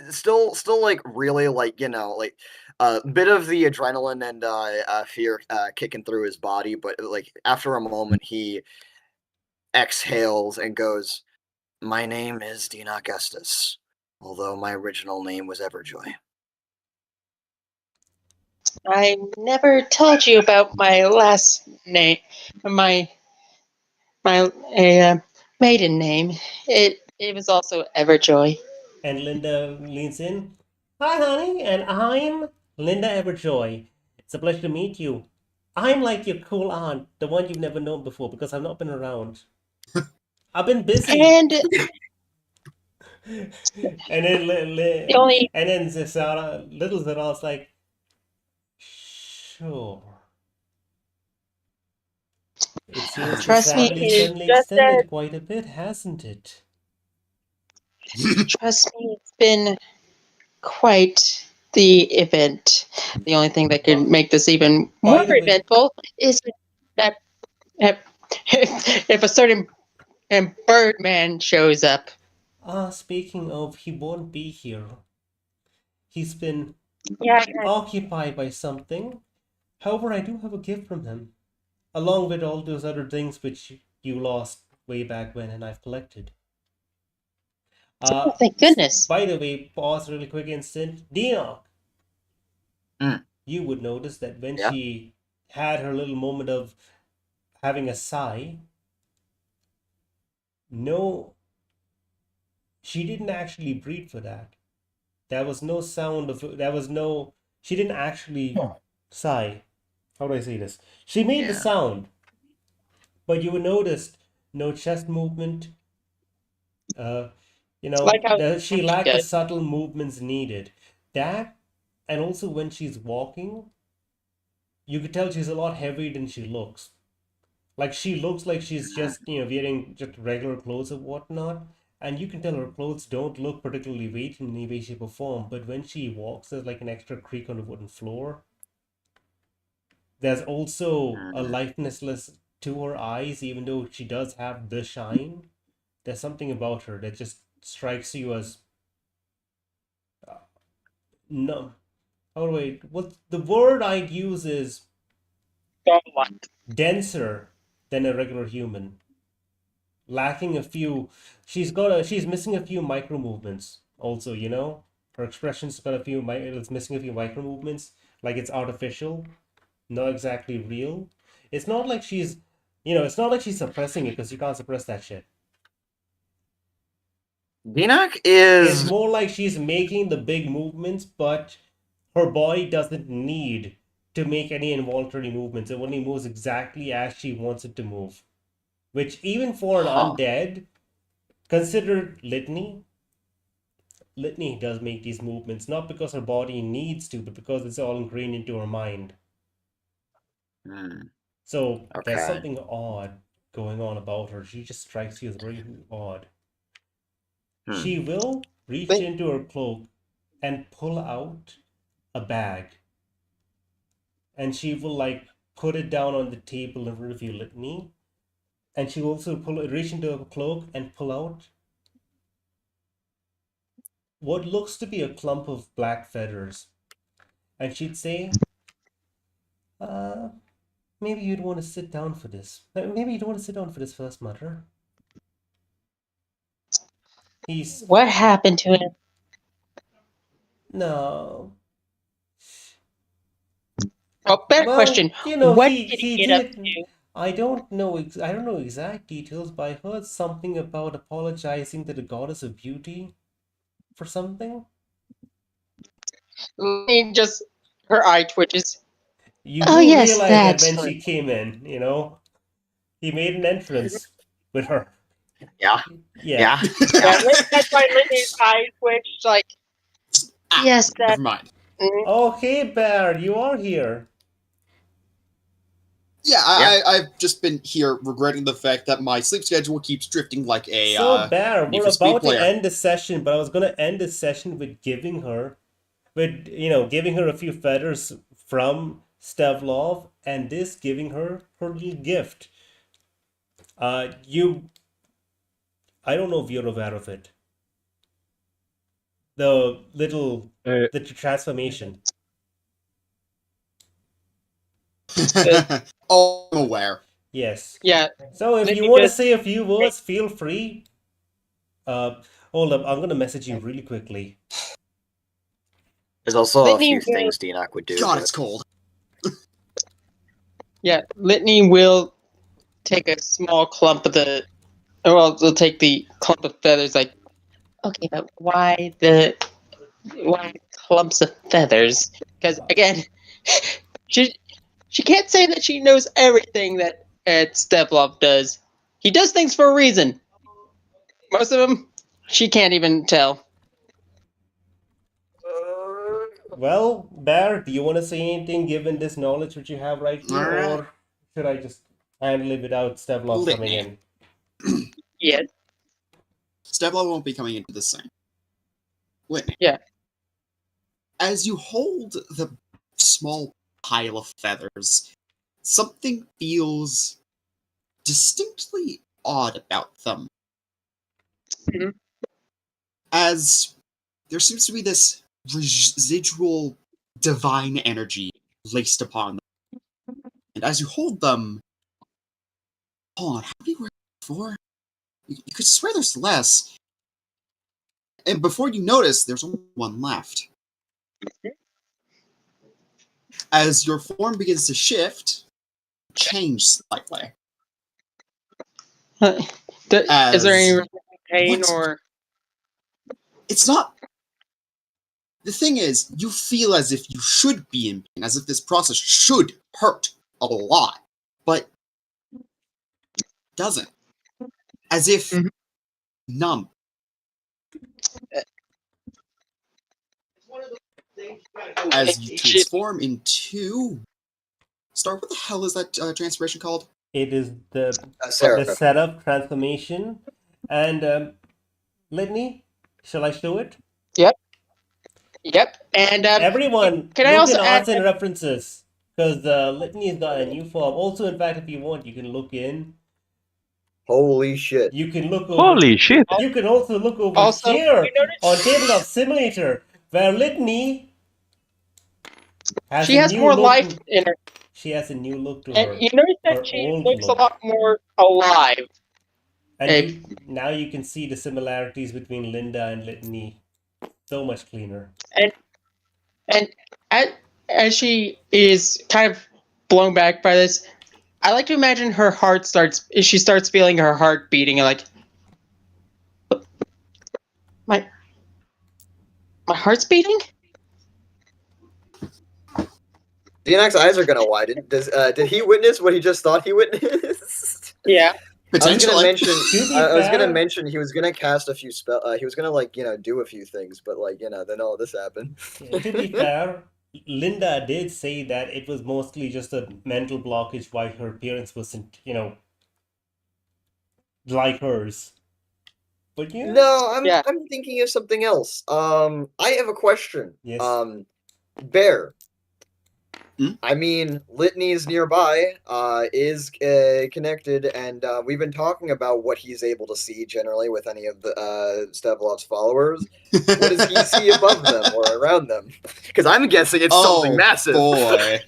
Still like really like like a bit of the adrenaline and fear kicking through his body, but like after a moment he exhales and goes, "My name is Dinak Estes, although my original name was Everjoy." I never told you about my last name, my maiden name. It was also Everjoy. And Linda leans in. Hi, honey, and I'm Linda Everjoy. It's a pleasure to meet you. I'm like your cool aunt, the one you've never known before because I've not been around. I've been busy. And And then the only little Zaral's like, sure. It seems the Trust me, family it is suddenly just extended quite a bit, hasn't it? trust me, it's been quite the event. The only thing that could make this even more By the way- eventful is that if a certain Birdman shows up. Speaking of, he won't be here. He's been Yeah, occupied by something. However, I do have a gift from him, along with all those other things which you lost way back when, and I've collected. Oh, thank goodness. By the way, pause really quick instant. Dion, you would notice that when Yeah. she had her little moment of having a sigh, no, she didn't actually breathe for that. There was no sound of, there was no, she didn't actually sigh. How do I say this? She made the Yeah. sound, but you would notice no chest movement. Like how She she lacked the does. subtle movements needed. That, and also when she's walking, you could tell she's a lot heavier than she looks. Like she looks like she's just, wearing just regular clothes or whatnot. And you can tell her clothes don't look particularly weighty in any way, shape, or form. But when she walks, there's like an extra creak on the wooden floor. There's also a lightness to her eyes, even though she does have the shine. There's something about her that just strikes you as no. Oh wait, what the word I'd use is denser than a regular human. Lacking a few, she's missing a few micro movements. Also, her expression's got it's missing a few micro movements. Like it's artificial, not exactly real. It's not like she's, it's not like she's suppressing it because you can't suppress that shit. Dinak It's is more like she's making the big movements, but her body doesn't need to make any involuntary movements. It only moves exactly as she wants it to move. Which, even for an undead, consider Litney. Litney does make these movements, not because her body needs to, but because it's all ingrained into her mind. So there's Okay. something odd going on about her. She just strikes you as very odd. She will reach into her cloak and pull out a bag. And she will like put it down on the table in front of you, Litney. And she will also reach into her cloak and pull out what looks to be a clump of black feathers. And she'd say, maybe you'd want to sit down for this. Maybe you'd want to sit down for this first, Mother. What happened to him? No. Oh, better question. What did he get up to? I don't know exact details, but I heard something about apologizing to the goddess of beauty for something. Just her eye twitches. You Oh, do yes, realize that that's when she came in, he made an entrance with her. Yeah. Yeah. That's why Litney's eye twitched. Like, yes, that. Never mind. Okay, Bear, you are here. Yeah, I've just been here regretting the fact that my sleep schedule keeps drifting like a So, Bear, Need we're for Speed about to player. end the session, but I was gonna end the session with giving her a few feathers from Stevlov, and this giving her little gift. I don't know if you're aware of it. The transformation. Oh, I'm aware. Yes. Yeah. So if you want to say a few words, feel free. Hold up, I'm gonna message you really quickly. There's also a Litney few will- things Dinak would do. God, but- it's cold. Yeah, Litney will take a small clump of they'll take the clump of feathers. Like, okay, but why clumps of feathers? Because again, she can't say that she knows everything that Steplov does. He does things for a reason. Most of them, she can't even tell. Well, Bear, do you want to say anything given this knowledge which you have right here, Alright. or should I just handle it without Stevlov coming Litney. in? Yeah. Stevlov won't be coming into this thing. Litney. Yeah. As you hold the small pile of feathers, something feels distinctly odd about them. Mhm. As there seems to be this residual divine energy laced upon them. And as you hold them, hold on, how many were there before? You could swear there's less. And before you notice, there's only one left. As your form begins to shift, change slightly. Is there any pain What? or? It's not. The thing is, you feel as if you should be in pain, as if this process should hurt a lot, but doesn't. As if numb. As you transform into. Start, what the hell is that transformation called? It is the Sarah. setup transformation. And Litney, shall I show it? Yep. And Everyone, can I look also in add? arts and references, because Litney's got a new form. Also, in fact, if you want, you can look in. Holy shit. You can look over. Holy shit! You can also look over Also, here you notice- on Tabletop Simulator, where Litney has She a has new more look life to- in her, She has a new look to her. and you notice her that she old looks look. a lot more alive. And now you can see the similarities between Linda and Litney. So much cleaner. And as she is kind of blown back by this, I like to imagine her heart she starts feeling her heart beating, and like, my heart's beating? Xenak's eyes are gonna widen. Did he witness what he just thought he witnessed? Yeah. I was gonna Potentially. mention. I was gonna fair- mention he was gonna cast a few spell. He was gonna do a few things, but then all this happened. To be fair, Linda did say that it was mostly just a mental blockage why her appearance wasn't, like hers. But yeah. No, Yeah. I'm thinking of something else. I have a question. Yes. Bear. Hmm? I mean, Litney's nearby, is connected, and we've been talking about what he's able to see generally with any of the Stevlov's followers. What does he see above them or around them? Because I'm guessing it's something massive. Boy.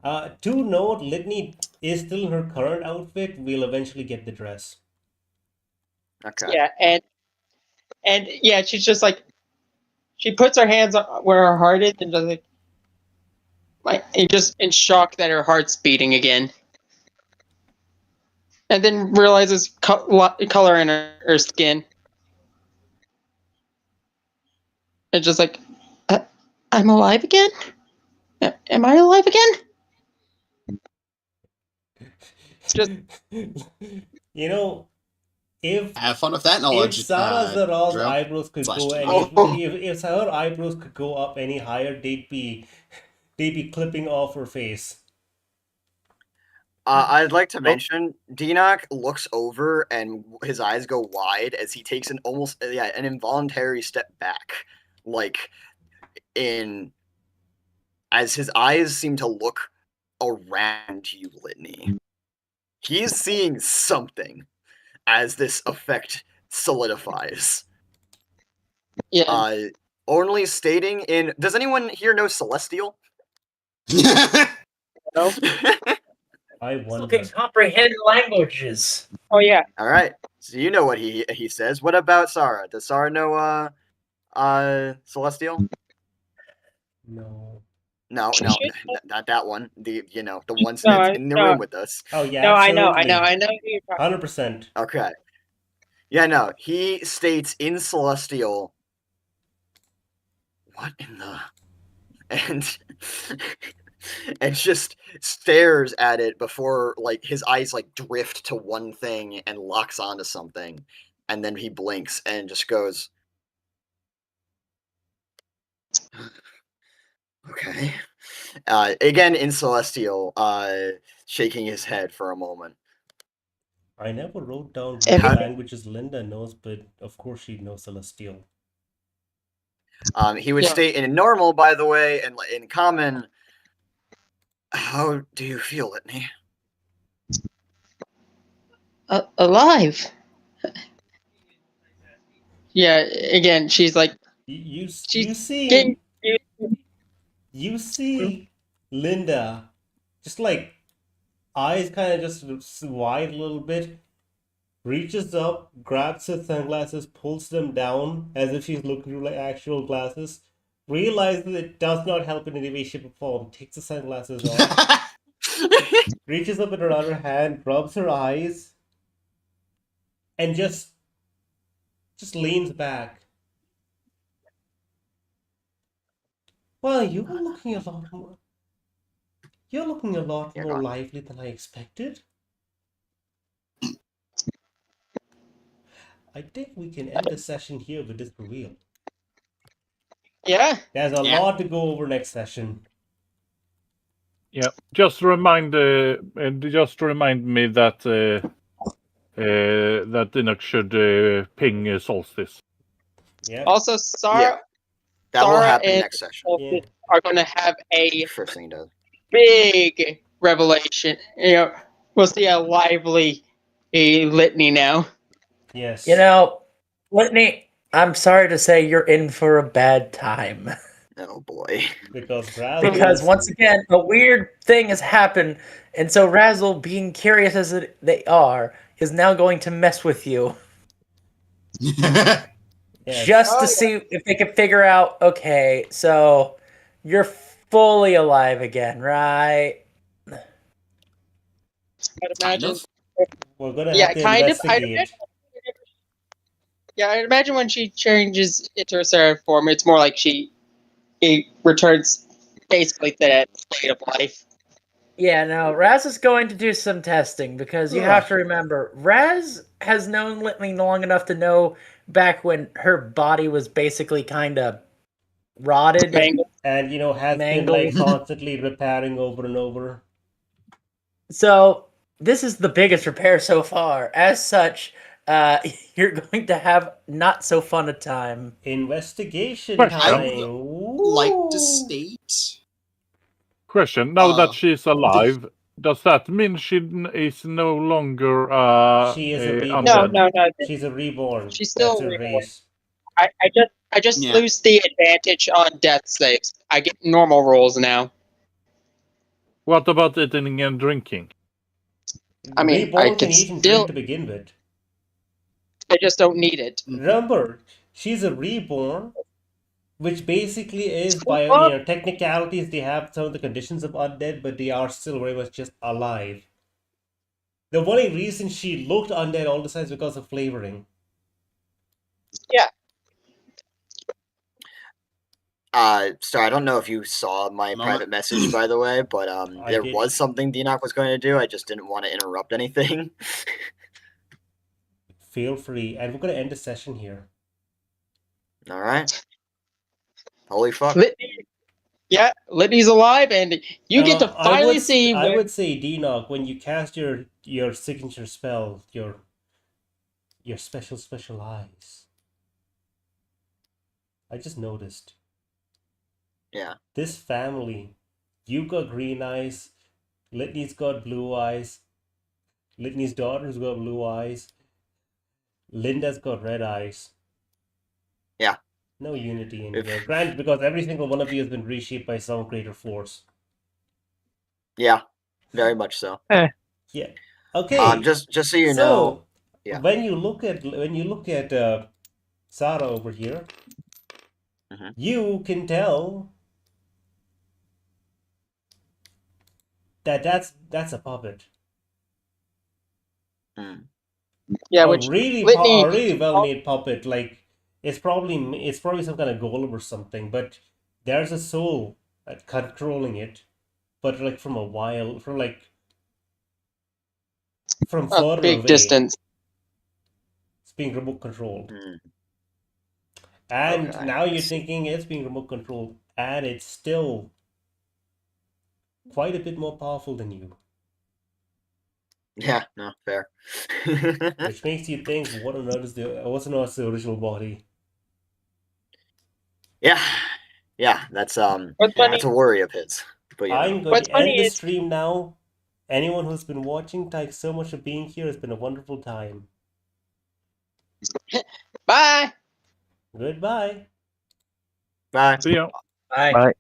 To note, Litney is still in her current outfit. We'll eventually get the dress. Okay. Yeah, and yeah, she's just like, she puts her hands where her heart is and does just in shock that her heart's beating again, and then realizes color in her skin. It's just like, I'm alive again? Am I alive again? It's just, If Have fun with that knowledge. If Sarah Zaral's Drew. eyebrows could Slash go Drew. if her eyebrows could go up any higher, they'd be clipping off her face. I'd like to mention, Dinok looks over and his eyes go wide as he takes an involuntary step back, as his eyes seem to look around you, Litney. He's seeing something as this effect solidifies. yeah. Only stating in. Does anyone here know Celestial? No? I Who wonder. can comprehend languages? Oh yeah. All right. So you know what he says. What about Sarah? Does Sarah know Celestial? No. No, not that one. The one No, that's in the room with us. Oh yeah. No, I know absolutely. who you're talking 100%. Okay. Yeah, no. He states in Celestial. What in the and just stares at it before his eyes drift to one thing and locks onto something, and then he blinks and just goes, okay. Again in Celestial, shaking his head for a moment. I never wrote down what Every- languages Linda knows, but of course she'd know Celestial. He would Yeah. state in normal, by the way, and in common, how do you feel, Litney? alive. Yeah, again, she's like, You she's see getting, you see Linda just eyes kind of just wide a little bit, reaches up, grabs her sunglasses, pulls them down as if she's looking through like actual glasses, realizes it does not help in any way, shape, or form, takes the sunglasses off, reaches up with her other hand, rubs her eyes, and just leans back. Well, you're looking a lot more. You're looking a lot You're more gone. lively than I expected. I think we can end the session here with this reveal. Yeah. There's a Yeah. lot to go over next session. Yeah, just remind me that that Dinok should ping Solstice. Yeah. Also, Sarah, Yeah. That will Sarah happen and next session. Yeah. are going to have a First thing he does. big revelation. You know, we'll see a lively Litney now. Yes. You know, Litney, I'm sorry to say you're in for a bad time. Oh boy. Because Razzle Because is- once again, a weird thing has happened, and so Razzle, being curious as they are, is now going to mess with you yes. just to see if they can figure out. Okay, so you're fully alive again, right? I'd Kind imagine. of. We're gonna Yeah, have to kind of. investigate. I'd imagine when she changes into her seraph form, it's more like she returns basically to that state of life. Yeah, no, Raz is going to do some testing because you have to remember, Raz has known Litney long enough to know back when her body was basically kind of rotted. Mangled. And has been like constantly repairing over and over. So this is the biggest repair so far. As such, you're going to have not so fun a time. Investigation Question. time. Like Ooh. to state. Question: now that she's alive, does that mean she is no longer She is a reborn. undead? No. She's a reborn. She's still That's her reborn. race. I just Yeah. lose the advantage on death saves. I get normal rolls now. What about eating and drinking? I mean, Reborn I can can eat and still. drink to begin with. I just don't need it. Remember, she's a reborn, which basically is by technicalities they have some of the conditions of undead, but they are still very much just alive. The only reason she looked undead all the time is because of flavoring. Yeah. So I don't know if you saw my Moment. private message, by the way, but I there did. was something Dinok was going to do. I just didn't want to interrupt anything. Feel free, and we're gonna end the session here. All right. Holy fuck. Litney's alive, and you get to finally see. I would say, Dinok, when you cast your signature spell, your special eyes. I just noticed. Yeah. This family, you got green eyes, Litney's got blue eyes, Litney's daughter's got blue eyes, Linda's got red eyes. Yeah. No unity in here. Granted, because every single one of you has been reshaped by some greater force. Yeah. Very much so. Yeah. Okay. Just so you know. Yeah. When you look at Sarah over here, you can tell that that's a puppet. Yeah, a which really Litney- a really well made puppet. Like it's probably some kind of golem or something. But there's a soul controlling it, but like from further big away. distance. It's being remote controlled. Mm. And Okay, now you're I see. thinking it's being remote controlled, and it's still quite a bit more powerful than you. Yeah, no, fair. Which makes you think, what's on earth is the original body? Yeah, that's What's funny? that's a worry of his. But I'm going What's to end funny the is- stream now. Anyone who's been watching, thanks so much for being here. It's been a wonderful time. Bye. Goodbye. bye. See ya. Bye. Bye.